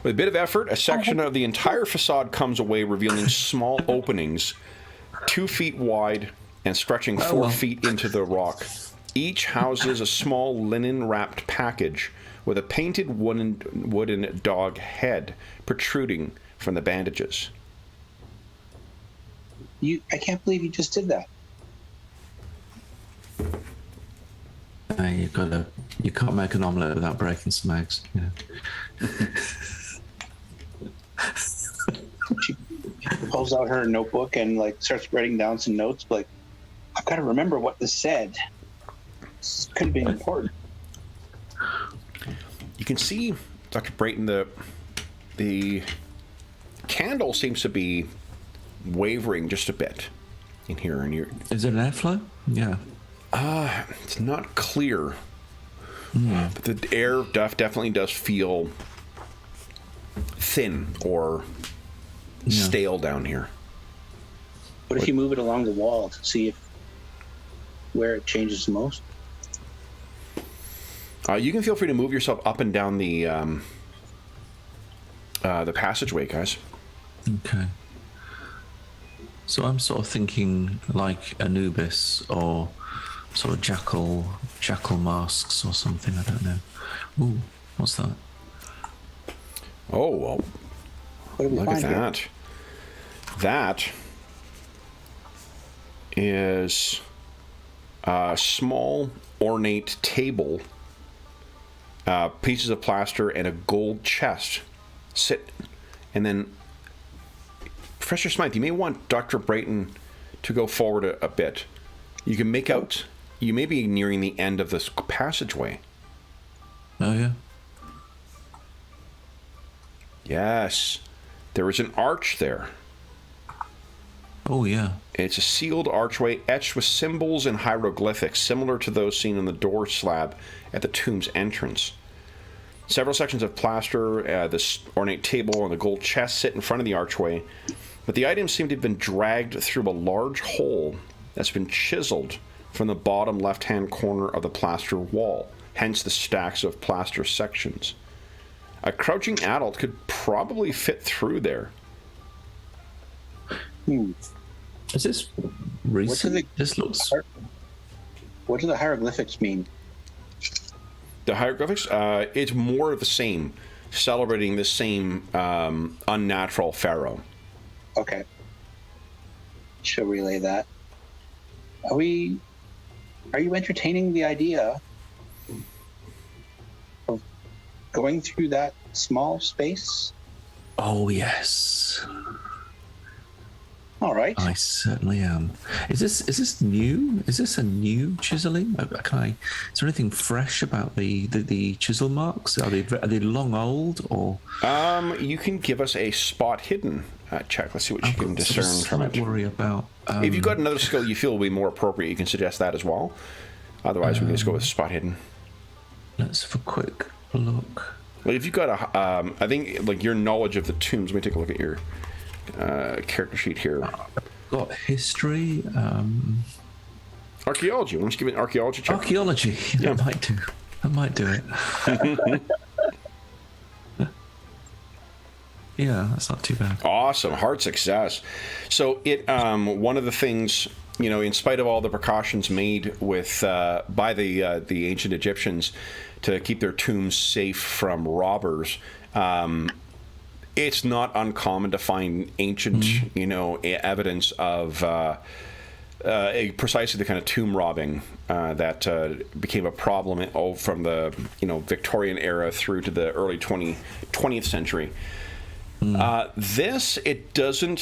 [SPEAKER 1] With a bit of effort, a section of the entire facade comes away, revealing small openings 2 feet wide and stretching 4 feet into the rock. Each houses a small linen-wrapped package with a painted wooden dog head protruding from the bandages.
[SPEAKER 2] I can't believe you just did that.
[SPEAKER 3] You can't make an omelette without breaking some eggs. You know.
[SPEAKER 2] She pulls out her notebook and starts writing down some notes. I've got to remember what this said. This could have been important.
[SPEAKER 1] You can see, Dr. Brayton, the candle seems to be wavering just a bit in here.
[SPEAKER 3] Is it an airflow? Yeah.
[SPEAKER 1] It's not clear. But the air definitely does feel thin or stale down here.
[SPEAKER 2] What if you move it along the wall to see where it changes the most?
[SPEAKER 1] You can feel free to move yourself up and down the passageway, guys.
[SPEAKER 3] Okay. So I'm sort of thinking like Anubis or sort of jackal masks or something. I don't know. Ooh, what's that?
[SPEAKER 1] Oh, well,
[SPEAKER 2] What did we
[SPEAKER 1] look
[SPEAKER 2] find
[SPEAKER 1] at
[SPEAKER 2] here?
[SPEAKER 1] that. That is a small ornate table, pieces of plaster, and a gold chest sit. And then, Professor Smythe, you may want Dr. Brayton to go forward a bit. You can make out, you may be nearing the end of this passageway.
[SPEAKER 3] Oh, yeah.
[SPEAKER 1] Yes. There is an arch there.
[SPEAKER 3] Oh, yeah.
[SPEAKER 1] It's a sealed archway etched with symbols and hieroglyphics similar to those seen on the door slab at the tomb's entrance. Several sections of plaster, this ornate table, and the gold chest sit in front of the archway, but the items seem to have been dragged through a large hole that's been chiseled from the bottom left-hand corner of the plaster wall, hence the stacks of plaster sections. A crouching adult could probably fit through there.
[SPEAKER 3] Is this recent? This looks...
[SPEAKER 2] What do the hieroglyphics mean?
[SPEAKER 1] The hieroglyphics? It's more of the same, celebrating the same unnatural pharaoh.
[SPEAKER 2] Okay. She'll relay that. Are you entertaining the idea of going through that small space?
[SPEAKER 3] Oh, yes.
[SPEAKER 2] All right.
[SPEAKER 3] I certainly am. Is this new? Is this a new chiseling? Is there anything fresh about the chisel marks? Are they long old or?
[SPEAKER 1] You can give us a spot hidden check. Let's see what you can discern from it.
[SPEAKER 3] Worry about.
[SPEAKER 1] If you've got another skill you feel will be more appropriate, you can suggest that as well. Otherwise, we can just go with spot hidden.
[SPEAKER 3] Let's have a quick look.
[SPEAKER 1] Well, if you've got I think your knowledge of the tombs. Let me take a look at your character sheet here.
[SPEAKER 3] Got history.
[SPEAKER 1] Archaeology. Why don't you give it an archaeology check?
[SPEAKER 3] Archaeology.
[SPEAKER 1] Yeah.
[SPEAKER 3] I might do it. Yeah, that's not too bad.
[SPEAKER 1] Awesome. Hard success. So it one of the things, in spite of all the precautions made with by the ancient Egyptians to keep their tombs safe from robbers, it's not uncommon to find ancient, evidence of precisely the kind of tomb robbing that became a problem from the Victorian era through to the early 20th century. This, it doesn't,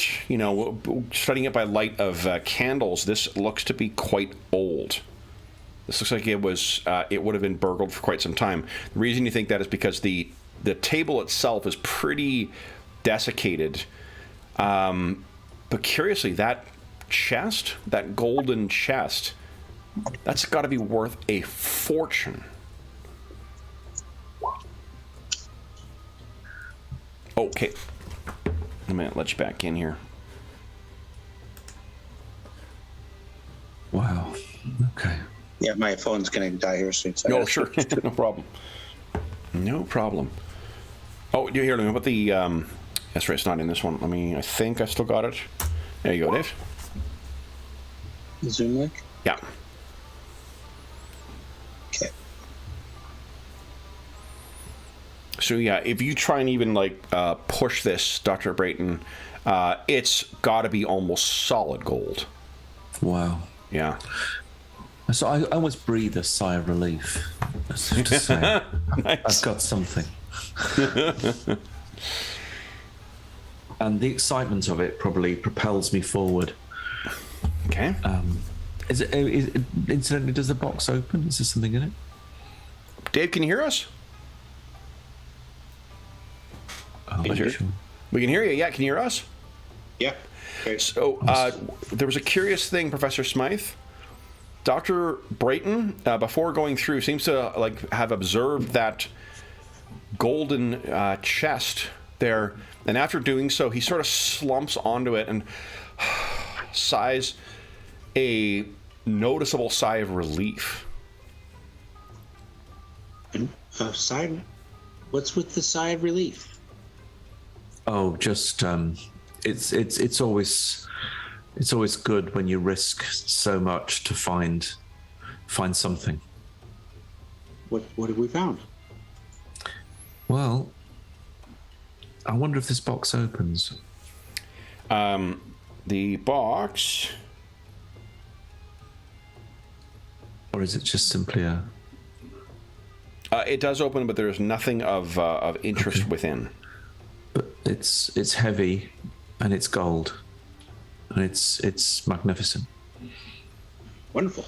[SPEAKER 1] studying it by light of candles, this looks to be quite old. This looks like it would have been burgled for quite some time. The reason you think that is because the table itself is pretty desiccated. But curiously, that chest, that golden chest, that's got to be worth a fortune. Okay. I'm going to let you back in here.
[SPEAKER 3] Wow. Okay.
[SPEAKER 2] Yeah, my phone's going to die here soon. So
[SPEAKER 1] No, sure. No problem. No problem. Oh, you hear me about the... that's right, it's not in this one. I think I still got it. There you go, Dave.
[SPEAKER 2] Zoom link?
[SPEAKER 1] Yeah.
[SPEAKER 2] Okay.
[SPEAKER 1] So yeah, if you try and even push this, Dr. Brayton, it's got to be almost solid gold.
[SPEAKER 3] Wow.
[SPEAKER 1] Yeah.
[SPEAKER 3] So I almost breathe a sigh of relief. As if to say,
[SPEAKER 1] Nice.
[SPEAKER 3] I've got something. And the excitement of it probably propels me forward.
[SPEAKER 1] Okay.
[SPEAKER 3] Incidentally, does the box open? Is there something in it?
[SPEAKER 1] Dave, can you hear us?
[SPEAKER 3] Oh,
[SPEAKER 2] Can you hear?
[SPEAKER 3] sure.
[SPEAKER 1] We can hear you. Yeah, can you hear us?
[SPEAKER 2] Yeah. Okay.
[SPEAKER 1] So there was a curious thing, Professor Smythe. Dr. Brayton, before going through, seems to have observed that golden chest there, and after doing so, he sort of slumps onto it and sighs a noticeable sigh of relief.
[SPEAKER 4] Sigh. What's with the sigh of relief?
[SPEAKER 3] Oh, just it's always good when you risk so much to find something.
[SPEAKER 4] What have we found?
[SPEAKER 3] Well, I wonder if this box opens.
[SPEAKER 1] The box.
[SPEAKER 3] Or is it just simply a...
[SPEAKER 1] It does open, but there's nothing of interest within.
[SPEAKER 3] But it's heavy, and it's gold, and it's magnificent.
[SPEAKER 4] Wonderful.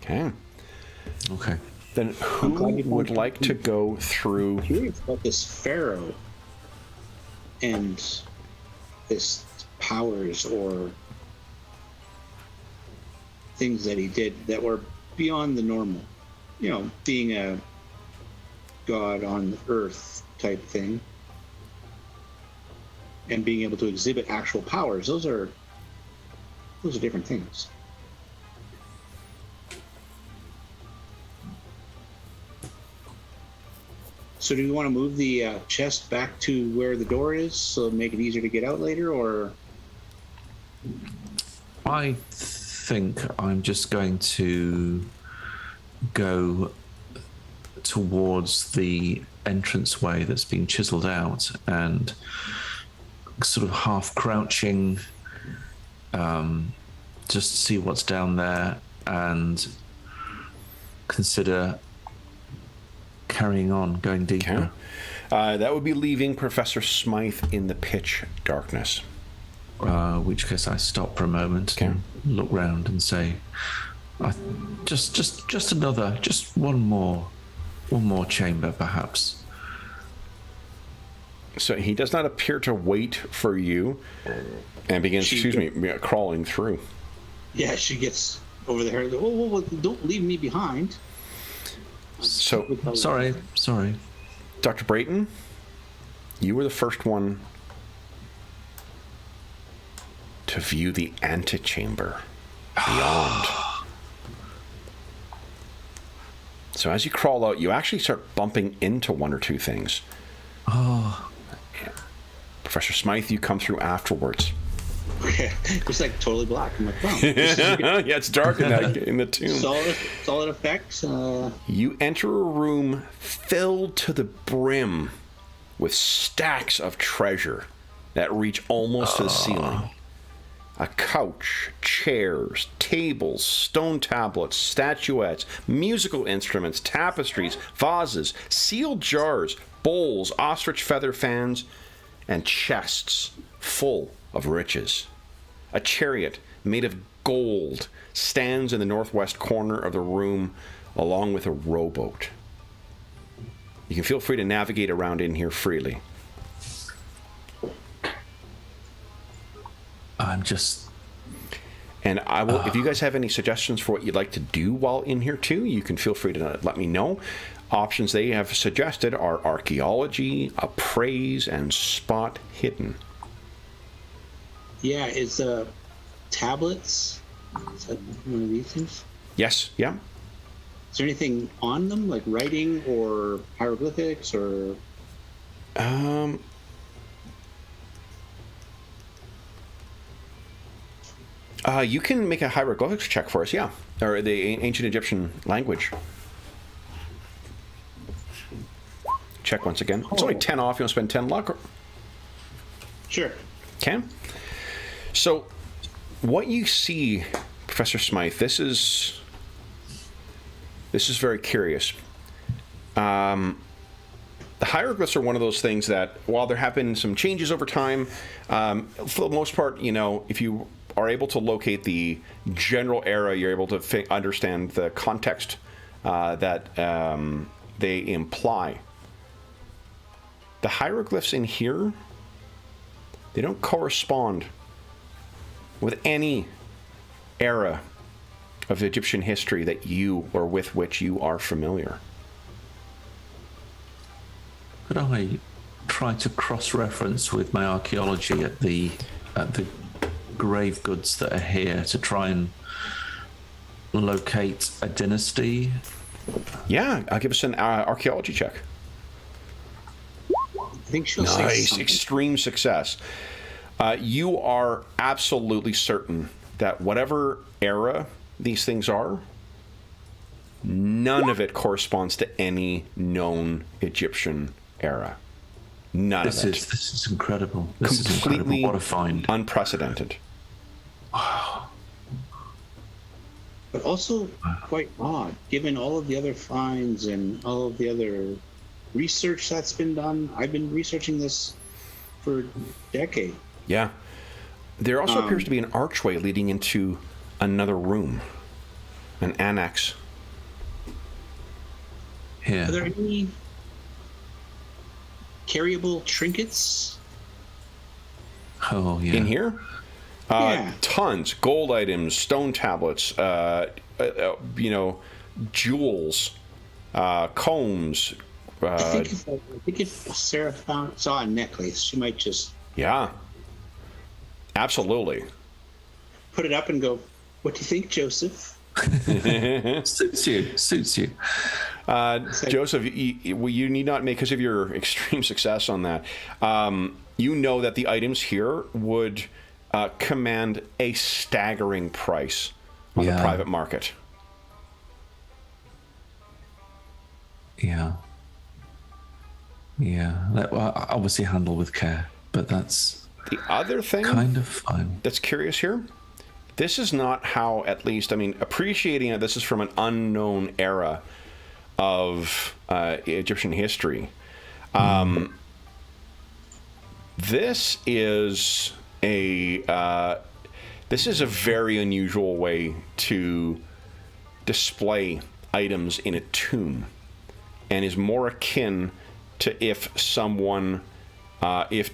[SPEAKER 1] Okay.
[SPEAKER 3] Okay.
[SPEAKER 1] Then who would like to go through?
[SPEAKER 4] I'm curious about this pharaoh and his powers or things that he did that were beyond the normal. Being a god on earth type thing and being able to exhibit actual powers. Those are different things. So do you want to move the chest back to where the door is so make it easier to get out later, or?
[SPEAKER 3] I think I'm just going to go towards the entranceway that's been chiseled out and sort of half crouching, just to see what's down there and consider carrying on, going deeper.
[SPEAKER 1] Okay. That would be leaving Professor Smythe in the pitch darkness.
[SPEAKER 3] Which case I stop for a moment and look round and say, just another, just one more chamber, perhaps.
[SPEAKER 1] So he does not appear to wait for you, and begins, crawling through.
[SPEAKER 4] Yeah, she gets over there. Whoa, don't leave me behind.
[SPEAKER 1] So,
[SPEAKER 3] Sorry.
[SPEAKER 1] Dr. Brayton, you were the first one to view the antechamber beyond. So as you crawl out, you actually start bumping into one or two things.
[SPEAKER 3] Oh.
[SPEAKER 1] Professor Smythe, you come through afterwards.
[SPEAKER 4] It's like totally black. I'm like, wow.
[SPEAKER 1] Yeah, it's dark in the tomb.
[SPEAKER 4] Solid effects.
[SPEAKER 1] You enter a room filled to the brim with stacks of treasure that reach almost to the ceiling. A couch, chairs, tables, stone tablets, statuettes, musical instruments, tapestries, vases, sealed jars, bowls, ostrich feather fans, and chests full of riches. A chariot made of gold stands in the northwest corner of the room, along with a rowboat. You can feel free to navigate around in here freely.
[SPEAKER 3] I'm just...
[SPEAKER 1] And I will, if you guys have any suggestions for what you'd like to do while in here too, you can feel free to let me know. Options they have suggested are archaeology, appraise, and spot hidden.
[SPEAKER 4] Yeah, is tablets? Is that one of these things?
[SPEAKER 1] Yes, yeah.
[SPEAKER 4] Is there anything on them, like writing or hieroglyphics or?
[SPEAKER 1] You can make a hieroglyphics check for us, yeah, or the ancient Egyptian language. Check once again. It's only 10 off. You want to spend 10 luck?
[SPEAKER 4] Sure.
[SPEAKER 1] Okay. So, what you see, Professor Smythe, this is very curious. The hieroglyphs are one of those things that, while there have been some changes over time, for the most part, you know, if you are able to locate the general era, you're able to understand the context that they imply. The hieroglyphs in here, they don't correspond with any era of Egyptian history that you or with which you are familiar.
[SPEAKER 3] Could I try to cross-reference with my archaeology at the grave goods that are here to try and locate a dynasty?
[SPEAKER 1] Yeah, I'll give us an archaeology check.
[SPEAKER 4] I think she'll say
[SPEAKER 1] Nice,
[SPEAKER 4] something.
[SPEAKER 1] extreme success. You are absolutely certain that whatever era these things are, none of it corresponds to any known Egyptian era. None of it.
[SPEAKER 3] This is incredible. This is
[SPEAKER 1] Completely
[SPEAKER 3] incredible. What a find.
[SPEAKER 1] unprecedented.
[SPEAKER 4] But also quite odd, given all of the other finds and all of the other research that's been done. I've been researching this for a decade.
[SPEAKER 1] Yeah. There also appears to be an archway leading into another room, an annex.
[SPEAKER 3] Here.
[SPEAKER 4] Are there any carryable trinkets?
[SPEAKER 3] Oh, yeah.
[SPEAKER 1] In here?
[SPEAKER 4] Yeah.
[SPEAKER 1] Tons. Gold items, stone tablets, jewels, combs.
[SPEAKER 4] I think if Sarah saw a necklace, she might just
[SPEAKER 1] Yeah. Absolutely.
[SPEAKER 4] put it up and go, "What do you think, Joseph?"
[SPEAKER 3] Suits you.
[SPEAKER 1] Joseph, you need not make, because of your extreme success on that, you know that the items here would command a staggering price on the private market.
[SPEAKER 3] Yeah. Obviously handle with care, but that's
[SPEAKER 1] The other thing
[SPEAKER 3] kind of fun.
[SPEAKER 1] that's curious here, this is not how, at least, I mean, appreciating it, this is from an unknown era of Egyptian history. This is a very unusual way to display items in a tomb, and is more akin to if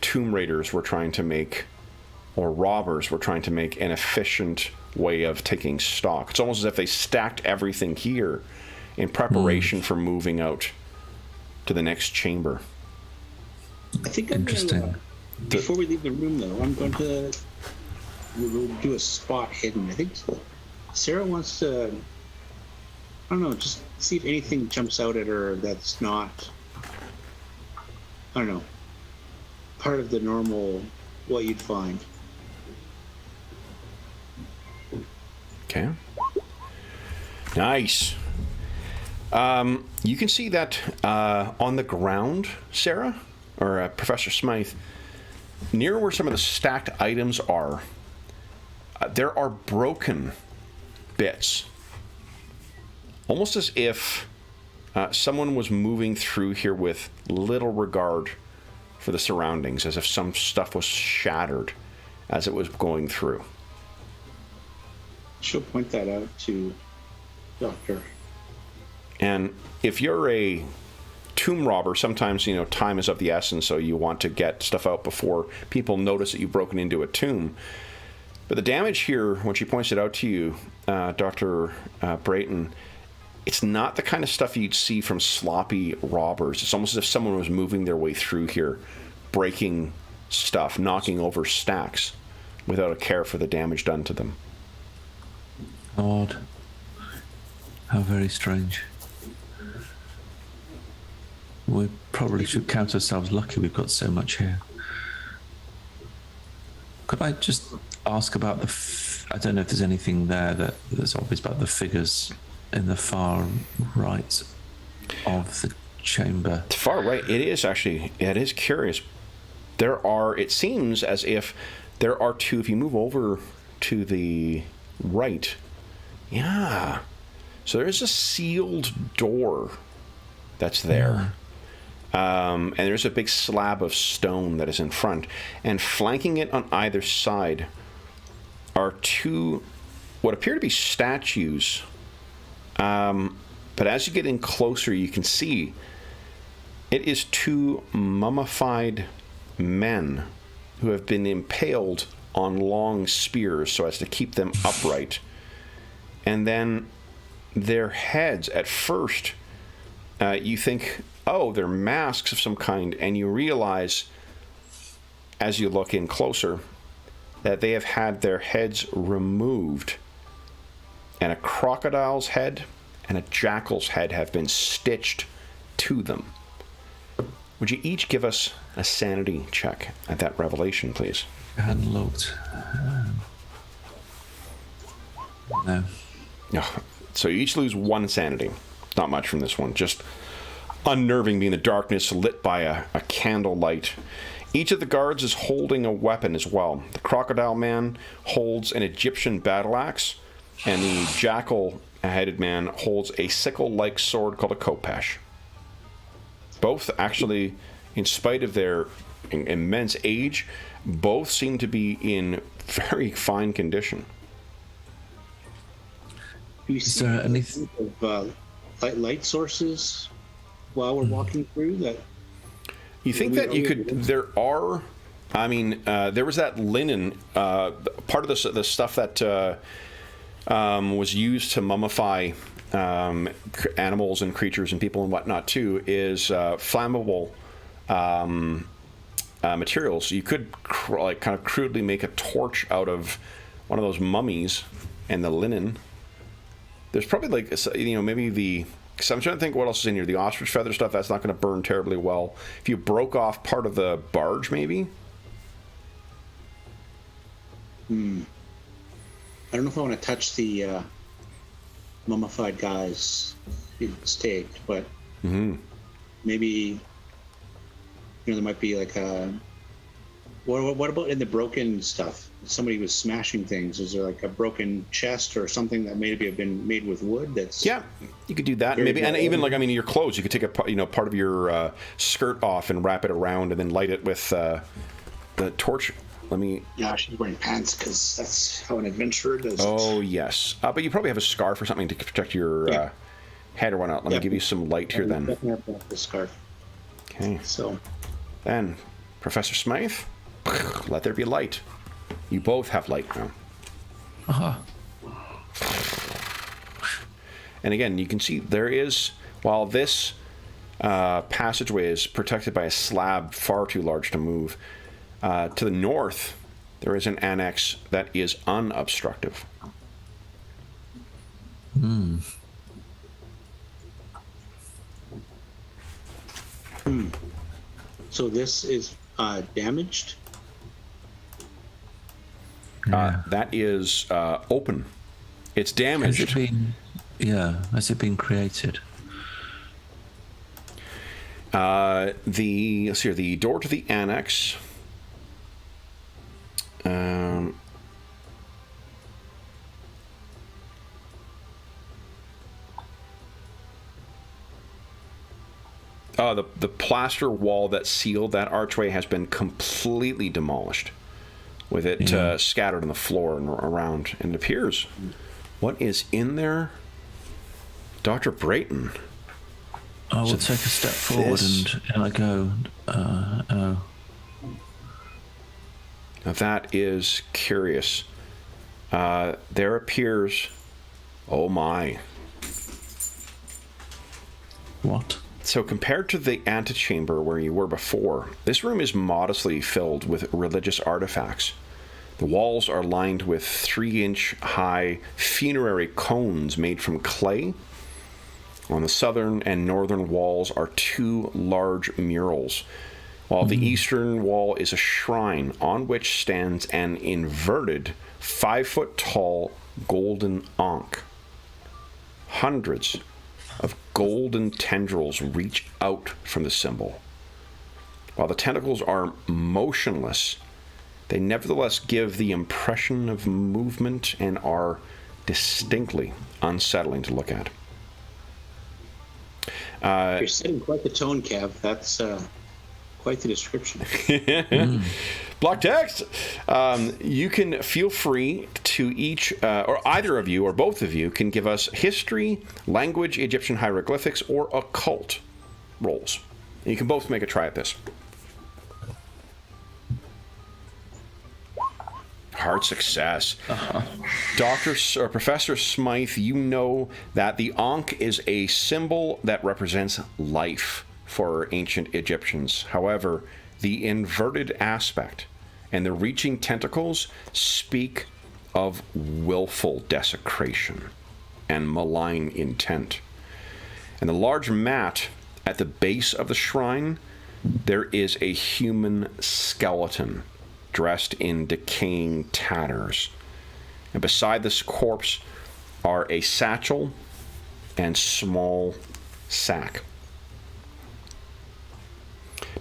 [SPEAKER 1] tomb raiders were trying to make, or robbers were trying to make, an efficient way of taking stock. It's almost as if they stacked everything here in preparation for moving out to the next chamber.
[SPEAKER 4] I think I'm
[SPEAKER 3] Interesting.
[SPEAKER 4] gonna, before we leave the room, though, I'm going to we'll do a spot hidden. I think Sarah wants to, I don't know, just see if anything jumps out at her that's not, I don't know, part of the normal, what you'd find.
[SPEAKER 1] Okay. Nice. You can see that on the ground, Sarah, or Professor Smythe, near where some of the stacked items are, there are broken bits. Almost as if someone was moving through here with little regard for the surroundings, as if some stuff was shattered as it was going through.
[SPEAKER 4] She'll point that out to Doctor.
[SPEAKER 1] And if you're a tomb robber, sometimes, time is of the essence, so you want to get stuff out before people notice that you've broken into a tomb. But the damage here, when she points it out to you, Dr. Brayton, it's not the kind of stuff you'd see from sloppy robbers. It's almost as if someone was moving their way through here, breaking stuff, knocking over stacks, without a care for the damage done to them.
[SPEAKER 3] Odd. How very strange. We probably should count ourselves lucky we've got so much here. Could I just ask about I don't know if there's anything there that's obvious about the figures in the far right of the chamber.
[SPEAKER 1] The far right, it is curious. It seems as if there are two, if you move over to the right, yeah. So there's a sealed door that's there. And there's a big slab of stone that is in front. And flanking it on either side are two, what appear to be statues. But as you get in closer, you can see it is two mummified men who have been impaled on long spears so as to keep them upright. And then their heads, at first, you think, oh, they're masks of some kind, and you realize, as you look in closer, that they have had their heads removed, and a crocodile's head and a jackal's head have been stitched to them. Would you each give us a sanity check at that revelation, please?
[SPEAKER 3] Handlocked. No.
[SPEAKER 1] No. So you each lose one sanity. Not much from this one. Just unnerving, being the darkness lit by a candle light. Each of the guards is holding a weapon as well. The crocodile man holds an Egyptian battle axe, and the jackal-headed man holds a sickle-like sword called a khopesh. Both actually, in spite of their immense age, both seem to be in very fine condition.
[SPEAKER 4] Do you see anything of light sources while we're walking through that?
[SPEAKER 1] You think that you could? There are. I mean, there was that linen. Part of the stuff that was used to mummify animals and creatures and people and whatnot too is flammable materials. You could kind of crudely make a torch out of one of those mummies and the linen. There's probably maybe because I'm trying to think what else is in here. The ostrich feather stuff, that's not going to burn terribly well. If you broke off part of the barge, maybe.
[SPEAKER 4] I don't know if I want to touch the mummified guy's staked, but maybe there might be like a. What about in the broken stuff? Somebody was smashing things. Is there like a broken chest or something that maybe have been made with wood? That's
[SPEAKER 1] you could do that maybe, and even your clothes. You could take a part of your skirt off and wrap it around, and then light it with the torch.
[SPEAKER 4] Yeah, she's wearing pants because that's how an adventurer does.
[SPEAKER 1] Oh yes, but you probably have a scarf or something to protect your head or whatnot. Let me give you some light here then.
[SPEAKER 4] Definitely have the scarf.
[SPEAKER 1] Okay.
[SPEAKER 4] So
[SPEAKER 1] then, Professor Smythe, let there be light. You both have light now. And again, you can see there is, while this passageway is protected by a slab far too large to move, to the north, there is an annex that is unobstructive.
[SPEAKER 4] So this is damaged?
[SPEAKER 1] That is open. It's damaged.
[SPEAKER 3] Has it been created?
[SPEAKER 1] Let's see here, the door to the annex. The plaster wall that sealed that archway has been completely demolished, with it scattered on the floor and around. And it appears, what is in there? Dr. Brayton.
[SPEAKER 3] I will take a step forward and I go, oh.
[SPEAKER 1] Now that is curious. There appears, oh my.
[SPEAKER 3] What?
[SPEAKER 1] So compared to the antechamber where you were before, this room is modestly filled with religious artifacts. The walls are lined with 3-inch high funerary cones made from clay. On the southern and northern walls are 2 large murals, while the eastern wall is a shrine on which stands an inverted 5-foot-tall golden ankh. Hundreds of golden tendrils reach out from the symbol. While the tentacles are motionless, they nevertheless give the impression of movement and are distinctly unsettling to look at.
[SPEAKER 4] You're setting quite the tone, Kev. That's quite the description.
[SPEAKER 1] Block text. You can feel free to each, or either of you, or both of you, can give us history, language, Egyptian hieroglyphics, or occult rolls. And you can both make a try at this. Hard success. Professor Smythe, you know that the Ankh is a symbol that represents life for ancient Egyptians. However, the inverted aspect and the reaching tentacles speak of willful desecration and malign intent. And the large mat at the base of the shrine, there is a human skeleton dressed in decaying tatters. And beside this corpse are a satchel and small sack.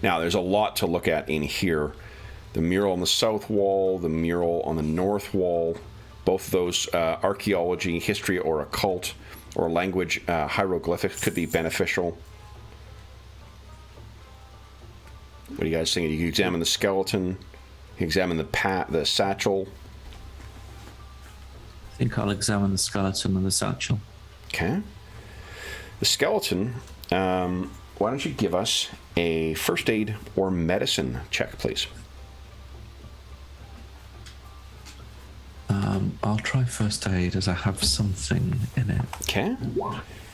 [SPEAKER 1] Now, there's a lot to look at in here. The mural on the south wall, the mural on the north wall, both of those archaeology, history, or occult, or language hieroglyphics could be beneficial. What are you guys thinking? You can examine the skeleton, you can examine the satchel.
[SPEAKER 3] I think I'll examine the skeleton and the satchel.
[SPEAKER 1] Okay. The skeleton, why don't you give us a first aid or medicine check, please?
[SPEAKER 3] I'll try first aid as I have something in it.
[SPEAKER 1] Okay.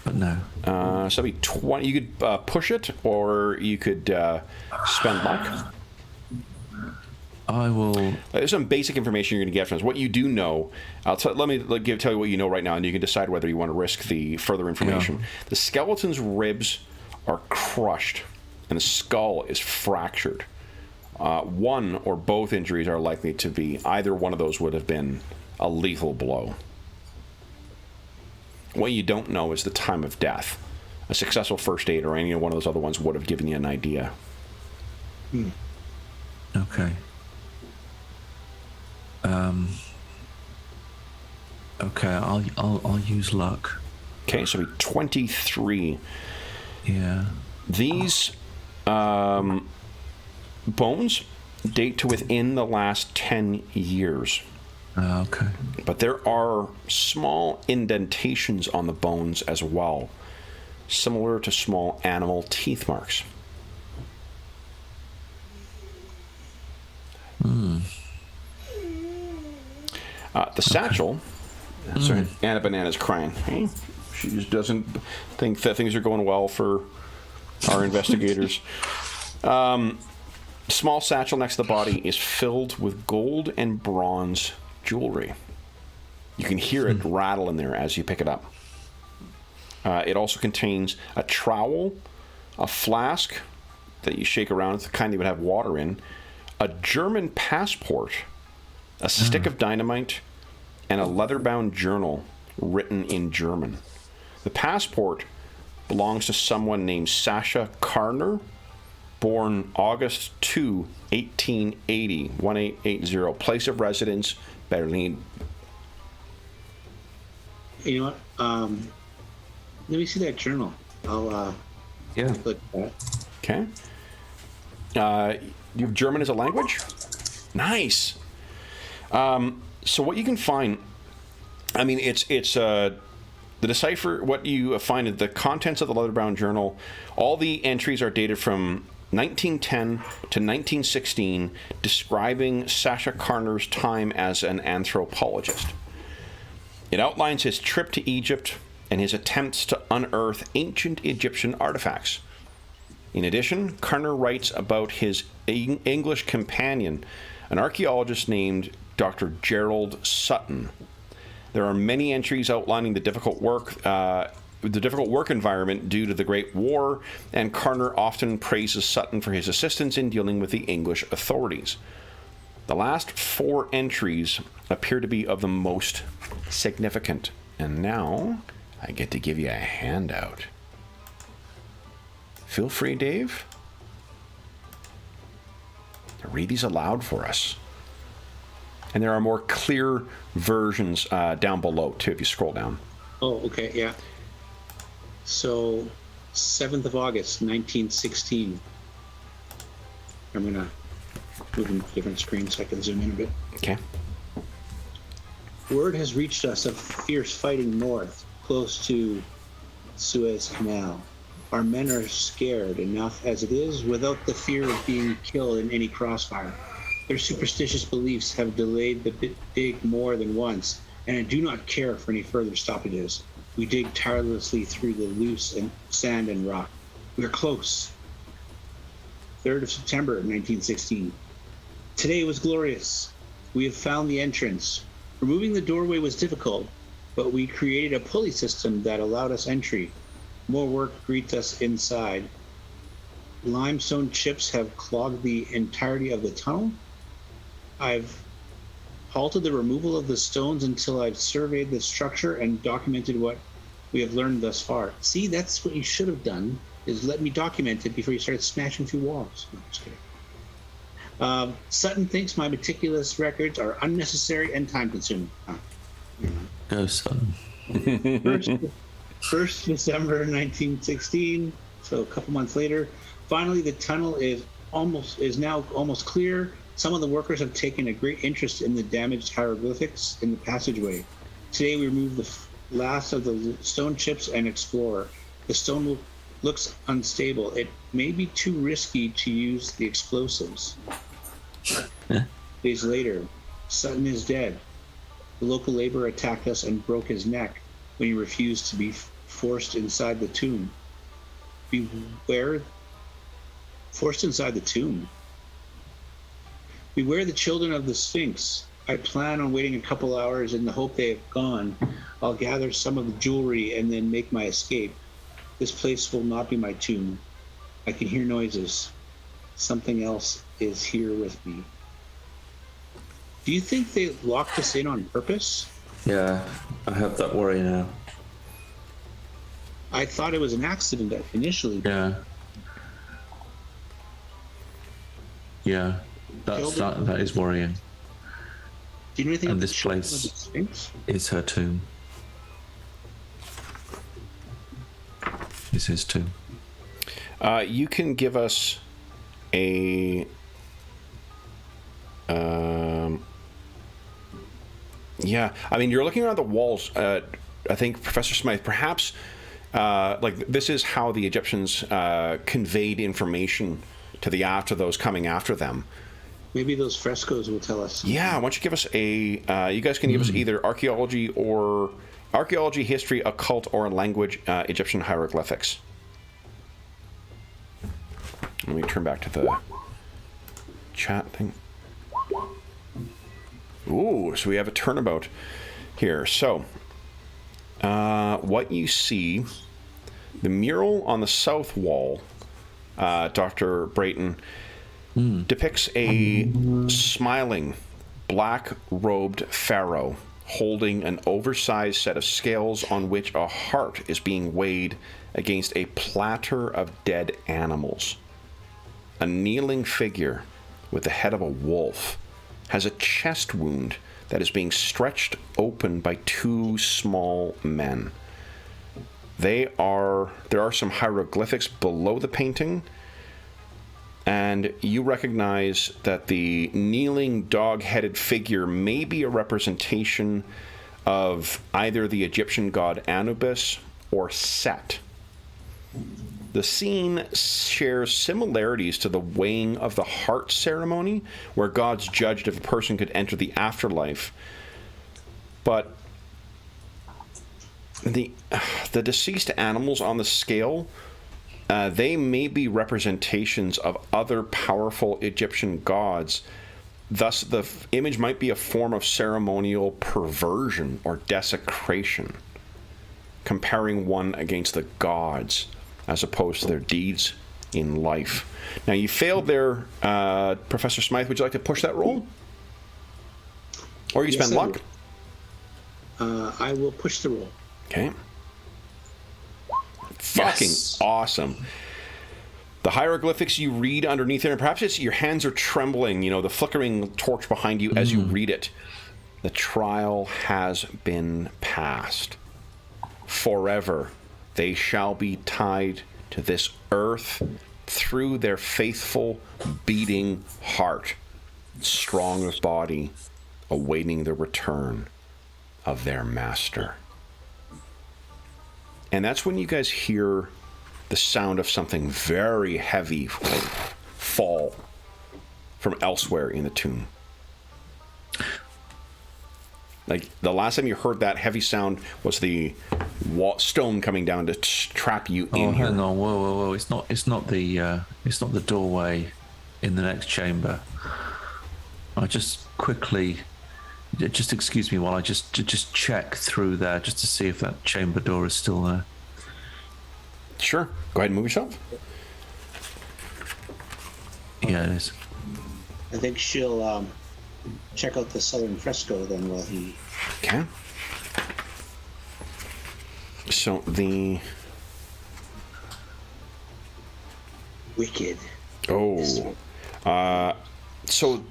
[SPEAKER 3] But no.
[SPEAKER 1] So that'd be 20. You could push it, or you could spend luck.
[SPEAKER 3] I will.
[SPEAKER 1] There's some basic information you're going to get from this. What you do know, let me tell you what you know right now, and you can decide whether you want to risk the further information. Yeah. The skeleton's ribs are crushed, and the skull is fractured. One or both injuries are likely to be, either one of those would have been a lethal blow. What you don't know is the time of death. A successful first aid or any one of those other ones would have given you an idea.
[SPEAKER 3] Okay. Okay, I'll use luck.
[SPEAKER 1] Okay, so 23.
[SPEAKER 3] Yeah.
[SPEAKER 1] These bones date to within the last 10 years.
[SPEAKER 3] Okay.
[SPEAKER 1] But there are small indentations on the bones as well, similar to small animal teeth marks. The satchel. Sorry, Anna Banana's crying. Hey, she just doesn't think that things are going well for our investigators. Small satchel next to the body is filled with gold and bronze jewelry. You can hear it rattle in there as you pick it up. It also contains a trowel, a flask that you shake around, it's the kind you would have water in, a German passport, a stick of dynamite, and a leather-bound journal written in German. The passport belongs to someone named Sasha Karner, born August 2, 1880, 1880. Place of residence, Berlin.
[SPEAKER 4] You know what? Let me see that journal. I'll
[SPEAKER 3] Yeah.
[SPEAKER 4] look at that.
[SPEAKER 1] Okay. You have German as a language? Nice. So what you can find, I mean, it's the decipher. What you find is the contents of the leather-bound journal. All the entries are dated from 1910 to 1916, describing Sasha Karner's time as an anthropologist. It outlines his trip to Egypt and his attempts to unearth ancient Egyptian artifacts. In addition, Karner writes about his English companion, an archaeologist named Dr. Gerald Sutton. There are many entries outlining the difficult work environment due to the Great War, and Karner often praises Sutton for his assistance in dealing with the English authorities. The last 4 entries appear to be of the most significant. And now, I get to give you a handout. Feel free, Dave, to read these aloud for us. And there are more clear versions down below, too, if you scroll down.
[SPEAKER 4] Oh, okay, yeah. So, 7th of August, 1916. I'm going to move into a different screen so I can zoom in a bit.
[SPEAKER 1] Okay.
[SPEAKER 4] Word has reached us of fierce fighting north, close to Suez Canal. Our men are scared enough as it is without the fear of being killed in any crossfire. Their superstitious beliefs have delayed the dig more than once, and I do not care for any further stoppages. We dig tirelessly through the loose sand and rock. We are close. 3rd of September, 1916. Today was glorious. We have found the entrance. Removing the doorway was difficult, but we created a pulley system that allowed us entry. More work greets us inside. Limestone chips have clogged the entirety of the tunnel. I've halted the removal of the stones until I've surveyed the structure and documented what we have learned thus far. See, that's what you should have done, is let me document it before you started smashing through walls. No, just kidding. Sutton thinks my meticulous records are unnecessary and time-consuming.
[SPEAKER 3] Go, Sutton.
[SPEAKER 4] 1st December 1916, so a couple months later. Finally, the tunnel is now almost clear. Some of the workers have taken a great interest in the damaged hieroglyphics in the passageway. Today we remove the last of the stone chips and explore. The stone looks unstable. It may be too risky to use the explosives. Days later, Sutton is dead. The local laborer attacked us and broke his neck when he refused to be forced inside the tomb. Forced inside the tomb. Beware the children of the Sphinx. I plan on waiting a couple hours in the hope they have gone. I'll gather some of the jewelry and then make my escape. This place will not be my tomb. I can hear noises. Something else is here with me. Do you think they locked us in on purpose?
[SPEAKER 3] Yeah, I have that worry now.
[SPEAKER 4] I thought it was an accident initially.
[SPEAKER 3] Yeah. Yeah, that is worrying.
[SPEAKER 4] Do you know anything
[SPEAKER 3] And
[SPEAKER 4] about
[SPEAKER 3] this
[SPEAKER 4] the children
[SPEAKER 3] place-
[SPEAKER 4] of the Sphinx?
[SPEAKER 3] Is her tomb. Is his tomb.
[SPEAKER 1] You can give us a... yeah, I mean, you're looking around the walls. I think, Professor Smythe, perhaps, this is how the Egyptians conveyed information to those coming after them.
[SPEAKER 4] Maybe those frescoes will tell us.
[SPEAKER 1] Yeah, why don't you give us a... you guys can give us either archaeology, history, occult, or language, Egyptian hieroglyphics. Let me turn back to the chat thing. Ooh, so we have a turnabout here. So, what you see, the mural on the south wall, Dr. Brayton, depicts a smiling, black-robed pharaoh holding an oversized set of scales on which a heart is being weighed against a platter of dead animals. A kneeling figure with the head of a wolf has a chest wound that is being stretched open by two small men. There are some hieroglyphics below the painting, and you recognize that the kneeling dog-headed figure may be a representation of either the Egyptian god Anubis or Set. The scene shares similarities to the weighing of the heart ceremony, where gods judged if a person could enter the afterlife. But the deceased animals on the scale, they may be representations of other powerful Egyptian gods. Thus, the image might be a form of ceremonial perversion or desecration, comparing one against the gods as opposed to their deeds in life. Now, you failed there, Professor Smythe. Would you like to push that roll? Or you spend luck?
[SPEAKER 4] I will push the roll.
[SPEAKER 1] Okay. Fucking awesome. The hieroglyphics you read underneath there, and perhaps it's your hands are trembling, the flickering torch behind you as you read it. The trial has been passed. Forever they shall be tied to this earth through their faithful beating heart, strong of body, awaiting the return of their master. And that's when you guys hear the sound of something very heavy fall from elsewhere in the tomb. Like, the last time you heard that heavy sound was the stone coming down to trap you in here.
[SPEAKER 3] Hang on, whoa! It's not the doorway in the next chamber. I just quickly, just excuse me while I just check through there just to see if that chamber door is still there.
[SPEAKER 1] Sure. Go ahead and move yourself.
[SPEAKER 3] Yeah, it is.
[SPEAKER 4] I think she'll check out the southern fresco then while he...
[SPEAKER 1] Okay. So the...
[SPEAKER 4] Wicked.
[SPEAKER 1] Oh. So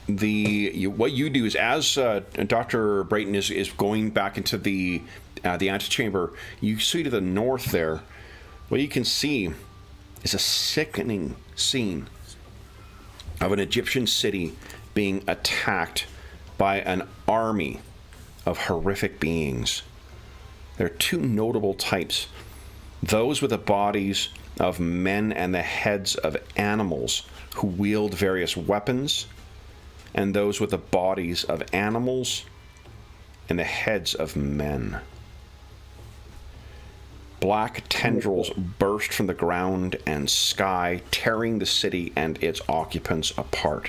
[SPEAKER 1] what you do is, as Dr. Brayton is going back into the antechamber, you see to the north there, what you can see is a sickening scene of an Egyptian city being attacked by an army of horrific beings. There are two notable types: those with the bodies of men and the heads of animals who wield various weapons, and those with the bodies of animals and the heads of men. Black tendrils burst from the ground and sky, tearing the city and its occupants apart.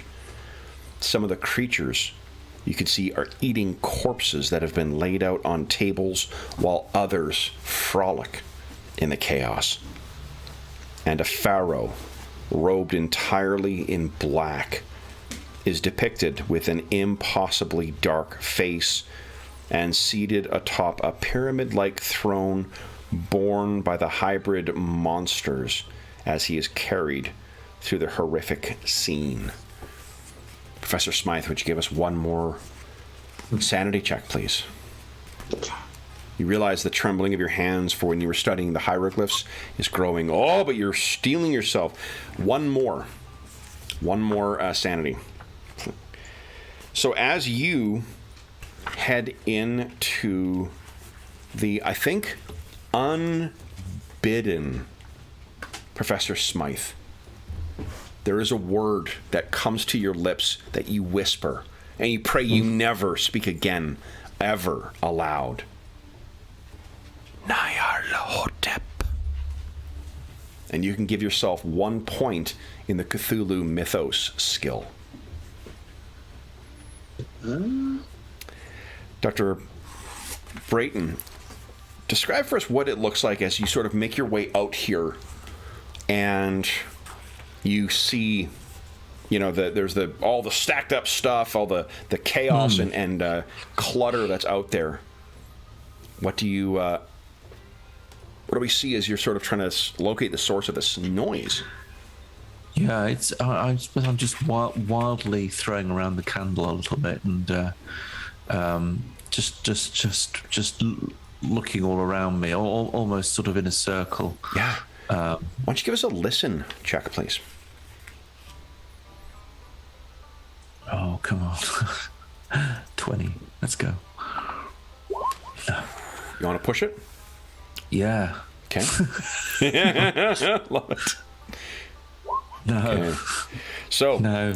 [SPEAKER 1] Some of the creatures you can see are eating corpses that have been laid out on tables, while others frolic in the chaos. And a pharaoh, robed entirely in black, is depicted with an impossibly dark face and seated atop a pyramid-like throne borne by the hybrid monsters as he is carried through the horrific scene. Professor Smythe, would you give us one more sanity check, please? You realize the trembling of your hands for when you were studying the hieroglyphs is growing. Oh, but you're steeling yourself. One more sanity. So as you head into the, I think, unbidden Professor Smythe, there is a word that comes to your lips that you whisper, and you pray you never speak again, ever aloud. Nyarlathotep. And you can give yourself 1 point in the Cthulhu mythos skill. Dr. Brayton, describe for us what it looks like as you sort of make your way out here and you see there's all the stacked up stuff, all the chaos and clutter that's out there. What do we see as you're sort of trying to locate the source of this noise?
[SPEAKER 3] Yeah, I'm just wildly throwing around the candle a little bit and just looking all around me, almost sort of in a circle.
[SPEAKER 1] Yeah. Why don't you give us a listen check, please?
[SPEAKER 3] Oh, come on. 20. Let's go.
[SPEAKER 1] You want to push it?
[SPEAKER 3] Yeah.
[SPEAKER 1] Okay. Love it.
[SPEAKER 3] No.
[SPEAKER 1] Okay. So,
[SPEAKER 3] No.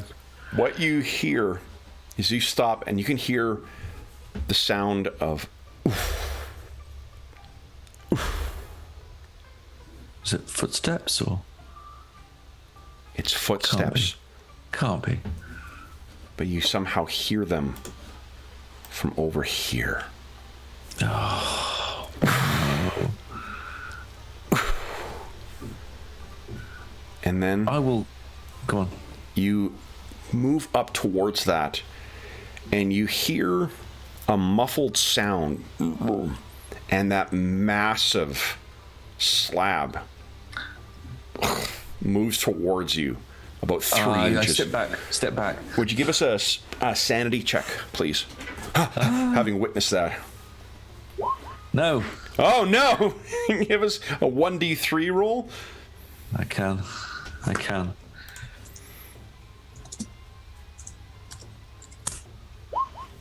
[SPEAKER 1] what you hear is you stop and you can hear the sound of.
[SPEAKER 3] Is it footsteps or?
[SPEAKER 1] It's footsteps.
[SPEAKER 3] Can't be.
[SPEAKER 1] But you somehow hear them from over here.
[SPEAKER 3] Oh. No.
[SPEAKER 1] And then
[SPEAKER 3] I will. Go on.
[SPEAKER 1] you move up towards that, and you hear a muffled sound, and that massive slab moves towards you about 3 inches.
[SPEAKER 3] Step back.
[SPEAKER 1] Would you give us a sanity check, please? Having witnessed that.
[SPEAKER 3] No.
[SPEAKER 1] Oh, no! Give us a 1d3 roll.
[SPEAKER 3] I can.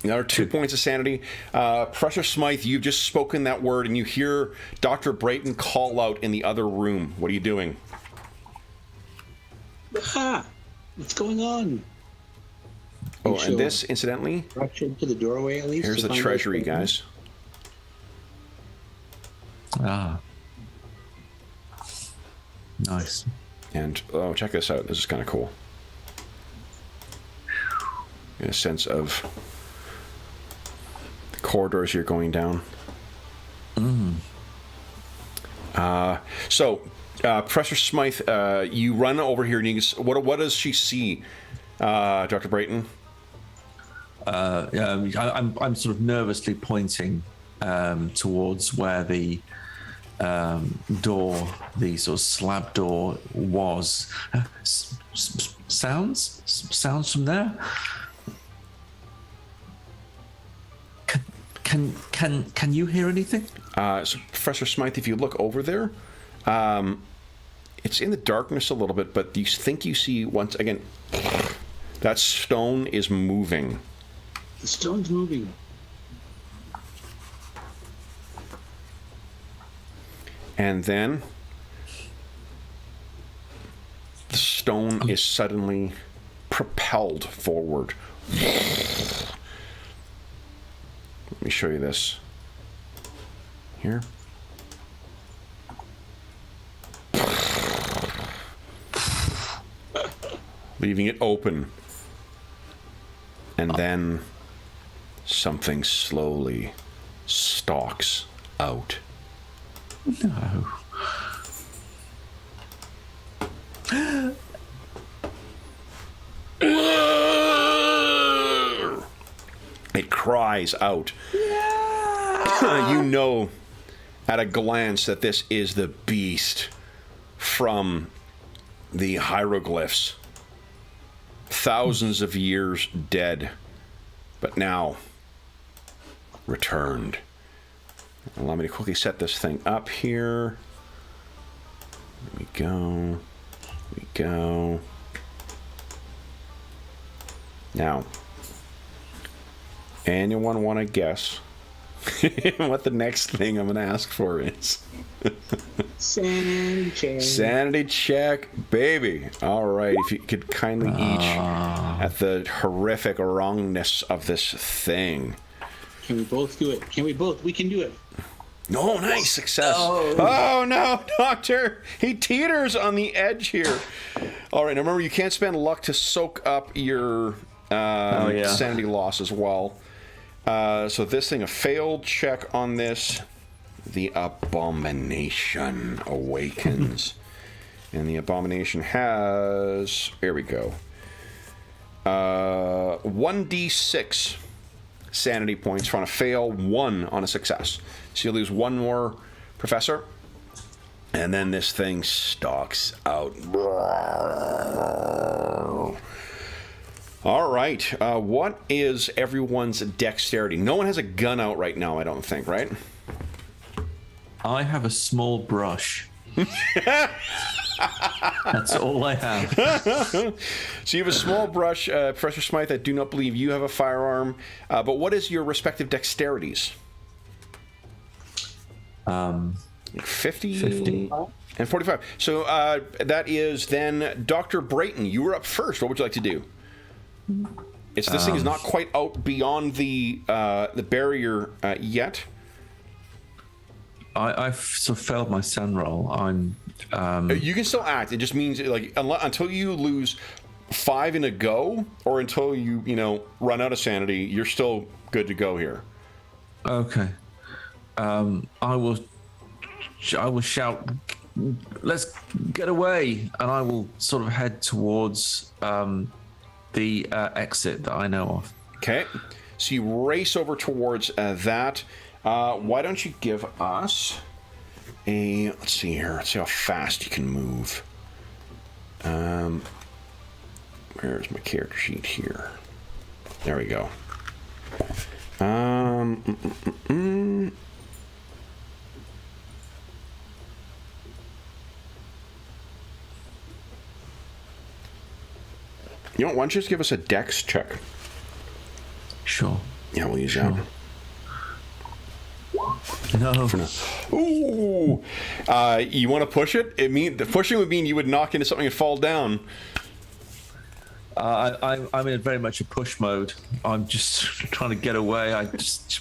[SPEAKER 1] Another 2 points of sanity. Professor Smythe, you've just spoken that word, and you hear Dr. Brayton call out in the other room. What are you doing?
[SPEAKER 4] What's going on?
[SPEAKER 1] Oh, and this, incidentally,
[SPEAKER 4] Rush into the doorway at least.
[SPEAKER 1] here's the treasury, guys.
[SPEAKER 3] Ah. Nice.
[SPEAKER 1] And, oh, check this out. This is kind of cool. In a sense of the corridors you're going down. So, Professor Smythe, you run over here, and you, what does she see, Dr. Brayton?
[SPEAKER 3] I'm sort of nervously pointing towards where the door, the sort of slab door was. Sounds from there. Can you hear anything?
[SPEAKER 1] So Professor Smythe, if you look over there, it's in the darkness a little bit, but you think you see once again that stone is moving.
[SPEAKER 4] The stone's moving.
[SPEAKER 1] And then the stone is suddenly propelled forward. Let me show you this. Here. Leaving it open. And then something slowly stalks out.
[SPEAKER 3] No.
[SPEAKER 1] It cries out. You know at a glance that this is the beast from the hieroglyphs. Thousands of years dead, but now returned. Allow me to quickly set this thing up here. There we go. There we go. Now, anyone want to guess what the next thing I'm going to ask for is?
[SPEAKER 4] Sanity check.
[SPEAKER 1] Sanity check, baby. All right, if you could kindly each at the horrific wrongness of this thing.
[SPEAKER 4] Can we both do it? Can we both? We can do it.
[SPEAKER 1] No, nice success. Oh no, Doctor. He teeters on the edge here. All right, now remember, you can't spend luck to soak up your sanity loss as well. So this thing, a failed check on this. The abomination awakens. And the abomination has... There we go. 1d6 sanity points on a fail, 1 on a success. So you lose 1 more, Professor. And then this thing stalks out. All right. What is everyone's dexterity? No one has a gun out right now, I don't think, right?
[SPEAKER 3] I have a small brush. That's all I have.
[SPEAKER 1] So you have a small brush, Professor Smythe. I do not believe you have a firearm. But what is your respective dexterities? 50 and 45. So that is then Dr. Brayton. You were up first. What would you like to do? This thing is not quite out beyond the barrier yet.
[SPEAKER 3] I've sort of failed my SAN roll. I'm.
[SPEAKER 1] You can still act. It just means like until you lose 5 in a go, or until you run out of sanity, you're still good to go here.
[SPEAKER 3] Okay. I will shout, "Let's get away!" And I will sort of head towards the exit that I know of.
[SPEAKER 1] Okay. So you race over towards that. Why don't you give us a... Let's see here. Let's see how fast you can move. Where's my character sheet here? There we go. You know what? Why don't you just give us a dex check?
[SPEAKER 3] Sure.
[SPEAKER 1] Yeah, we'll use that.
[SPEAKER 3] No.
[SPEAKER 1] For now. Ooh. You want to push it? The pushing would mean you would knock into something and fall down.
[SPEAKER 3] I'm in very much a push mode. I'm just trying to get away.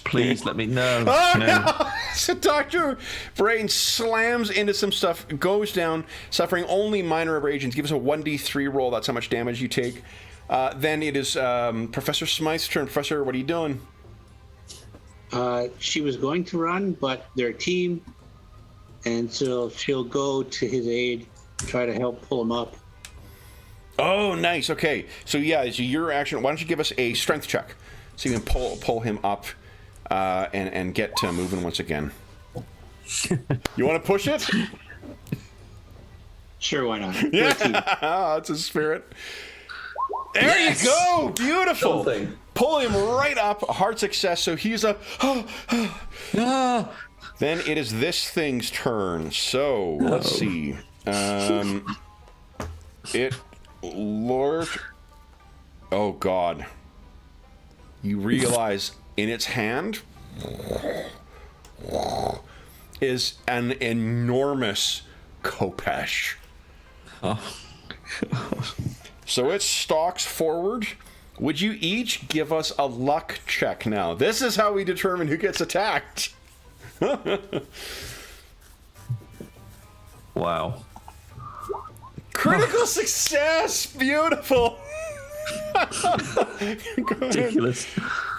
[SPEAKER 3] Please let me know.
[SPEAKER 1] Oh, no. So Dr. Brain slams into some stuff, goes down, suffering only minor abrasions. Give us a 1d3 roll. That's how much damage you take. Then it is Professor Smythe's turn. Professor, what are you doing?
[SPEAKER 4] She was going to run, but they're a team, and so she'll go to his aid, try to help pull him up.
[SPEAKER 1] Oh, nice. Okay. So yeah, so your action. Why don't you give us a strength check so you can pull him up and get moving once again. You want to push it?
[SPEAKER 4] Sure, why not?
[SPEAKER 1] Yeah, that's a spirit. There yes! You go. Beautiful. Something. Pull him right up. Hard success. So he's up. Then it is this thing's turn. So let's see. Lord. Oh God. You realize in its hand is an enormous Khopesh. Oh. So it stalks forward. Would you each give us a luck check now? This is how we determine who gets attacked.
[SPEAKER 3] Wow.
[SPEAKER 1] Critical success! Beautiful!
[SPEAKER 3] Ridiculous.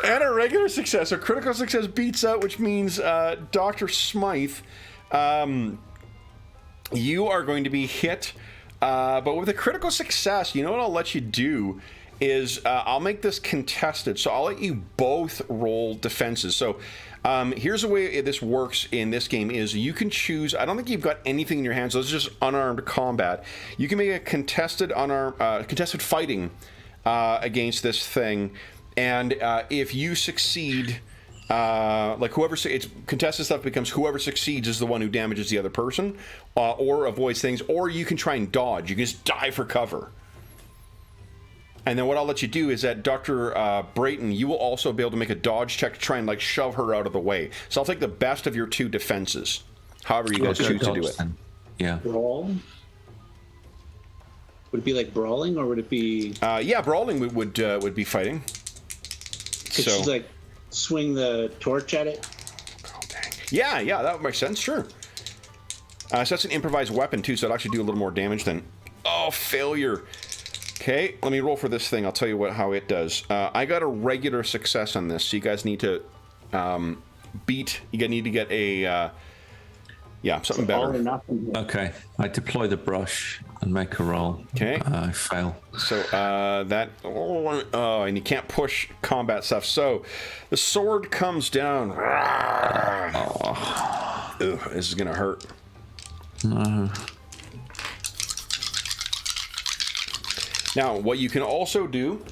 [SPEAKER 1] And a regular success. So critical success beats out, which means Dr. Smythe, you are going to be hit. But with a critical success, you know what I'll let you do is I'll make this contested. So I'll let you both roll defenses. So here's the way this works in this game is you can choose. I don't think you've got anything in your hands. So this is just unarmed combat. You can make a contested contested fighting against this thing. And if you succeed, like whoever it's contested stuff becomes whoever succeeds is the one who damages the other person or avoids things, or you can try and dodge. You can just dive for cover. And then what I'll let you do is that Dr. Brayton, you will also be able to make a dodge check to try and like shove her out of the way. So I'll take the best of your 2 defenses, however you guys choose to do it.
[SPEAKER 3] Then. Yeah.
[SPEAKER 4] Brawl? Would it be like brawling, or would it be?
[SPEAKER 1] Yeah, brawling would be fighting.
[SPEAKER 4] Could she like swing the torch at it?
[SPEAKER 1] Oh, dang. Yeah, that would make sense. Sure. So that's an improvised weapon too, so it'll actually do a little more damage than. Oh, failure. Okay, let me roll for this thing. I'll tell you how it does. I got a regular success on this, so you guys need to need to get a Yeah, something
[SPEAKER 4] All or
[SPEAKER 1] better.
[SPEAKER 4] nothing.
[SPEAKER 3] Okay, I deploy the brush and make a roll.
[SPEAKER 1] Okay.
[SPEAKER 3] I fail.
[SPEAKER 1] So that, and you can't push combat stuff. So the sword comes down. Ugh, this is gonna hurt.
[SPEAKER 3] No.
[SPEAKER 1] Now, what you can also do,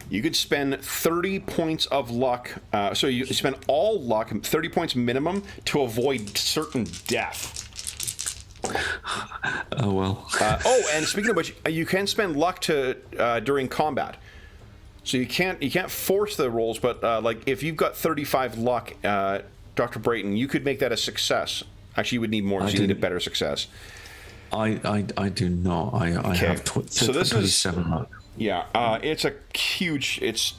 [SPEAKER 1] you could spend 30 points of luck. So you spend all luck, 30 points minimum, to avoid certain death.
[SPEAKER 3] Oh well.
[SPEAKER 1] And speaking of which, you can spend luck to during combat. So you can't force the rolls, but like if you've got 35 luck, Dr. Brayton, you could make that a success. Actually, you would need more because you need a better success.
[SPEAKER 3] I do not. I have
[SPEAKER 1] So this is
[SPEAKER 3] 27 luck.
[SPEAKER 1] Yeah, it's a huge. It's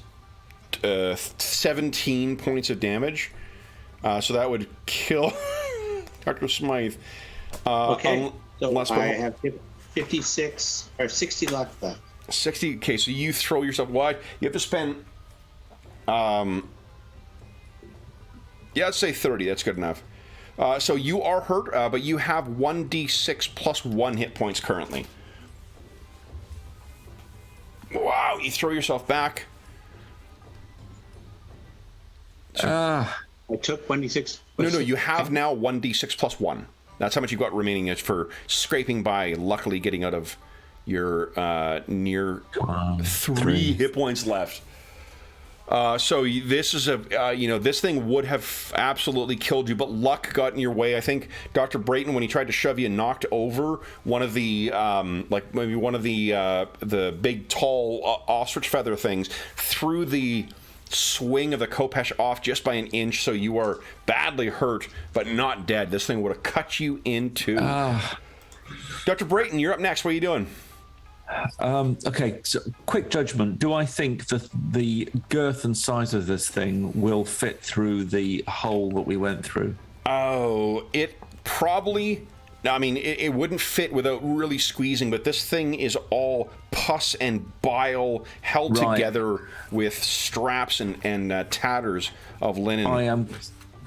[SPEAKER 1] 17 points of damage. So that would kill Dr. Smythe.
[SPEAKER 4] Okay. So
[SPEAKER 1] unless
[SPEAKER 4] I have 56 or 60 luck left.
[SPEAKER 1] 60. Okay, so you throw yourself wide. You have to spend. Yeah, let's say 30. That's good enough. So you are hurt, but you have 1d6 plus 1 hit points currently. Wow, you throw yourself back.
[SPEAKER 4] I took 1d6.
[SPEAKER 1] No, you have now 1d6 plus 1. That's how much you've got remaining. It's for scraping by, luckily getting out of your near 3 hit points left. So this is a, this thing would have absolutely killed you, but luck got in your way. I think Dr. Brayton, when he tried to shove you, knocked over one of the, the big tall ostrich feather things, threw the swing of the Kopesh off just by an inch, so you are badly hurt, but not dead. This thing would have cut you in two. Dr. Brayton, you're up next. What are you doing?
[SPEAKER 3] Okay, so quick judgment. Do I think that the girth and size of this thing will fit through the hole that we went through?
[SPEAKER 1] Oh, it probably... I mean, it wouldn't fit without really squeezing, but this thing is all pus and bile held together with straps and tatters of linen.
[SPEAKER 3] I am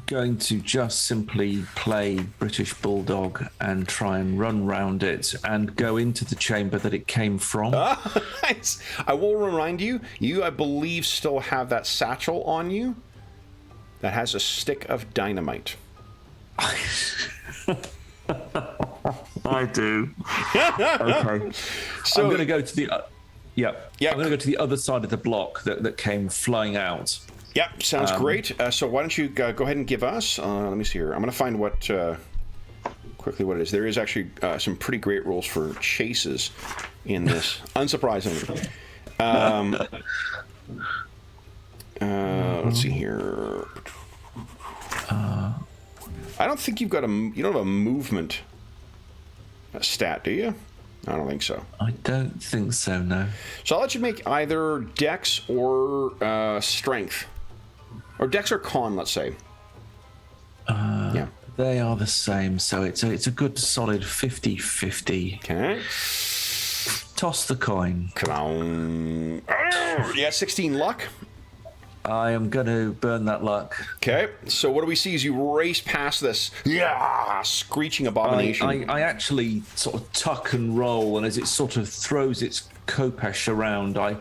[SPEAKER 3] going to just simply play British Bulldog and try and run round it and go into the chamber that it came from.
[SPEAKER 1] Nice. I will remind you, I believe, still have that satchel on you that has a stick of dynamite.
[SPEAKER 3] I do. Okay. So I'm going to go to the... I'm going to go to the other side of the block that came flying out.
[SPEAKER 1] Yep, sounds great. So why don't you go ahead and give us... let me see here. I'm going to find quickly what it is. There is actually some pretty great rules for chases in this, unsurprisingly. Let's see here. I don't think you don't have a movement stat, do you? I don't think so.
[SPEAKER 3] I don't think so, no.
[SPEAKER 1] So I'll let you make either dex or strength. Or dex or con, let's say. Yeah.
[SPEAKER 3] They are the same, so it's a good solid 50-50.
[SPEAKER 1] Okay.
[SPEAKER 3] Toss the coin.
[SPEAKER 1] Come on. Yeah, 16 luck.
[SPEAKER 3] I am going to burn that luck.
[SPEAKER 1] Okay, so what do we see as you race past this screeching abomination?
[SPEAKER 3] I actually sort of tuck and roll, and as it sort of throws its Kopesh around, I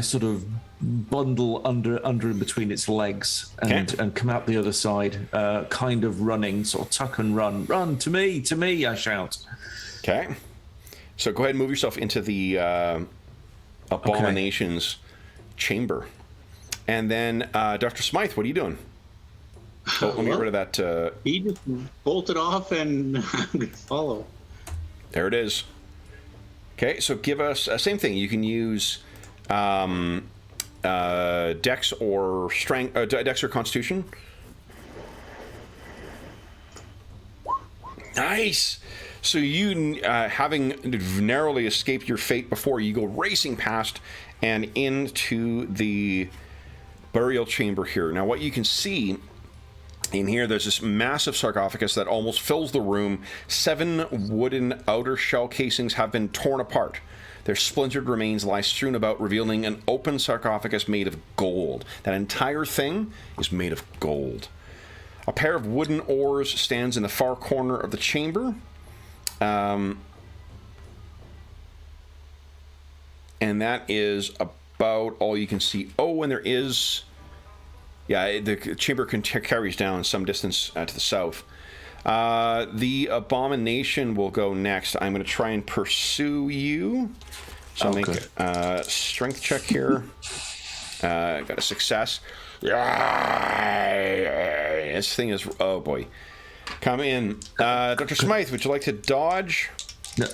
[SPEAKER 3] sort of bundle under in between its legs and come out the other side, kind of running, sort of tuck and run. Run, to me, I shout.
[SPEAKER 1] Okay. So go ahead and move yourself into the abomination's chamber. And then, Dr. Smythe, what are you doing? Oh, let me get rid of that.
[SPEAKER 4] He just bolted off, and I'm going to follow.
[SPEAKER 1] There it is. Okay, so give us same thing. You can use Dex or Strength, Dex or Constitution. Nice. So you, having narrowly escaped your fate before, you go racing past and into the burial chamber here. Now, what you can see in here, there's this massive sarcophagus that almost fills the room. 7 wooden outer shell casings have been torn apart. Their splintered remains lie strewn about, revealing an open sarcophagus made of gold. That entire thing is made of gold. A pair of wooden oars stands in the far corner of the chamber. And that is about all you can see. Oh, and there is... Yeah, the chamber carries down some distance to the south. The abomination will go next. I'm going to try and pursue you. So I'll make a strength check here. Got a success. This thing is... Oh, boy. Come in. Dr. Smythe, would you like to dodge?
[SPEAKER 3] No.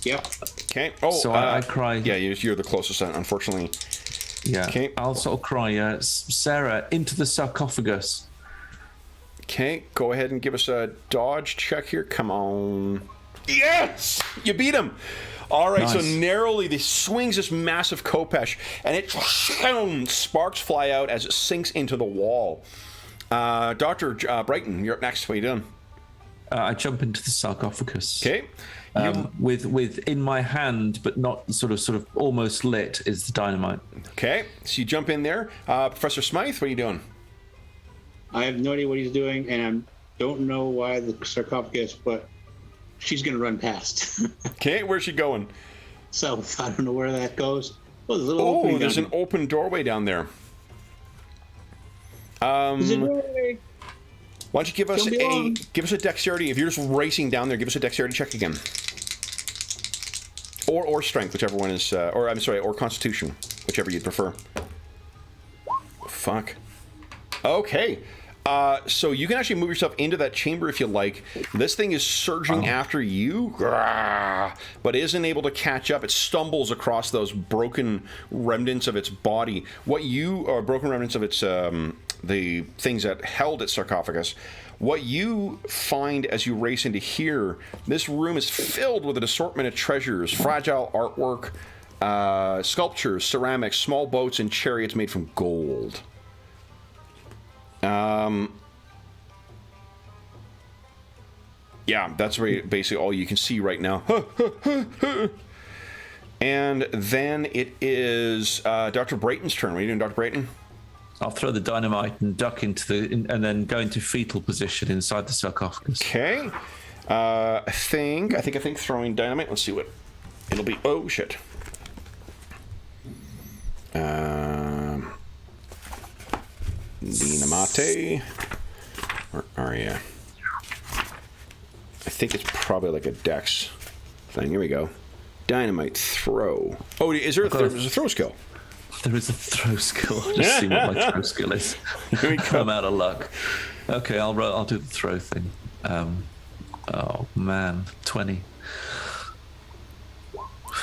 [SPEAKER 4] Yep.
[SPEAKER 1] Okay. Oh,
[SPEAKER 3] so I cry.
[SPEAKER 1] Yeah, you're the closest, unfortunately.
[SPEAKER 3] Yeah.
[SPEAKER 1] Okay.
[SPEAKER 3] I'll sort of cry, Sarah, into the sarcophagus.
[SPEAKER 1] Okay, go ahead and give us a dodge check here. Come on. Yes! You beat him! All right, nice. So narrowly, he swings this massive khopesh, and it sparks fly out as it sinks into the wall. Dr. Brighton, you're up next. What are you doing?
[SPEAKER 3] I jump into the sarcophagus.
[SPEAKER 1] Okay.
[SPEAKER 3] With in my hand, but not sort of almost lit, is the dynamite.
[SPEAKER 1] Okay, so you jump in there. Professor Smythe, what are you doing?
[SPEAKER 4] I have no idea what he's doing, and I don't know why the sarcophagus, but she's going to run past.
[SPEAKER 1] Okay, where's she going?
[SPEAKER 4] So I don't know where that goes. Oh, there's a little opening.
[SPEAKER 1] There's an open doorway down there.
[SPEAKER 4] There's a doorway.
[SPEAKER 1] Why don't you give us a dexterity? If you're just racing down there, give us a dexterity check again. Or strength, whichever one is, or constitution, whichever you'd prefer. Fuck. Okay. So you can actually move yourself into that chamber if you like. This thing is surging after you, but isn't able to catch up. It stumbles across those broken remnants of its body. Broken remnants of its, the things that held its sarcophagus. What you find as you race into here, this room is filled with an assortment of treasures, fragile artwork, sculptures, ceramics, small boats, and chariots made from gold. Yeah, that's basically all you can see right now. And then it is Dr. Brayton's turn. What are you doing, Dr. Brayton?
[SPEAKER 3] I'll throw the dynamite and duck and then go into fetal position inside the sarcophagus.
[SPEAKER 1] Okay. I think throwing dynamite. Let's see what it'll be. Oh shit. Dynamite. Where are you? I think it's probably like a dex thing. Here we go. Dynamite throw. Oh, there's a throw skill.
[SPEAKER 3] There is a throw skill. I'll just see what my throw skill is.
[SPEAKER 1] Here we go.
[SPEAKER 3] I'm out of luck. Okay, I'll do the throw thing. Oh man, 20.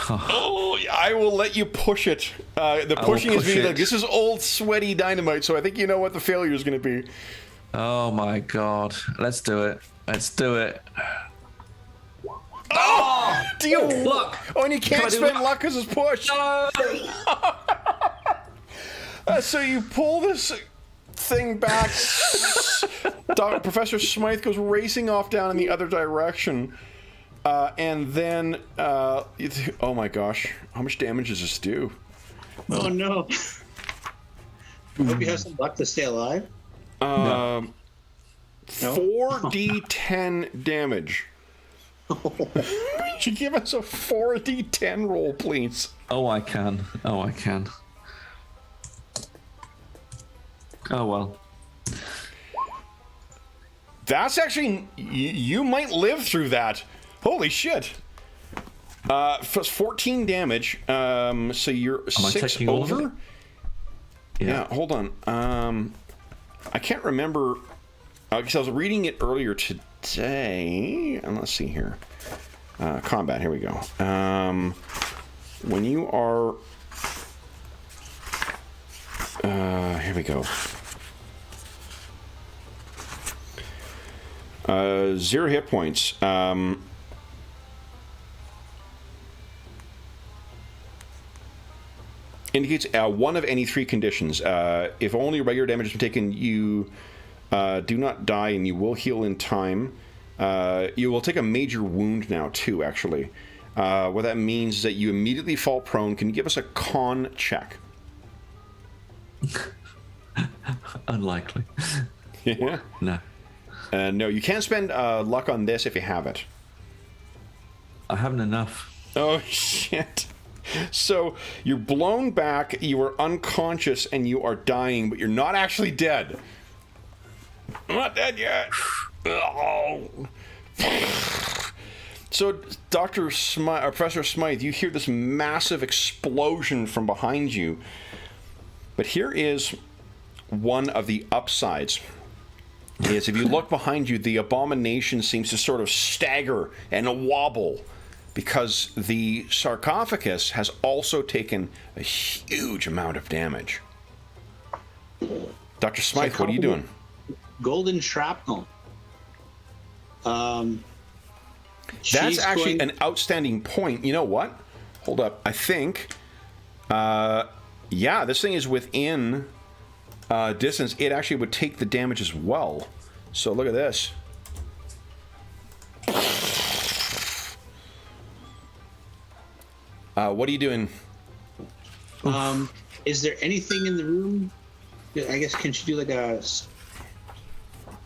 [SPEAKER 1] Oh, I will let you push it. The pushing is being like, this is old sweaty dynamite, so I think you know what the failure is going to be.
[SPEAKER 3] Oh my god. Let's do it.
[SPEAKER 1] Oh! Do you
[SPEAKER 3] luck?
[SPEAKER 1] Oh, and you can't spend luck because it's pushed.
[SPEAKER 3] No!
[SPEAKER 1] So you pull this thing back. Professor Smythe goes racing off down in the other direction. And then, oh my gosh, how much damage does this do?
[SPEAKER 4] Oh no. I hope you have some luck to stay alive.
[SPEAKER 1] 4d10 damage. Could you give us a 4d10 roll, please?
[SPEAKER 3] Oh, I can. Oh well.
[SPEAKER 1] That's actually... You might live through that. Holy shit. 14 damage. So you're 6 over? Yeah, hold on. I can't remember... because I was reading it earlier today. And let's see here. Combat, here we go. When you are... here we go. 0 hit points. Indicates one of any 3 conditions. If only regular damage has been taken, you do not die and you will heal in time. You will take a major wound now, too, actually. What that means is that you immediately fall prone. Can you give us a con check?
[SPEAKER 3] Unlikely.
[SPEAKER 1] Yeah.
[SPEAKER 3] No.
[SPEAKER 1] No, you can't spend luck on this if you have it.
[SPEAKER 3] I haven't enough.
[SPEAKER 1] Oh, shit. So you're blown back, you are unconscious, and you are dying, but you're not actually dead. I'm not dead yet. Oh. So, Professor Smythe, you hear this massive explosion from behind you. But here is one of the upsides. Is if you look behind you, the abomination seems to sort of stagger and wobble because the sarcophagus has also taken a huge amount of damage. Dr. Smythe, what are you doing?
[SPEAKER 4] Golden shrapnel.
[SPEAKER 1] That's actually an outstanding point. You know what? Hold up. I think, yeah, this thing is within distance. It actually would take the damage as well. So look at this. What are you doing?
[SPEAKER 4] Is there anything in the room? I guess, can she do like a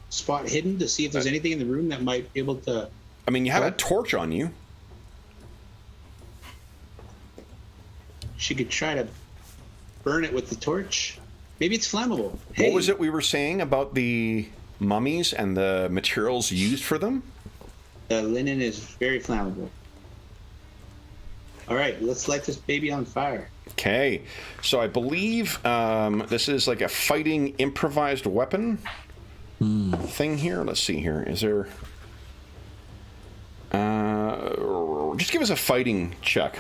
[SPEAKER 4] spot hidden to see if there's anything in the room that might be able to...
[SPEAKER 1] I mean, you have a torch on you.
[SPEAKER 4] She could try to burn it with the torch. Maybe it's flammable. Hey.
[SPEAKER 1] What was it we were saying about the mummies and the materials used for them?
[SPEAKER 4] The linen is very flammable. All right, let's light this baby on fire.
[SPEAKER 1] Okay, so I believe this is like a fighting improvised weapon thing here. Let's see here. Is there... just give us a fighting check.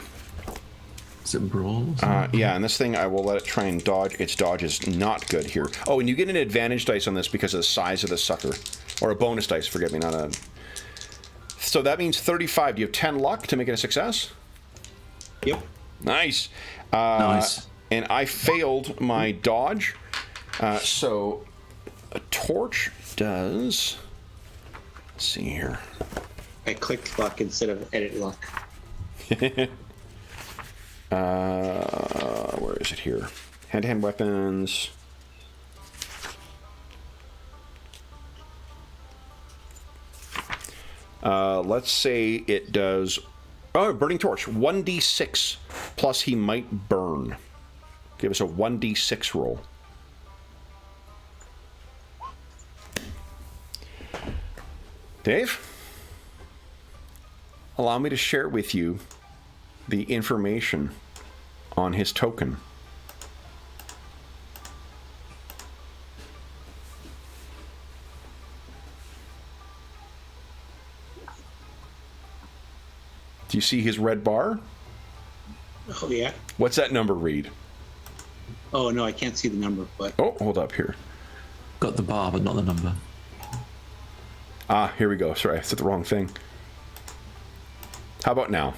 [SPEAKER 3] Is it brawl?
[SPEAKER 1] Yeah, and this thing, I will let it try and dodge. Its dodge is not good here. Oh, and you get an advantage dice on this because of the size of the sucker. Or a bonus dice, forgive me, not a... So that means 35. Do you have 10 luck to make it a success?
[SPEAKER 4] Yep.
[SPEAKER 1] Nice.
[SPEAKER 3] Nice.
[SPEAKER 1] And I failed my dodge. So a torch does... Let's see here.
[SPEAKER 4] I clicked luck instead of edit luck.
[SPEAKER 1] Where is it here? Hand-to-hand weapons. Let's say it does... Oh, burning torch. 1d6 plus he might burn. Give us a 1d6 roll. Dave? Allow me to share with you the information on his token. Do you see his red bar?
[SPEAKER 4] Oh, yeah.
[SPEAKER 1] What's that number read?
[SPEAKER 4] Oh, no, I can't see the number, but...
[SPEAKER 1] Oh, hold up here.
[SPEAKER 3] Got the bar, but not the number.
[SPEAKER 1] Ah, here we go. Sorry, I said the wrong thing. How about now?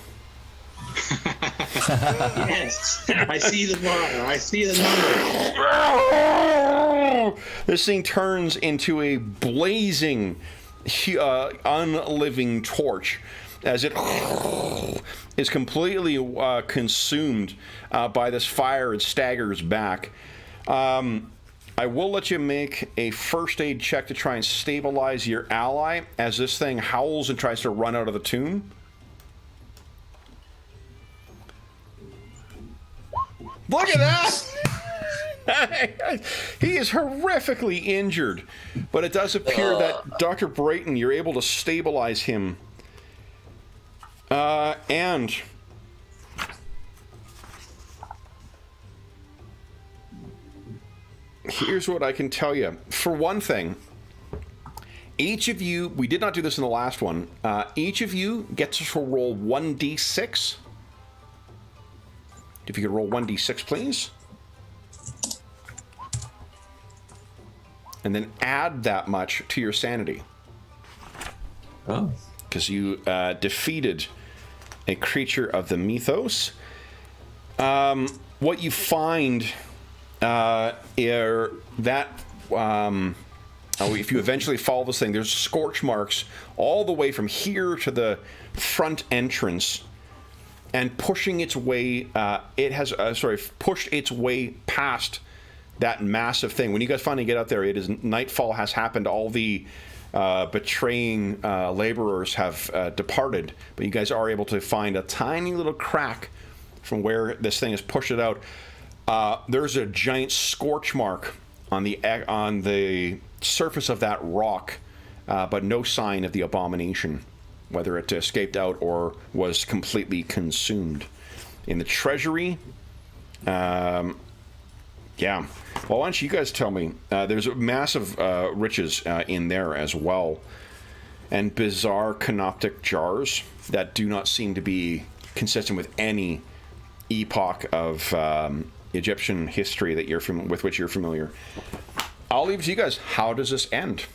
[SPEAKER 4] Yes, I see the bar. I see the number.
[SPEAKER 1] This thing turns into a blazing, unliving torch as it is completely consumed by this fire and staggers back. I will let you make a first aid check to try and stabilize your ally as this thing howls and tries to run out of the tomb. Look at that! He is horrifically injured, but it does appear that Dr. Brayton, you're able to stabilize him. And here's what I can tell you. For one thing, each of you, we did not do this in the last one, each of you gets to roll 1d6. If you could roll 1d6, please. And then add that much to your sanity.
[SPEAKER 3] Oh.
[SPEAKER 1] Because you defeated a creature of the mythos. What you find if you eventually follow this thing, there's scorch marks all the way from here to the front entrance. And pushing its way, it has pushed its way past that massive thing. When you guys finally get out there, it is nightfall has happened. All the betraying laborers have departed, but you guys are able to find a tiny little crack from where this thing has pushed it out. There's a giant scorch mark on the surface of that rock, but no sign of the abomination, whether it escaped out or was completely consumed. In the treasury, yeah. Well, why don't you guys tell me? There's massive riches in there as well, and bizarre canoptic jars that do not seem to be consistent with any epoch of Egyptian history that with which you're familiar. I'll leave it to you guys. How does this end?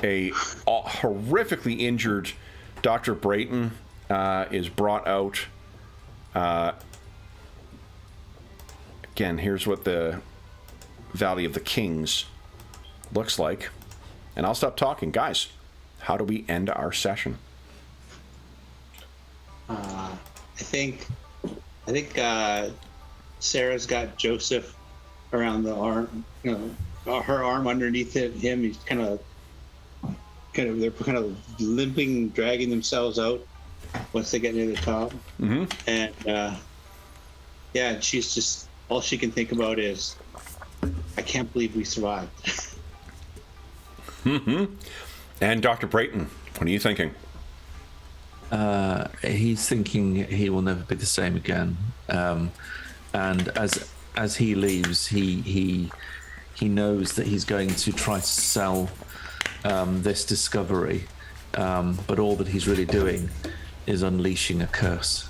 [SPEAKER 1] A horrifically injured Dr. Brayton is brought out. Again, here's what the Valley of the Kings looks like. And I'll stop talking. Guys, how do we end our session?
[SPEAKER 4] I think Sarah's got Joseph around the arm, her arm underneath him. He's they're kind of limping, dragging themselves out once they get near the top. Mm-hmm. And yeah, she's just, all she can think about is, I can't believe we survived.
[SPEAKER 1] Mm-hmm. And Dr. Brayton, what are you thinking?
[SPEAKER 3] He's thinking he will never be the same again. And as he leaves, he knows that he's going to try to sell this discovery, but all that he's really doing is unleashing a curse.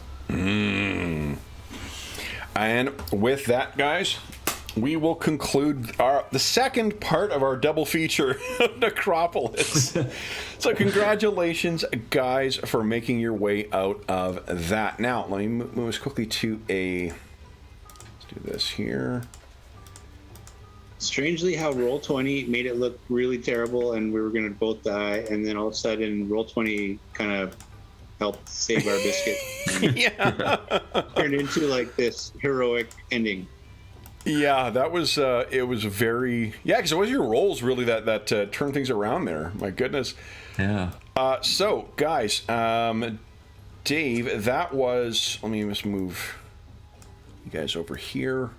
[SPEAKER 1] And with that, guys, we will conclude the second part of our double feature of Necropolis. So congratulations, guys, for making your way out of that. Now, let me move us quickly to let's do this here.
[SPEAKER 4] Strangely, how Roll20 made it look really terrible and we were going to both die, and then all of a sudden Roll20 kind of helped save our biscuit.
[SPEAKER 1] Yeah.
[SPEAKER 4] Turned into like this heroic ending.
[SPEAKER 1] Yeah, that was it was very, because it was your rolls really that turned things around there. My goodness.
[SPEAKER 3] Yeah.
[SPEAKER 1] So guys, Dave, that was, let me just move you guys over here.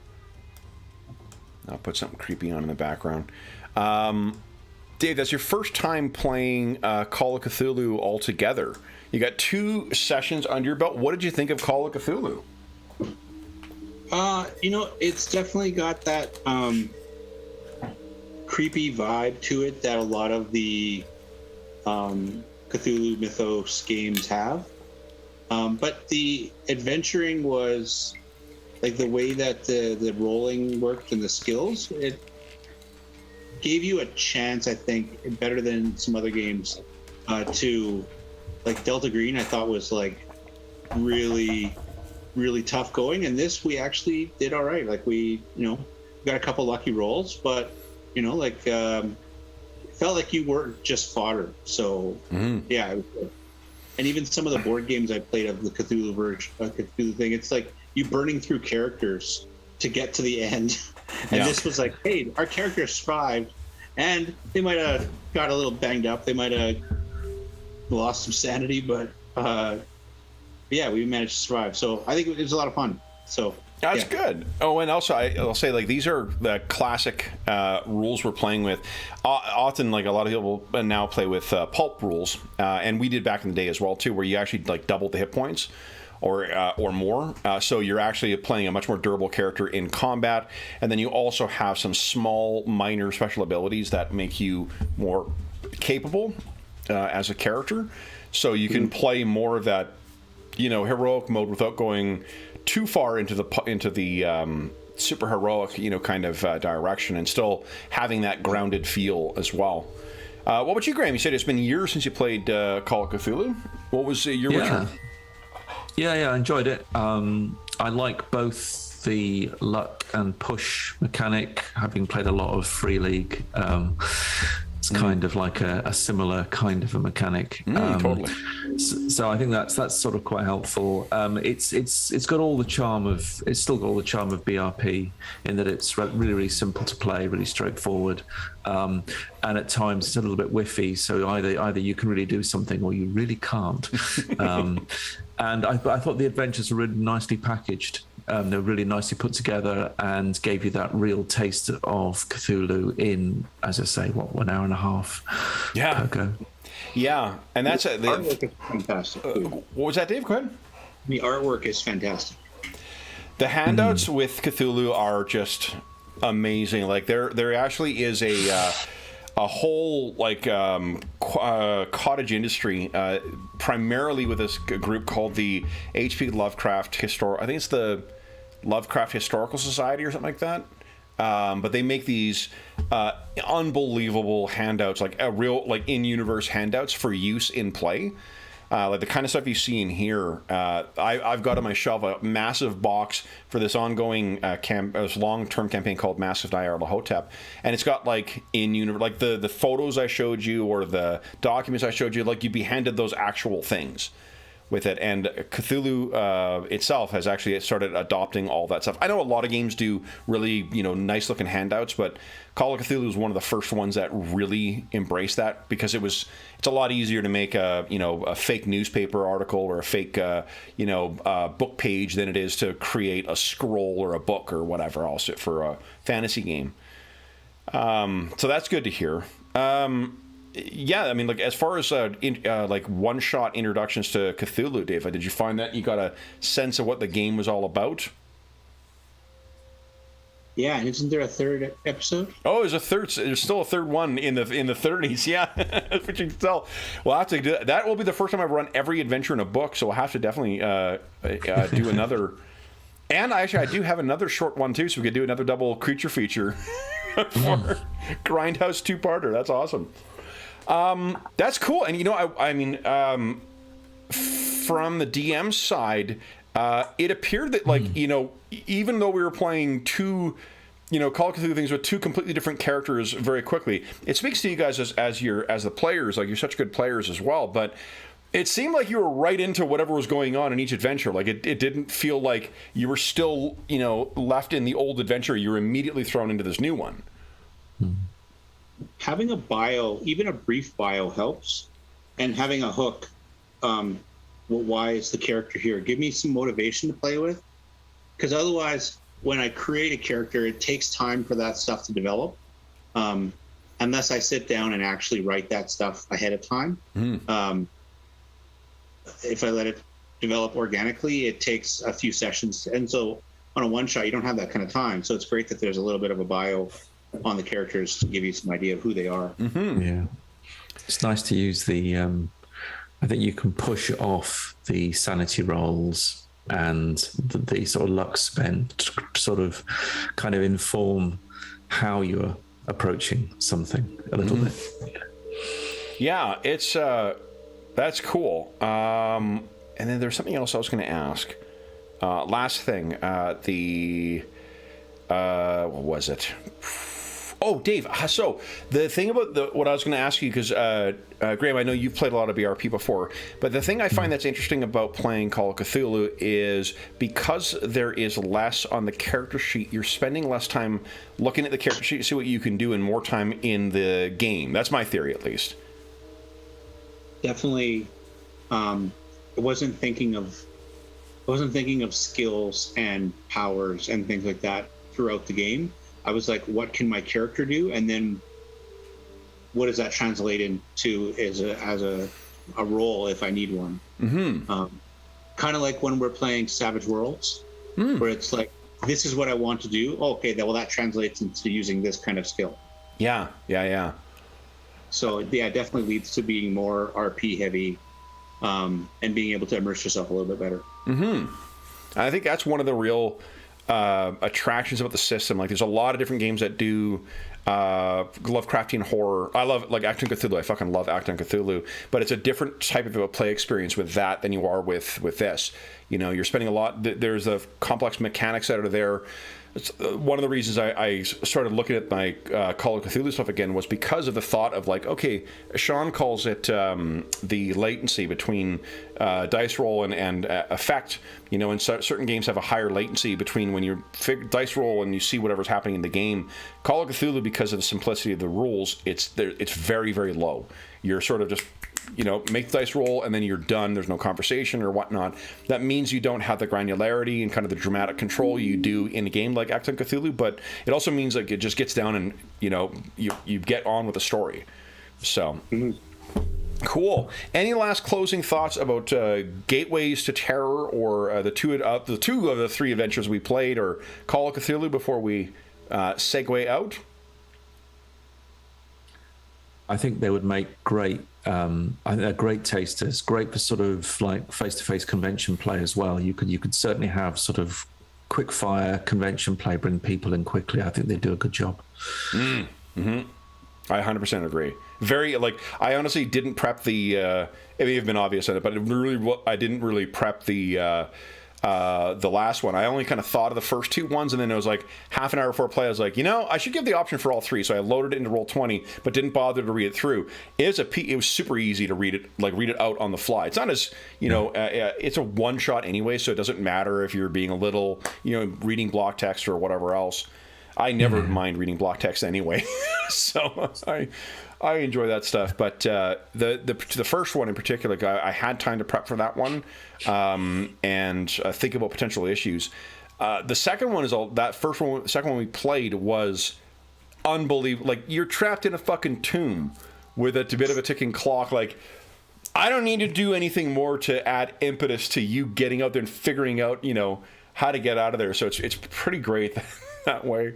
[SPEAKER 1] I'll put something creepy on in the background. Dave, that's your first time playing Call of Cthulhu altogether. You got 2 sessions under your belt. What did you think of Call of Cthulhu?
[SPEAKER 4] It's definitely got that creepy vibe to it that a lot of the Cthulhu Mythos games have. But the adventuring was, like, the way that the rolling worked and the skills, it gave you a chance, I think, better than some other games, to, like, Delta Green, I thought was, like, really, really tough going. And this, we actually did all right. Like, we got a couple lucky rolls, but, it felt like you weren't just fodder. So, yeah. And even some of the board games I played of the Cthulhu version, Cthulhu thing, it's like you burning through characters to get to the end. And this was like, hey, our characters survived, and they might have got a little banged up. They might have lost some sanity, but yeah, we managed to survive. So I think it was a lot of fun. So
[SPEAKER 1] that's good. Oh, and also I'll say, like, these are the classic rules we're playing with. Often, like, a lot of people now play with pulp rules, and we did back in the day as well too, where you actually, like, double the hit points or more. So you're actually playing a much more durable character in combat, and then you also have some small, minor special abilities that make you more capable as a character. So you can play more of that, heroic mode without going too far into the super heroic, kind of direction, and still having that grounded feel as well. What about you, Graham? You said it's been years since you played Call of Cthulhu. What was your return?
[SPEAKER 3] Yeah, I enjoyed it. I like both the luck and push mechanic, having played a lot of Free League. It's kind of like a similar kind of a mechanic.
[SPEAKER 1] Totally.
[SPEAKER 3] So I think that's sort of quite helpful. It's got all the charm of, it's still got all the charm of BRP in that it's really, really simple to play, really straightforward. And at times it's a little bit whiffy. So either you can really do something or you really can't. And I thought the adventures were really nicely packaged. They were really nicely put together and gave you that real taste of Cthulhu in, as I say, 1 hour and a half.
[SPEAKER 1] Yeah.
[SPEAKER 3] Okay.
[SPEAKER 1] Yeah, and that's
[SPEAKER 4] the artwork is fantastic.
[SPEAKER 1] what was that, Dave? Go ahead.
[SPEAKER 4] The artwork is fantastic.
[SPEAKER 1] The handouts with Cthulhu are just amazing. Like there actually is a whole like cottage industry, primarily with this group called the H.P. Lovecraft I think it's the Lovecraft Historical Society or something like that. But they make these unbelievable handouts, like a real like in-universe handouts for use in play. Like the kind of stuff you see in here. I've got on my shelf a massive box for this ongoing this long-term campaign called Massive Nyarlathotep, and it's got like in-universe, like the photos I showed you or the documents I showed you. Like you'd be handed those actual things with it, and Cthulhu itself has actually started adopting all that stuff. I know a lot of games do really, nice looking handouts, but Call of Cthulhu was one of the first ones that really embraced that, because it's a lot easier to make a fake newspaper article or a fake book page than it is to create a scroll or a book or whatever else for a fantasy game. So that's good to hear. Yeah, I mean, like as far as like one-shot introductions to Cthulhu, Dave, did you find that you got a sense of what the game was all about?
[SPEAKER 4] Yeah, and isn't there a third episode?
[SPEAKER 1] Oh, there's still a third one in the 30s. Yeah, which you can tell. We'll have to do that. That will be the first time I've run every adventure in a book, so we'll have to definitely do another. And I do have another short one too, so we could do another double creature feature for Grindhouse two-parter. That's awesome. That's cool. And I mean, from the DM side, it appeared that even though we were playing two, Call of Cthulhu things with two completely different characters very quickly, it speaks to you guys as the players. Like, you're such good players as well, but it seemed like you were right into whatever was going on in each adventure. Like it didn't feel like you were still, left in the old adventure. You were immediately thrown into this new one.
[SPEAKER 4] Having a bio, even a brief bio, helps, and having a hook. Why is the character here? Give me some motivation to play with, because otherwise, when I create a character, it takes time for that stuff to develop. Unless I sit down and actually write that stuff ahead of time. If I let it develop organically, it takes a few sessions, and so on a one shot, you don't have that kind of time. So it's great that there's a little bit of a bio on the characters to give you some idea of who they are.
[SPEAKER 3] Yeah, it's nice to use the I think you can push off the sanity rolls and the sort of luck spend to sort of kind of inform how you're approaching something a little bit.
[SPEAKER 1] Yeah, it's that's cool. And then there's something else I was going to ask. Last thing, what was it? Oh, Dave. So the thing about what I was going to ask you, because Graham, I know you've played a lot of BRP before, but the thing I find that's interesting about playing Call of Cthulhu is because there is less on the character sheet, you're spending less time looking at the character sheet to see what you can do and more time in the game. That's my theory, at least.
[SPEAKER 4] Definitely, I wasn't thinking of skills and powers and things like that throughout the game. I was like, what can my character do? And then what does that translate into as a role if I need one? Kind of like when we're playing Savage Worlds, where it's like, this is what I want to do. Okay, well, that translates into using this kind of skill.
[SPEAKER 1] Yeah.
[SPEAKER 4] So yeah, it definitely leads to being more RP heavy, and being able to immerse yourself a little bit better.
[SPEAKER 1] I think that's one of the real attractions about the system. Like, there's a lot of different games that do Lovecraftian horror. I love Acton Cthulhu. I fucking love Acton Cthulhu, but it's a different type of a play experience with that than you are with this. You're spending a lot. There's the complex mechanics that are there. one of the reasons I started looking at my Call of Cthulhu stuff again was because of the thought of like, okay, Sean calls it the latency between dice roll and effect. You know, and certain games have a higher latency between when you dice roll and you see whatever's happening in the game. Call of Cthulhu, because of the simplicity of the rules, it's very, very low. You're sort of just, you know, make the dice roll and then you're done. There's no conversation or whatnot. That means you don't have the granularity and kind of the dramatic control you do in a game like Call of Cthulhu, but it also means like it just gets down and, you know, you get on with the story. So, cool. Any last closing thoughts about Gateways to Terror or the two of the three adventures we played, or Call of Cthulhu, before we segue out?
[SPEAKER 3] I think they would make great, great tasters, great for sort of like face-to-face convention play as well. You could certainly have sort of quick fire convention play, bring people in quickly. I think they do a good job.
[SPEAKER 1] Mm-hmm. I 100% agree. Very, like, I honestly didn't prep the, it may have been obvious in it, but I didn't really prep the last one. I only kind of thought of the first two ones, and then it was like half an hour before play, I was like, you know, I should give the option for all three. So I loaded it into Roll20, but didn't bother to read it through. It was super easy to read it out on the fly. It's not as, you know, it's a one shot anyway, so it doesn't matter if you're being a little, you know, reading block text or whatever else. I never mind reading block text anyway, so I enjoy that stuff. But the first one in particular, I had time to prep for that one and think about potential issues. The second one second one we played was unbelievable. Like, you're trapped in a fucking tomb with a bit of a ticking clock. Like, I don't need to do anything more to add impetus to you getting out there and figuring out, you know, how to get out of there. So it's pretty great that way.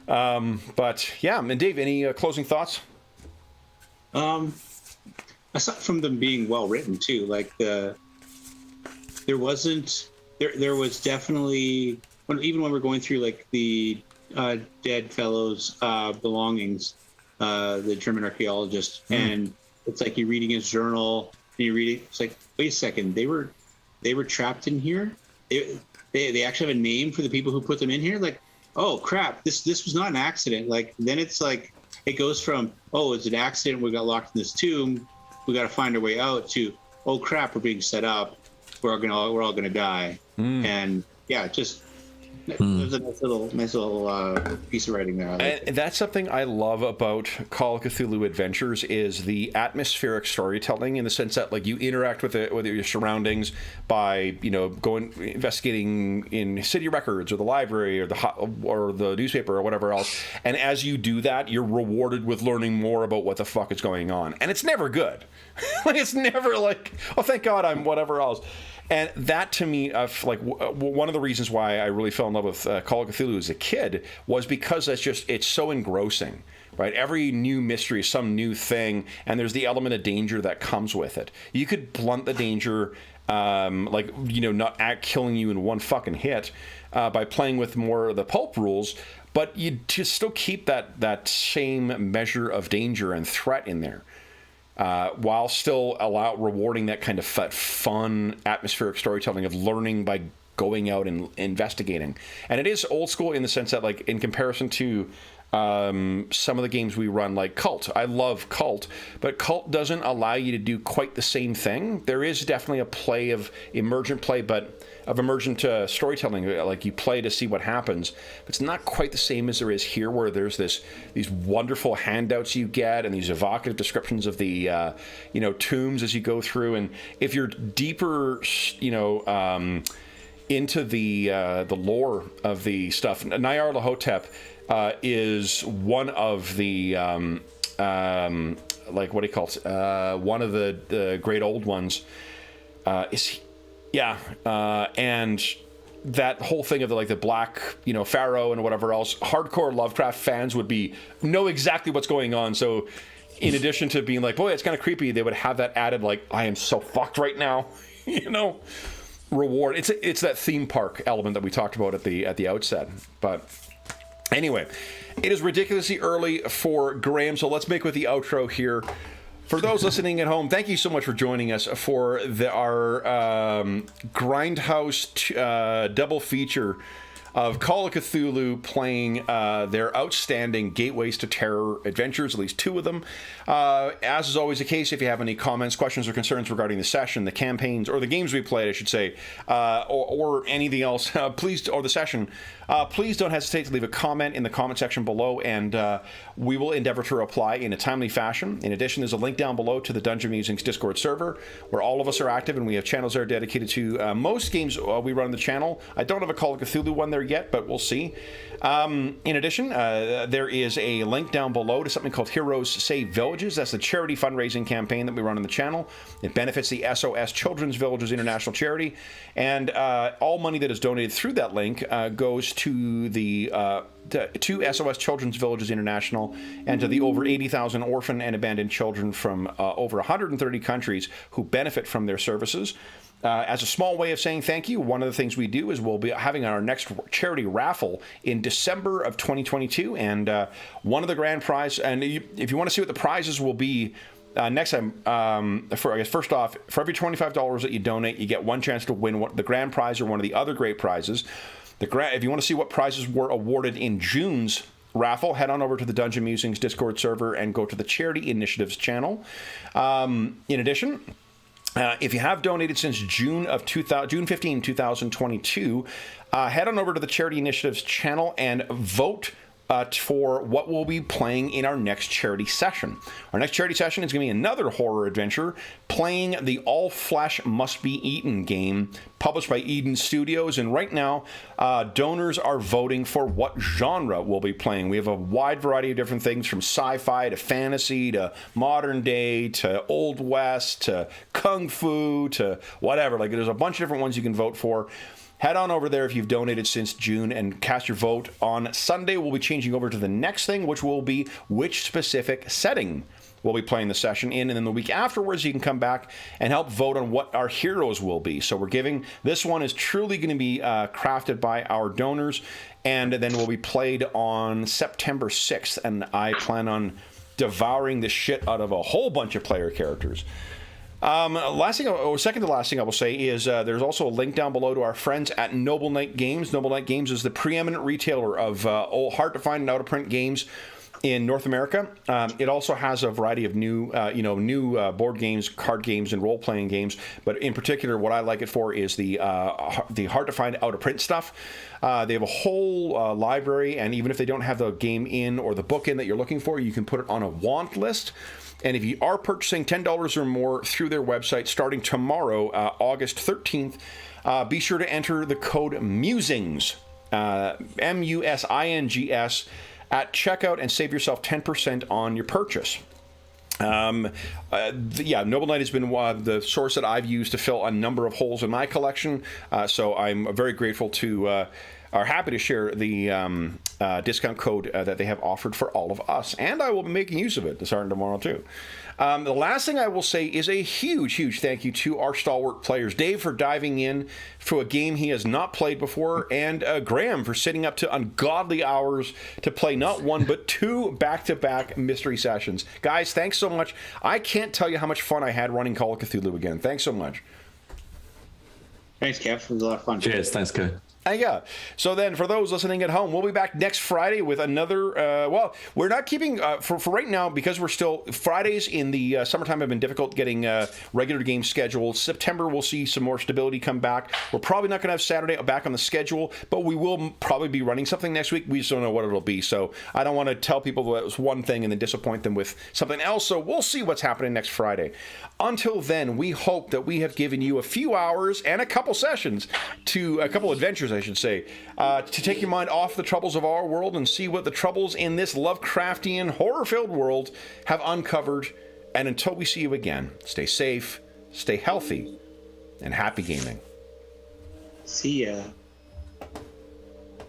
[SPEAKER 1] But yeah, and Dave, any closing thoughts?
[SPEAKER 4] Aside from them being well written too, like there was definitely, even when we're going through like the dead fellow's belongings, the German archaeologist, and it's like you're reading his journal and you read it, it's like, wait a second, they were trapped in here. They actually have a name for the people who put them in here. Like, oh crap, this was not an accident. Like, then it's like it goes from, oh, it's an accident, we got locked in this tomb, we got to find our way out, to, oh crap, we're being set up, we're all gonna die. And yeah, just there's a nice little piece of writing there.
[SPEAKER 1] And that's something I love about Call of Cthulhu Adventures, is the atmospheric storytelling, in the sense that, like, you interact with your surroundings by, you know, investigating in city records or the library or the newspaper or whatever else. And as you do that, you're rewarded with learning more about what the fuck is going on. And it's never good. Like, it's never like, oh, thank God I'm whatever else. And that, to me, one of the reasons why I really fell in love with Call of Cthulhu as a kid was because it's so engrossing, right? Every new mystery is some new thing, and there's the element of danger that comes with it. You could blunt the danger, not killing you in one fucking hit, by playing with more of the pulp rules, but you just still keep that same measure of danger and threat in there. While still rewarding that kind of fun atmospheric storytelling of learning by going out and investigating. And it is old school in the sense that, like, in comparison to some of the games we run, like Cult. I love Cult, but Cult doesn't allow you to do quite the same thing. There is definitely a play of emergent play, but of emergent storytelling, like you play to see what happens. But it's not quite the same as there is here, where there's these wonderful handouts you get and these evocative descriptions of the tombs as you go through. And if you're deeper, into the lore of the stuff, Nyarlathotep is one of the one of the great old ones. And that whole thing of the black, pharaoh and whatever else, hardcore Lovecraft fans would know exactly what's going on. So in addition to being like, boy, it's kind of creepy, they would have that added, like, I am so fucked right now, reward. It's that theme park element that we talked about at the outset. But anyway, it is ridiculously early for Graham, so let's make with the outro here. For those listening at home, thank you so much for joining us for our Grindhouse double feature of Call of Cthulhu playing their outstanding Gateways to Terror adventures, at least 2 of them. As is always the case, if you have any comments, questions, or concerns regarding the session, the campaigns, or the games we played, I should say, or anything else, please, or the session, please don't hesitate to leave a comment in the comment section below, and we will endeavor to reply in a timely fashion. In addition, there's a link down below to the Dungeon Musings Discord server, where all of us are active, and we have channels there dedicated to most games we run on the channel. I don't have a Call of Cthulhu one there yet, but we'll see. In addition, there is a link down below to something called Heroes Save Villages. That's the charity fundraising campaign that we run on the channel. It benefits the SOS Children's Villages International Charity, and all money that is donated through that link goes to the to SOS Children's Villages International and to the over 80,000 orphan and abandoned children from over 130 countries who benefit from their services. As a small way of saying thank you, one of the things we do is we'll be having our next charity raffle in December of 2022, and one of the grand prize, and if you want to see what the prizes will be next time, first off, for every $25 that you donate, you get one chance to win the grand prize or one of the other great prizes. If you want to see what prizes were awarded in June's raffle, head on over to the Dungeon Musings Discord server and go to the Charity Initiatives channel. In addition, if you have donated since June 15, 2022, head on over to the Charity Initiatives channel and vote for what we'll be playing in our next charity session. Our next charity session is going to be another horror adventure, playing the All Flesh Must Be Eaten game, published by Eden Studios. And right now, donors are voting for what genre we'll be playing. We have a wide variety of different things, from sci-fi to fantasy to modern day to Old West to Kung Fu to whatever. Like, there's a bunch of different ones you can vote for. Head on over there if you've donated since June and cast your vote. On Sunday, we'll be changing over to the next thing, which will be which specific setting we'll be playing the session in. And then the week afterwards, you can come back and help vote on what our heroes will be. So this one is truly going to be crafted by our donors, and then will be played on September 6th. And I plan on devouring the shit out of a whole bunch of player characters. Second to last thing I will say is there's also a link down below to our friends at Noble Knight Games. Noble Knight Games is the preeminent retailer of hard to find and out of print games in North America. It also has a variety of new board games, card games, and role-playing games. But in particular, what I like it for is the hard to find out of print stuff. They have a whole library, and even if they don't have the game in or the book in that you're looking for, you can put it on a want list. And if you are purchasing $10 or more through their website starting tomorrow, August 13th, be sure to enter the code MUSINGS, MUSINGS, at checkout and save yourself 10% on your purchase. Noble Knight has been the source that I've used to fill a number of holes in my collection, so I'm very grateful to... are happy to share the discount code that they have offered for all of us. And I will be making use of it starting tomorrow, too. The last thing I will say is a huge, huge thank you to our stalwart players. Dave for diving in for a game he has not played before, and Graham for sitting up to ungodly hours to play not one, but 2 back-to-back mystery sessions. Guys, thanks so much. I can't tell you how much fun I had running Call of Cthulhu again. Thanks so much.
[SPEAKER 4] Thanks, Kev. It was a lot of fun.
[SPEAKER 3] Cheers. Thanks, Kev.
[SPEAKER 1] Yeah. So then, for those listening at home, we'll be back next Friday with another. We're not keeping for right now, because we're still Fridays in the summertime have been difficult getting regular games scheduled. September we'll see some more stability come back. We're probably not going to have Saturday back on the schedule, but we will probably be running something next week. We just don't know what it'll be. So I don't want to tell people that it was one thing and then disappoint them with something else. So we'll see what's happening next Friday. Until then, we hope that we have given you a few hours and a couple sessions to a couple adventures, I should say, to take your mind off the troubles of our world and see what the troubles in this Lovecraftian, horror-filled world have uncovered. And until we see you again, stay safe, stay healthy, and happy gaming.
[SPEAKER 4] See ya.